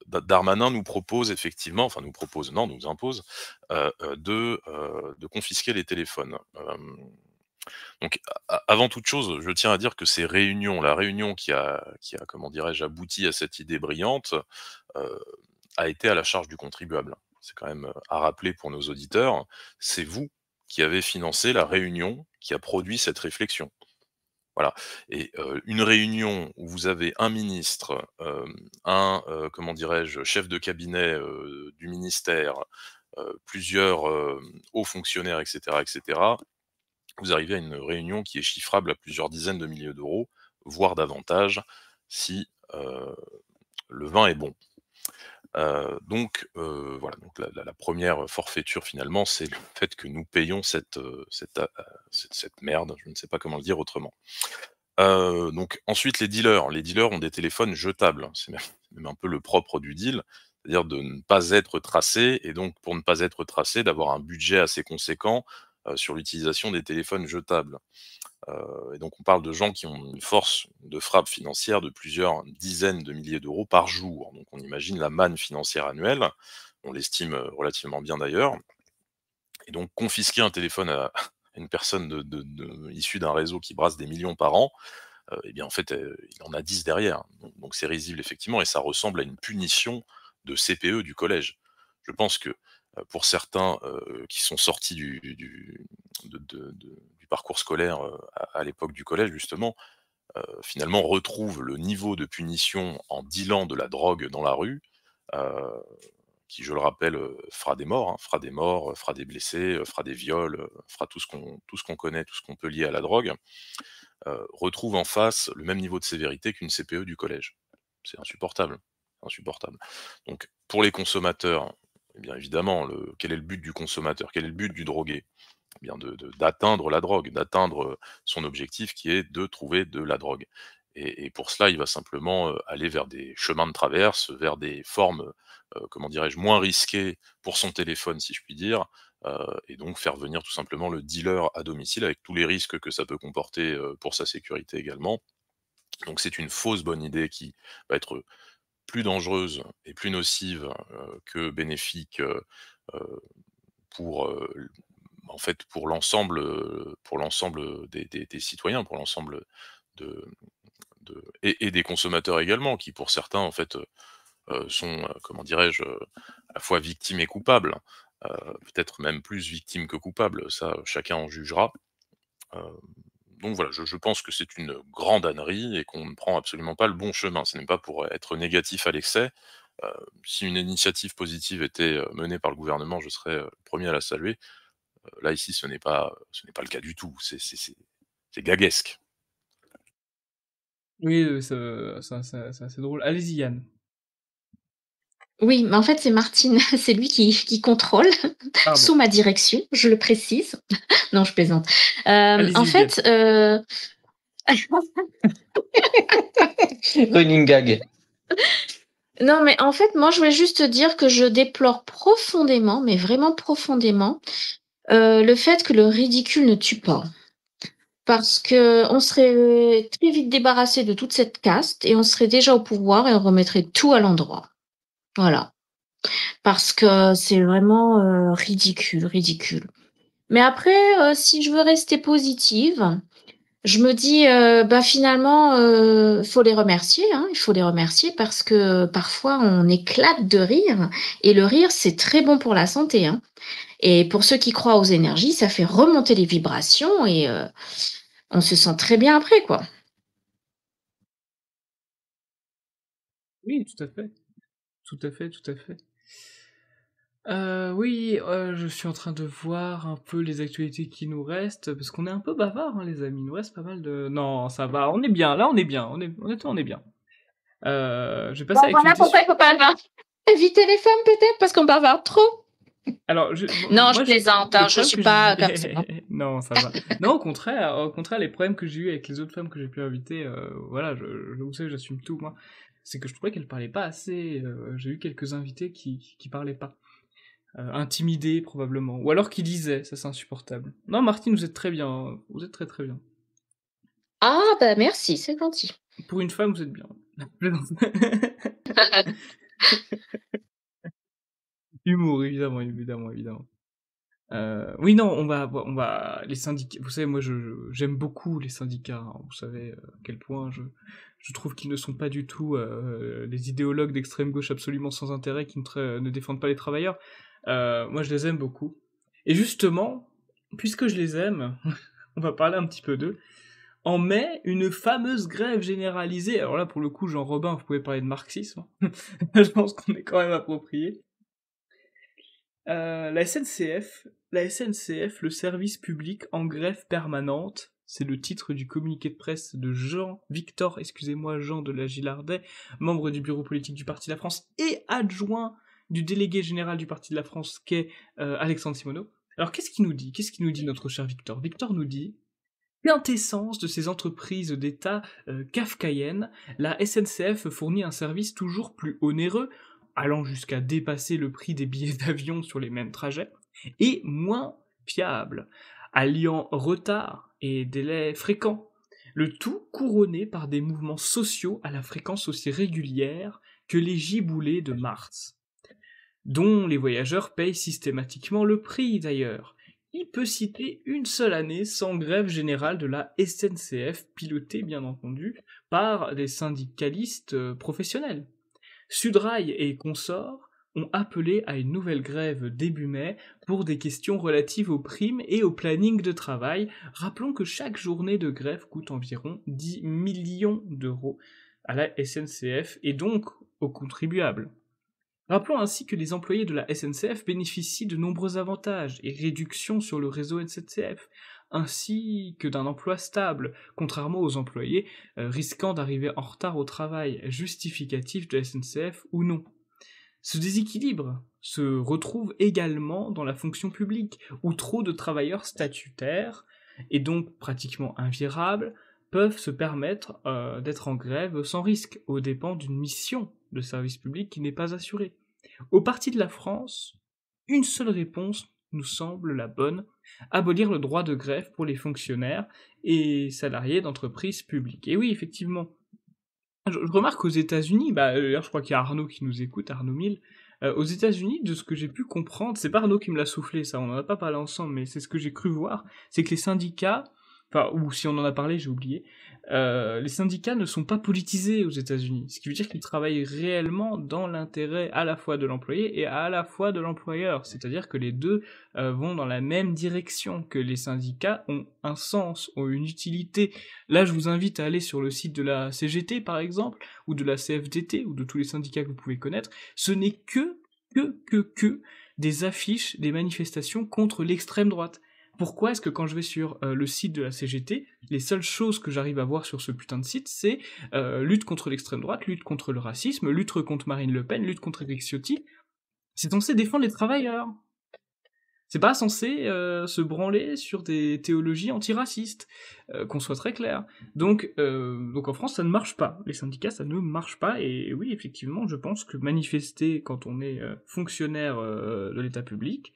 Darmanin nous propose effectivement, enfin nous propose, non, nous impose de confisquer les téléphones. Donc, avant toute chose, je tiens à dire que la réunion qui a, comment dirais-je, abouti à cette idée brillante, a été à la charge du contribuable. C'est quand même à rappeler pour nos auditeurs. C'est vous qui avez financé la réunion qui a produit cette réflexion. Voilà. Et une réunion où vous avez un ministre, comment dirais-je, chef de cabinet du ministère, plusieurs hauts fonctionnaires, etc. Vous arrivez à une réunion qui est chiffrable à plusieurs dizaines de milliers d'euros, voire davantage, si le vin est bon. Donc voilà, donc la première forfaiture finalement, c'est le fait que nous payons cette merde, je ne sais pas comment le dire autrement. Donc ensuite les dealers ont des téléphones jetables, c'est même un peu le propre du deal, c'est-à-dire de ne pas être tracés et donc pour ne pas être tracés, d'avoir un budget assez conséquent sur l'utilisation des téléphones jetables. Et donc on parle de gens qui ont une force de frappe financière de plusieurs dizaines de milliers d'euros par jour. Donc on imagine la manne financière annuelle, on l'estime relativement bien d'ailleurs. Et donc confisquer un téléphone à une personne issue d'un réseau qui brasse des millions par an, eh bien en fait il en a 10 derrière. Donc c'est risible effectivement et ça ressemble à une punition de CPE du collège. Je pense que pour certains qui sont sortis du parcours scolaire à l'époque du collège justement, finalement retrouvent le niveau de punition en dealant de la drogue dans la rue, qui je le rappelle, fera des morts, hein, fera des blessés, fera des viols, fera tout ce qu'on connaît, tout ce qu'on peut lier à la drogue, retrouve en face le même niveau de sévérité qu'une CPE du collège. C'est insupportable, insupportable. Donc pour les consommateurs, eh bien évidemment, quel est le but du consommateur? Quel est le but du drogué? Eh bien d'atteindre la drogue, d'atteindre son objectif qui est de trouver de la drogue. Et pour cela, il va simplement aller vers des chemins de traverse, vers des formes, comment dirais-je, moins risquées pour son téléphone, si je puis dire, et donc faire venir tout simplement le dealer à domicile avec tous les risques que ça peut comporter pour sa sécurité également. Donc c'est une fausse bonne idée qui va être plus dangereuse et plus nocive que bénéfique pour en fait pour l'ensemble des citoyens, pour l'ensemble de, et des consommateurs également, qui pour certains en fait sont comment dirais-je à la fois victimes et coupables, peut-être même plus victimes que coupables, ça chacun en jugera. Euh, donc voilà, je pense que c'est une grande ânerie et qu'on ne prend absolument pas le bon chemin. Ce n'est pas pour être négatif à l'excès. Si une initiative positive était menée par le gouvernement, je serais le premier à la saluer. Là, ici, ce n'est pas le cas du tout. C'est gaguesque. Oui, c'est assez drôle. Allez-y, Yann. Oui, mais en fait, c'est Martine, c'est lui qui contrôle Pardon. sous ma direction, je le précise. Non, je plaisante. Allez-y, En fait, Running gag. non, mais en fait, moi, je voulais juste te dire que je déplore profondément, mais vraiment profondément, le fait que le ridicule ne tue pas. Parce que on serait très vite débarrassé de toute cette caste et on serait déjà au pouvoir et on remettrait tout à l'endroit. Voilà. Parce que c'est vraiment ridicule, ridicule. Mais après, si je veux rester positive, je me dis, bah finalement, faut les remercier, hein, il faut les remercier parce que parfois on éclate de rire et le rire c'est très bon pour la santé, hein. Et pour ceux qui croient aux énergies, ça fait remonter les vibrations et on se sent très bien après, quoi. Oui, tout à fait. Tout à fait, tout à fait. Oui, je suis en train de voir un peu les actualités qui nous restent, parce qu'on est un peu bavard, hein, les amis. Il nous reste pas mal de... Non, ça va, on est bien, là on est bien, honnêtement on est bien. Je vais passer à Voilà l'actualité... pourquoi il faut pas éviter les femmes peut-être, parce qu'on bavarde trop. Alors, Non, moi, je plaisante, hein, je suis pas comme ça. Non, ça va. Non, au contraire, les problèmes que j'ai eu avec les autres femmes que j'ai pu inviter, voilà, vous savez, j'assume tout, moi. c'est que je trouvais qu'elle parlait pas assez. J'ai eu quelques invités qui parlaient pas. Intimidés, probablement. Ou alors qui lisaient, ça c'est insupportable. Non, Martine, vous êtes très bien. Vous êtes très très bien. Ah, bah merci, c'est gentil. Pour une femme, vous êtes bien. Humour, évidemment. Oui, non, on va, les syndicats. Vous savez, moi, j'aime beaucoup les syndicats. Hein. Vous savez à quel point je trouve qu'ils ne sont pas du tout des idéologues d'extrême gauche absolument sans intérêt qui ne défendent pas les travailleurs. Moi, je les aime beaucoup. Et justement, puisque je les aime, on va parler un petit peu d'eux. En mai, une fameuse grève généralisée. Alors là, pour le coup, Jean Robin, vous pouvez parler de marxisme. Je pense qu'on est quand même approprié. La SNCF, le service public en grève permanente, c'est le titre du communiqué de presse de Jean de la Gillardet, membre du bureau politique du Parti de la France et adjoint du délégué général du Parti de la France qu'est Alexandre Simoneau. Alors qu'est-ce qu'il nous dit notre cher Victor? Victor nous dit: quintessence de ces entreprises d'État kafkaïennes, la SNCF fournit un service toujours plus onéreux, allant jusqu'à dépasser le prix des billets d'avion sur les mêmes trajets, et moins fiable, alliant retard et délais fréquents, le tout couronné par des mouvements sociaux à la fréquence aussi régulière que les giboulées de mars, dont les voyageurs payent systématiquement le prix d'ailleurs. Il peut citer une seule année sans grève générale de la SNCF, pilotée bien entendu par des syndicalistes professionnels. Sudrail et consorts ont appelé à une nouvelle grève début mai pour des questions relatives aux primes et au planning de travail. Rappelons que chaque journée de grève coûte environ 10 millions d'euros à la SNCF et donc aux contribuables. Rappelons ainsi que les employés de la SNCF bénéficient de nombreux avantages et réductions sur le réseau SNCF, ainsi que d'un emploi stable, contrairement aux employés risquant d'arriver en retard au travail, justificatif de la SNCF ou non. Ce déséquilibre se retrouve également dans la fonction publique, où trop de travailleurs statutaires, et donc pratiquement invirables, peuvent se permettre d'être en grève sans risque, aux dépens d'une mission de service public qui n'est pas assurée. Au Parti de la France, une seule réponse nous semble la bonne: abolir le droit de grève pour les fonctionnaires et salariés d'entreprises publiques. Et oui, effectivement, je remarque aux États-Unis, d'ailleurs je crois qu'il y a Arnaud qui nous écoute, Arnaud Mille, aux États-Unis, de ce que j'ai pu comprendre, c'est pas Arnaud qui me l'a soufflé, ça, on en a pas parlé ensemble, mais c'est ce que j'ai cru voir, c'est que les syndicats, ou si on en a parlé, j'ai oublié, les syndicats ne sont pas politisés aux États-Unis, ce qui veut dire qu'ils travaillent réellement dans l'intérêt à la fois de l'employé et à la fois de l'employeur, c'est-à-dire que les deux vont dans la même direction, que les syndicats ont un sens, ont une utilité. Là, je vous invite à aller sur le site de la CGT, par exemple, ou de la CFDT, ou de tous les syndicats que vous pouvez connaître. Ce n'est que des affiches, des manifestations contre l'extrême droite. Pourquoi est-ce que quand je vais sur le site de la CGT, les seules choses que j'arrive à voir sur ce putain de site, c'est lutte contre l'extrême droite, lutte contre le racisme, lutte contre Marine Le Pen, lutte contre Éric Ciotti. C'est censé défendre les travailleurs. C'est pas censé se branler sur des théologies antiracistes, qu'on soit très clair. Donc en France, ça ne marche pas. Les syndicats, ça ne marche pas. Et oui, effectivement, je pense que manifester quand on est fonctionnaire de l'État public,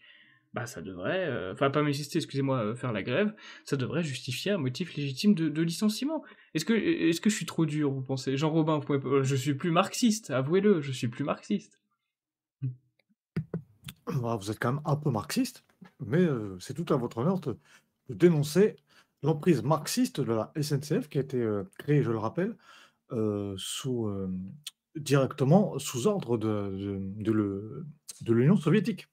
ça devrait, pas manifester, excusez-moi, faire la grève, ça devrait justifier un motif légitime de licenciement. Est-ce que je suis trop dur, vous pensez? Jean Robin, je suis plus marxiste, avouez-le, je suis plus marxiste. Vous êtes quand même un peu marxiste, mais c'est tout à votre honneur de dénoncer l'emprise marxiste de la SNCF qui a été créée, je le rappelle, directement sous ordre de l'Union soviétique.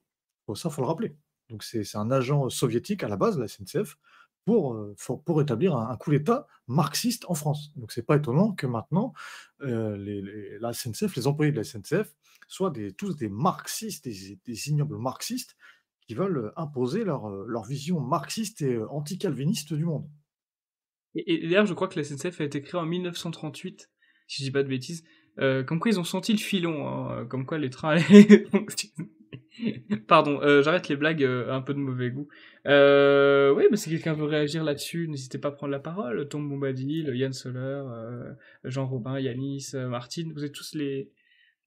Ça, faut le rappeler. Donc c'est un agent soviétique à la base, la SNCF, pour établir un coup d'État marxiste en France. Donc c'est pas étonnant que maintenant, la SNCF, les employés de la SNCF soient tous des marxistes, des ignobles marxistes qui veulent imposer leur vision marxiste et anti-calviniste du monde. Et d'ailleurs, je crois que la SNCF a été créée en 1938, si je dis pas de bêtises. Comme quoi, ils ont senti le filon, comme quoi les trains allaient fonctionner. Pardon, j'arrête les blagues un peu de mauvais goût. Oui, mais si quelqu'un veut réagir là-dessus, n'hésitez pas à prendre la parole. Tom Bombadil, Yann Soler, Jean Robin, Yanis, Martine, vous êtes tous les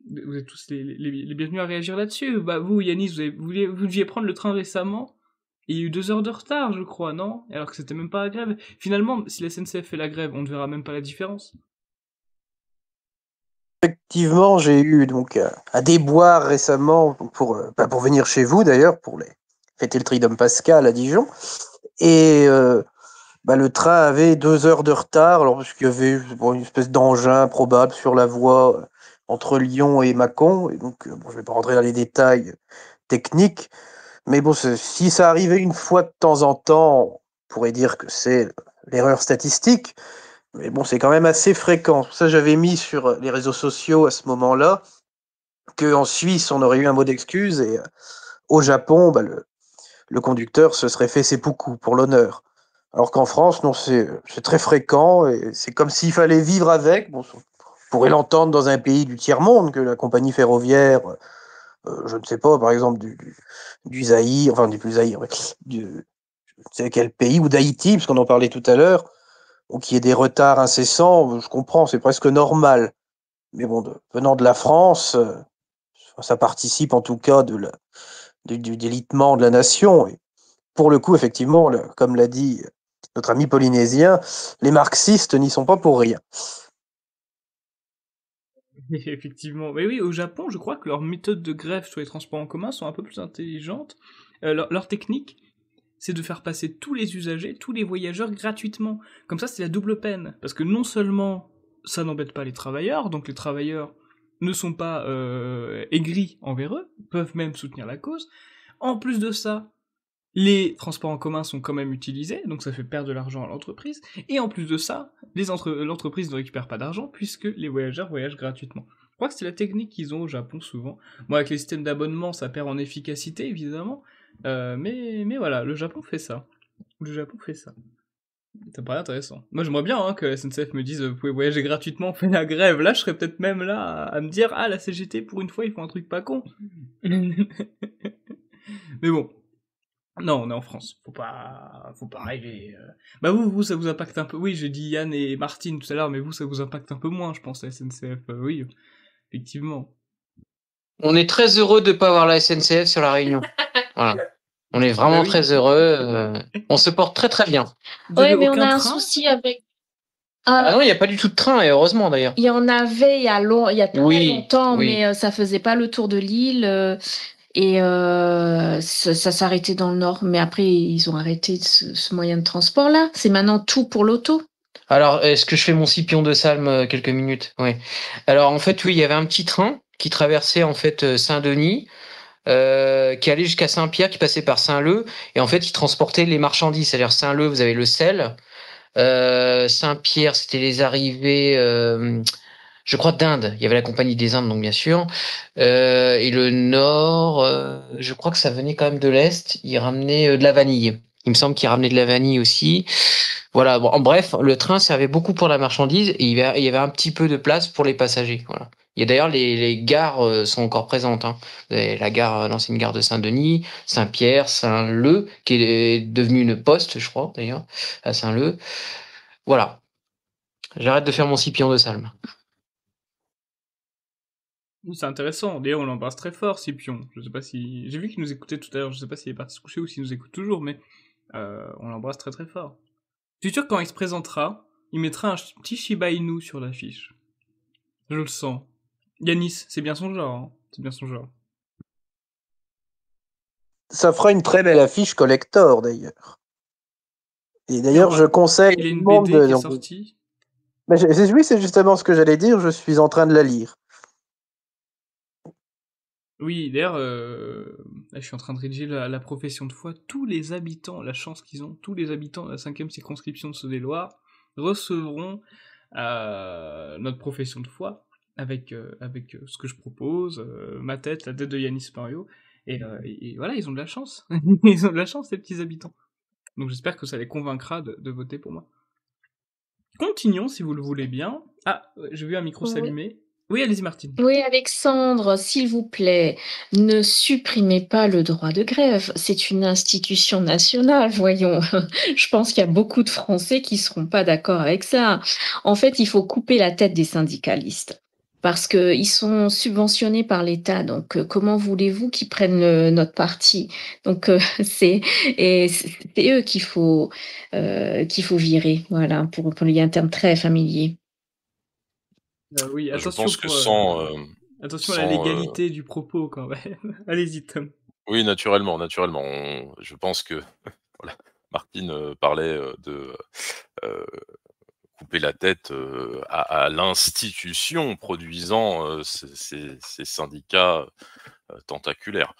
bienvenus à réagir là-dessus. Bah vous, Yanis, vous deviez prendre le train récemment. Il y a eu 2 heures de retard, je crois, non? Alors que c'était même pas la grève. Finalement, si la SNCF fait la grève, on ne verra même pas la différence. Effectivement, j'ai eu donc un déboire récemment pour venir chez vous d'ailleurs, pour fêter le Triduum Pascal à Dijon. Et le train avait 2 heures de retard, alors parce qu'il y avait une espèce d'engin probable sur la voie entre Lyon et Mâcon. Et donc, je vais pas rentrer dans les détails techniques, mais bon, si ça arrivait une fois de temps en temps, on pourrait dire que c'est l'erreur statistique. Mais bon, c'est quand même assez fréquent. Ça, j'avais mis sur les réseaux sociaux à ce moment-là qu'en Suisse, on aurait eu un mot d'excuse et au Japon, le conducteur se serait fait seppuku pour l'honneur. Alors qu'en France, non, c'est très fréquent et c'est comme s'il fallait vivre avec. Bon, on pourrait l'entendre dans un pays du tiers-monde que la compagnie ferroviaire, je ne sais pas, par exemple du Zaïre, enfin du plus Zaïre, je ne sais quel pays, ou d'Haïti, parce qu'on en parlait tout à l'heure, ou qu'il y ait des retards incessants, je comprends, c'est presque normal. Mais bon, venant de la France, ça participe en tout cas du délitement de la nation. Et pour le coup, effectivement, comme l'a dit notre ami polynésien, les marxistes n'y sont pas pour rien. Effectivement. Mais oui, au Japon, je crois que leurs méthodes de grève sur les transports en commun sont un peu plus intelligentes. Leur technique, c'est de faire passer tous les usagers, tous les voyageurs gratuitement. Comme ça, c'est la double peine. Parce que non seulement ça n'embête pas les travailleurs, donc les travailleurs ne sont pas aigris envers eux, peuvent même soutenir la cause. En plus de ça, les transports en commun sont quand même utilisés, donc ça fait perdre de l'argent à l'entreprise, et en plus de ça, l'entreprise ne récupère pas d'argent puisque les voyageurs voyagent gratuitement. Je crois que c'est la technique qu'ils ont au Japon souvent. Bon, avec les systèmes d'abonnement, ça perd en efficacité, évidemment, mais voilà, le Japon fait ça. Le Japon fait ça. Ça paraît intéressant. Moi, j'aimerais bien que la SNCF me dise vous pouvez voyager gratuitement, faites la grève. Là, je serais peut-être même là à me dire la CGT, pour une fois, ils font un truc pas con. Mais bon. Non, on est en France. Faut pas rêver. Bah vous, ça vous impacte un peu. Oui, j'ai dit Yann et Martine tout à l'heure, mais vous, ça vous impacte un peu moins, je pense, la SNCF. Oui, effectivement. On est très heureux de ne pas avoir la SNCF sur la Réunion. Voilà. On est vraiment très heureux. On se porte très très bien. Oui, mais on a un souci avec... Ah non, il n'y a pas du tout de train, et heureusement d'ailleurs. Il y en avait il y a très longtemps, mais ça faisait pas le tour de l'île. Et ça s'arrêtait dans le nord. Mais après, ils ont arrêté ce moyen de transport-là. C'est maintenant tout pour l'auto. Alors, est-ce que je fais mon Scipion de Salm quelques minutes? Oui. Alors, en fait, oui, il y avait un petit train qui traversait en fait Saint-Denis, qui allait jusqu'à Saint-Pierre, qui passait par Saint-Leu, et en fait, il transportait les marchandises. C'est-à-dire Saint-Leu, vous avez le sel. Saint-Pierre, c'était les arrivées, je crois, d'Inde. Il y avait la Compagnie des Indes, donc bien sûr. Et le Nord, je crois que ça venait quand même de l'Est. Il ramenait de la vanille. Il me semble qu'il ramenait de la vanille aussi. Voilà. Bon, en bref, le train servait beaucoup pour la marchandise et il y avait un petit peu de place pour les passagers. Voilà. Et d'ailleurs, les gares sont encore présentes. Hein. La gare, l'ancienne gare de Saint-Denis, Saint-Pierre, Saint-Leu, qui est devenue une poste, je crois, d'ailleurs, à Saint-Leu. Voilà. J'arrête de faire mon Scipion de Salm. C'est intéressant. D'ailleurs, on l'embrasse très fort, Scipion. Je sais pas si... J'ai vu qu'il nous écoutait tout à l'heure. Je sais pas s'il est parti se coucher ou s'il nous écoute toujours, mais on l'embrasse très très fort. Je suis sûr que quand il se présentera, il mettra un petit Shiba Inu sur l'affiche. Je le sens. Yanis, c'est bien son genre. Hein. C'est bien son genre. Ça fera une très belle affiche collector, d'ailleurs. Et d'ailleurs, je conseille... Il y a une BD qui est sortie. Oui, c'est justement ce que j'allais dire. Je suis en train de la lire. Oui, d'ailleurs, je suis en train de rédiger la profession de foi. Tous les habitants, la chance qu'ils ont, tous les habitants de la 5e circonscription de Saône-et-Loire recevront notre profession de foi avec ce que je propose, ma tête, la tête de Yanis Mario. Et voilà, ils ont de la chance. Ils ont de la chance, ces petits habitants. Donc j'espère que ça les convaincra de voter pour moi. Continuons, si vous le voulez bien. Ah, j'ai vu un micro s'allumer. Oui, allez-y, Martine. Oui, Alexandre, s'il vous plaît, ne supprimez pas le droit de grève. C'est une institution nationale, voyons. Je pense qu'il y a beaucoup de Français qui seront pas d'accord avec ça. En fait, il faut couper la tête des syndicalistes parce qu'ils sont subventionnés par l'État. Donc, comment voulez-vous qu'ils prennent notre parti? Donc, c'est eux qu'il faut virer, voilà, pour les termes très familiers. Oui, Je attention pense que sans, attention à la sans, légalité du propos quand même. Allez-y, Tom. oui, naturellement, naturellement. Je pense que voilà, Martine parlait de couper la tête à l'institution produisant ces syndicats tentaculaires,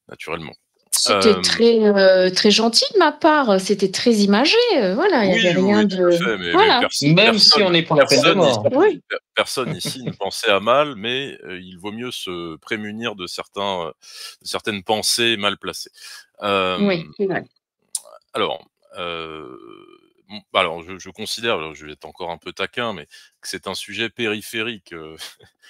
naturellement. C'était très gentil de ma part, c'était très imagé, voilà, il y Oui, avait oui, rien oui, tout à de fait, mais voilà. Même si on est pour la peine de mort. Oui. personne ici ne pensait à mal, mais il vaut mieux se prémunir de certaines pensées mal placées. Oui, Hem c'est vrai. Alors, alors je considère, alors je vais être encore un peu taquin, mais que c'est un sujet périphérique,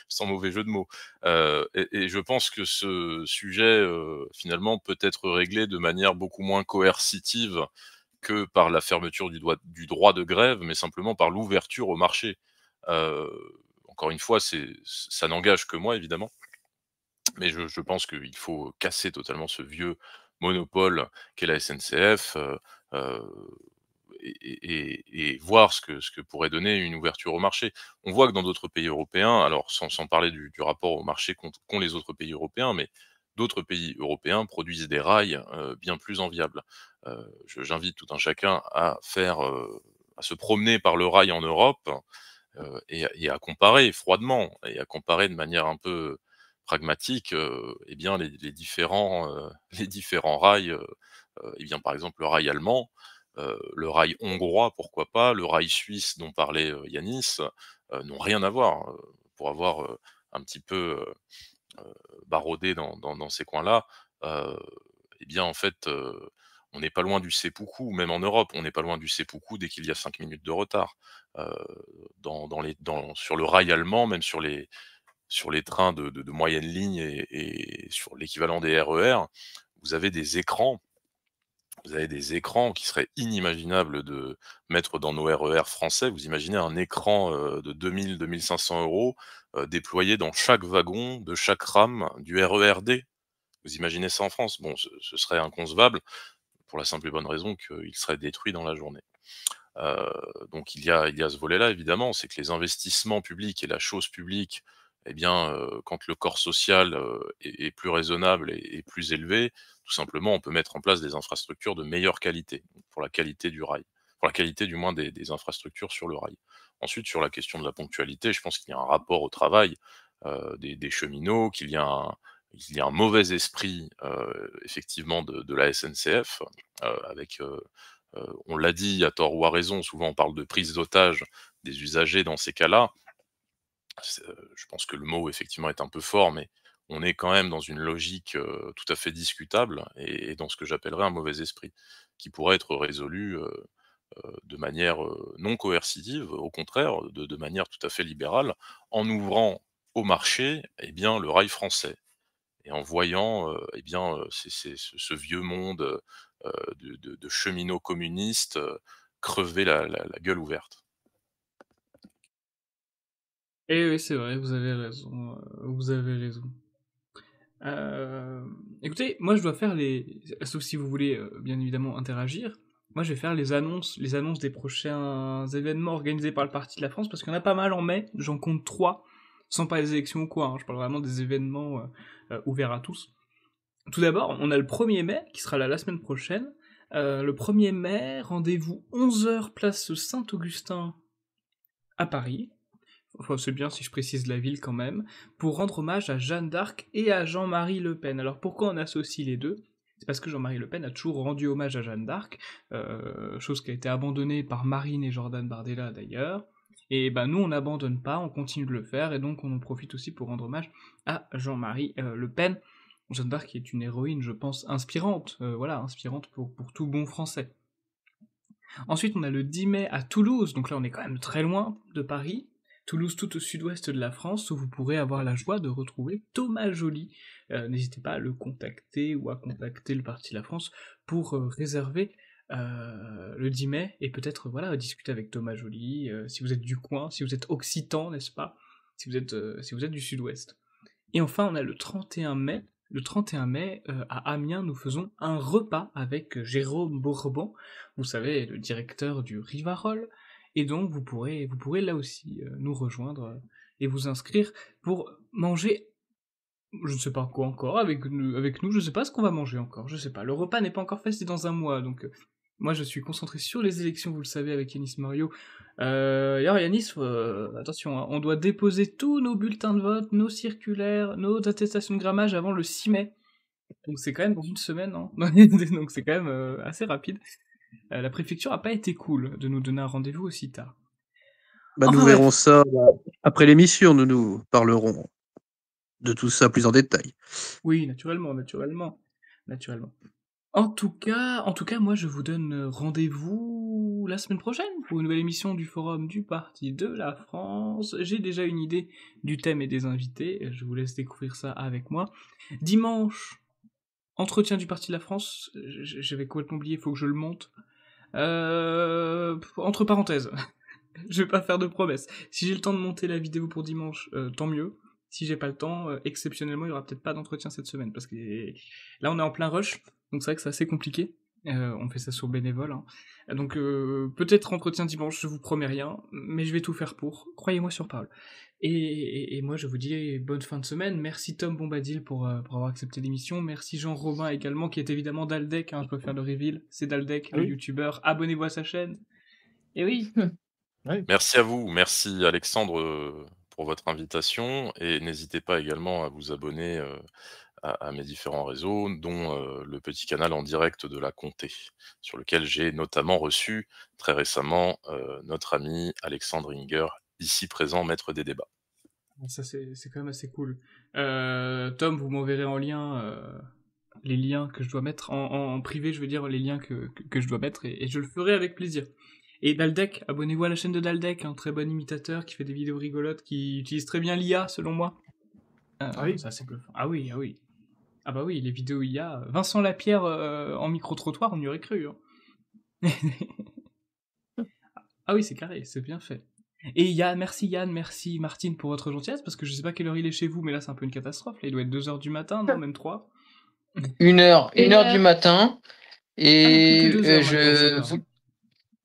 sans mauvais jeu de mots. Et je pense que ce sujet, finalement peut être réglé de manière beaucoup moins coercitive que par la fermeture du droit de grève, mais simplement par l'ouverture au marché. Heu, Encore une fois, ça n'engage que moi évidemment, mais je pense qu'il faut casser totalement ce vieux monopole qu'est la SNCF, heu et voir ce que pourrait donner une ouverture au marché. On voit que dans d'autres pays européens, alors sans parler du rapport au marché qu'ont les autres pays européens, mais d'autres pays européens produisent des rails, bien plus enviables. J'invite tout un chacun à se promener par le rail en Europe, et à comparer froidement et à comparer de manière un peu pragmatique, eh bien les différents rails, eh bien, par exemple, le rail allemand, le rail hongrois, pourquoi pas, le rail suisse dont parlait, Yanis, n'ont rien à voir, pour avoir, un petit peu, baroudé dans ces coins-là, heu, eh bien, en fait, on n'est pas loin du seppuku, même en Europe, on n'est pas loin du seppuku dès qu'il y a 5 minutes de retard. Heu, sur le rail allemand, même sur les trains de moyenne ligne et sur l'équivalent des RER, vous avez des écrans vous avez des écrans qui seraient inimaginables de mettre dans nos RER français. Vous imaginez un écran, de 2 500 €, déployé dans chaque wagon de chaque rame du RER D. Vous imaginez ça en France? Bon, ce serait inconcevable pour la simple et bonne raison qu'il serait détruit dans la journée. Heu, donc il y a ce volet-là évidemment, c'est que les investissements publics et la chose publique, eh bien, quand le corps social, est plus raisonnable et plus élevé, tout simplement, on peut mettre en place des infrastructures de meilleure qualité, pour la qualité du rail, pour la qualité du moins des infrastructures sur le rail. Ensuite, sur la question de la ponctualité, je pense qu'il y a un rapport au travail, des cheminots, qu'il y a un mauvais esprit, effectivement de la SNCF, avec, on l'a dit à tort ou à raison, souvent on parle de prise d'otage des usagers dans ces cas-là. Je pense que le mot effectivement est un peu fort, mais on est quand même dans une logique, tout à fait discutable et dans ce que j'appellerais un mauvais esprit, qui pourrait être résolu, de manière, non coercitive, au contraire, de manière tout à fait libérale, en ouvrant au marché, eh bien, le rail français. Et en voyant, eh bien, ce vieux monde, de cheminots communistes, crever la gueule ouverte. Et oui, c'est vrai, vous avez raison, vous avez raison. Écoutez, moi je dois faire sauf si vous voulez bien évidemment interagir, moi je vais faire les annonces des prochains événements organisés par le Parti de la France, parce qu'il y en a pas mal en mai, j'en compte 3, sans parler des élections ou quoi, hein, je parle vraiment des événements ouverts à tous. Tout d'abord, on a le 1er mai, qui sera là la semaine prochaine. Le 1er mai, rendez-vous 11h place Saint-Augustin à Paris. Enfin, c'est bien si je précise la ville quand même, pour rendre hommage à Jeanne d'Arc et à Jean-Marie Le Pen. Alors pourquoi on associe les deux? C'est parce que Jean-Marie Le Pen a toujours rendu hommage à Jeanne d'Arc, chose qui a été abandonnée par Marine et Jordan Bardella d'ailleurs. Et ben nous on n'abandonne pas, on continue de le faire, et donc on en profite aussi pour rendre hommage à Jean-Marie Le Pen. Jeanne d'Arc est une héroïne, je pense, inspirante, voilà, inspirante pour tout bon français. Ensuite on a le 10 mai à Toulouse, donc là on est quand même très loin de Paris, Toulouse, tout au sud-ouest de la France, où vous pourrez avoir la joie de retrouver Thomas Joly. N'hésitez pas à le contacter ou à contacter le Parti La France pour réserver le 10 mai et peut-être voilà discuter avec Thomas Joly si vous êtes du coin, si vous êtes occitan, n'est-ce pas, si vous êtes du sud-ouest. Et enfin, on a le 31 mai. Le 31 mai, à Amiens, nous faisons un repas avec Jérôme Bourbon, vous savez, le directeur du Rivarol. Et donc, vous pourrez là aussi nous rejoindre et vous inscrire pour manger, je ne sais pas quoi encore, avec nous, je ne sais pas ce qu'on va manger encore, je sais pas. Le repas n'est pas encore fait, c'est dans un mois, donc moi je suis concentré sur les élections, vous le savez, avec Yanis Mario. D'ailleurs, Yanis, attention, hein, on doit déposer tous nos bulletins de vote, nos circulaires, nos attestations de grammage avant le 6 mai. Donc c'est quand même dans une semaine, hein. Donc c'est quand même assez rapide. La préfecture a pas été cool de nous donner un rendez-vous aussi tard. Nous Enfin, verrons ça après l'émission, nous parlerons de tout ça plus en détail. Oui, naturellement. En tout cas, moi je vous donne rendez-vous la semaine prochaine pour une nouvelle émission du Forum du Parti de la France. J'ai déjà une idée du thème et des invités, je vous laisse découvrir ça avec moi. Dimanche, entretien du Parti de la France, j'avais complètement oublié, il faut que je le monte. Entre parenthèses, je vais pas faire de promesses. Si j'ai le temps de monter la vidéo pour dimanche, tant mieux. Si j'ai pas le temps, exceptionnellement, il y aura peut-être pas d'entretien cette semaine, parce que là on est en plein rush, donc c'est vrai que c'est assez compliqué. On fait ça sur bénévole, hein. Donc peut-être entretien dimanche, je vous promets rien, mais je vais tout faire pour. Croyez-moi sur parole. Et moi je vous dis bonne fin de semaine. Merci Tom Bombadil pour avoir accepté l'émission. Merci Jean Robin également, qui est évidemment Daldec, hein, je peux faire le reveal. C'est Daldec, le youtubeur. Abonnez-vous à sa chaîne. Et oui. Oui. Merci à vous, merci Alexandre pour votre invitation et n'hésitez pas également à vous abonner à mes différents réseaux, dont le petit canal en direct de la Comté, sur lequel j'ai notamment reçu très récemment notre ami Alexandre Inger, ici présent, maître des débats. Ça c'est quand même assez cool. Tom, vous m'enverrez en lien les liens que je dois mettre en privé, je veux dire les liens que je dois mettre et je le ferai avec plaisir. Et Daldec, abonnez-vous à la chaîne de Daldec, un très bon imitateur qui fait des vidéos rigolotes, qui utilise très bien l'IA selon moi. Ah oui. Ça c'est bluffant. Ah oui. Ah bah oui, les vidéos IA. Vincent Lapierre en micro-trottoir, on y aurait cru. Hein. Ah oui, c'est carré, c'est bien fait. Et merci Yann, merci Martine pour votre gentillesse, parce que je sais pas quelle heure il est chez vous, mais là c'est un peu une catastrophe. Là, il doit être 2h du matin, non, même 3. 1h du matin. Et plus que 2 heures maintenant,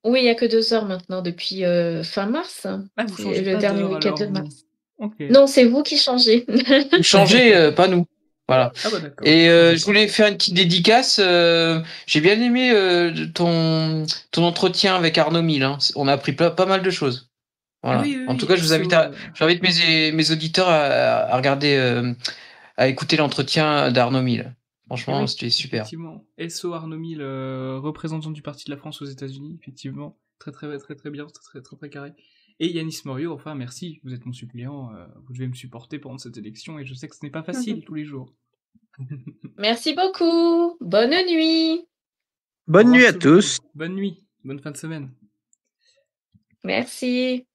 Oui, il n'y a que 2 heures maintenant depuis fin mars. Ah, vous C'est changez le pas dernier d'heure, week-end alors, de vous. mars. Ok. Non, c'est vous qui changez. vous changez, pas nous. Voilà. Ah bah d'accord. Et je voulais faire une petite dédicace. J'ai bien aimé ton entretien avec Arnaud Mille. Hein. On a appris pas mal de choses. Voilà. Ah oui, En tout cas, j'invite mes auditeurs à regarder, à écouter l'entretien d'Arnaud Mille. Franchement, oui, c'était super. Effectivement. SO Arnaud Mille, représentant du Parti de la France aux États-Unis, effectivement. Très bien, très carré. Et Yanis Morio, enfin merci, vous êtes mon suppléant, vous devez me supporter pendant cette élection et je sais que ce n'est pas facile tous les jours. Merci beaucoup. Bonne nuit. Bonne nuit à tout le monde. tous. Bonne nuit, bonne fin de semaine. Merci.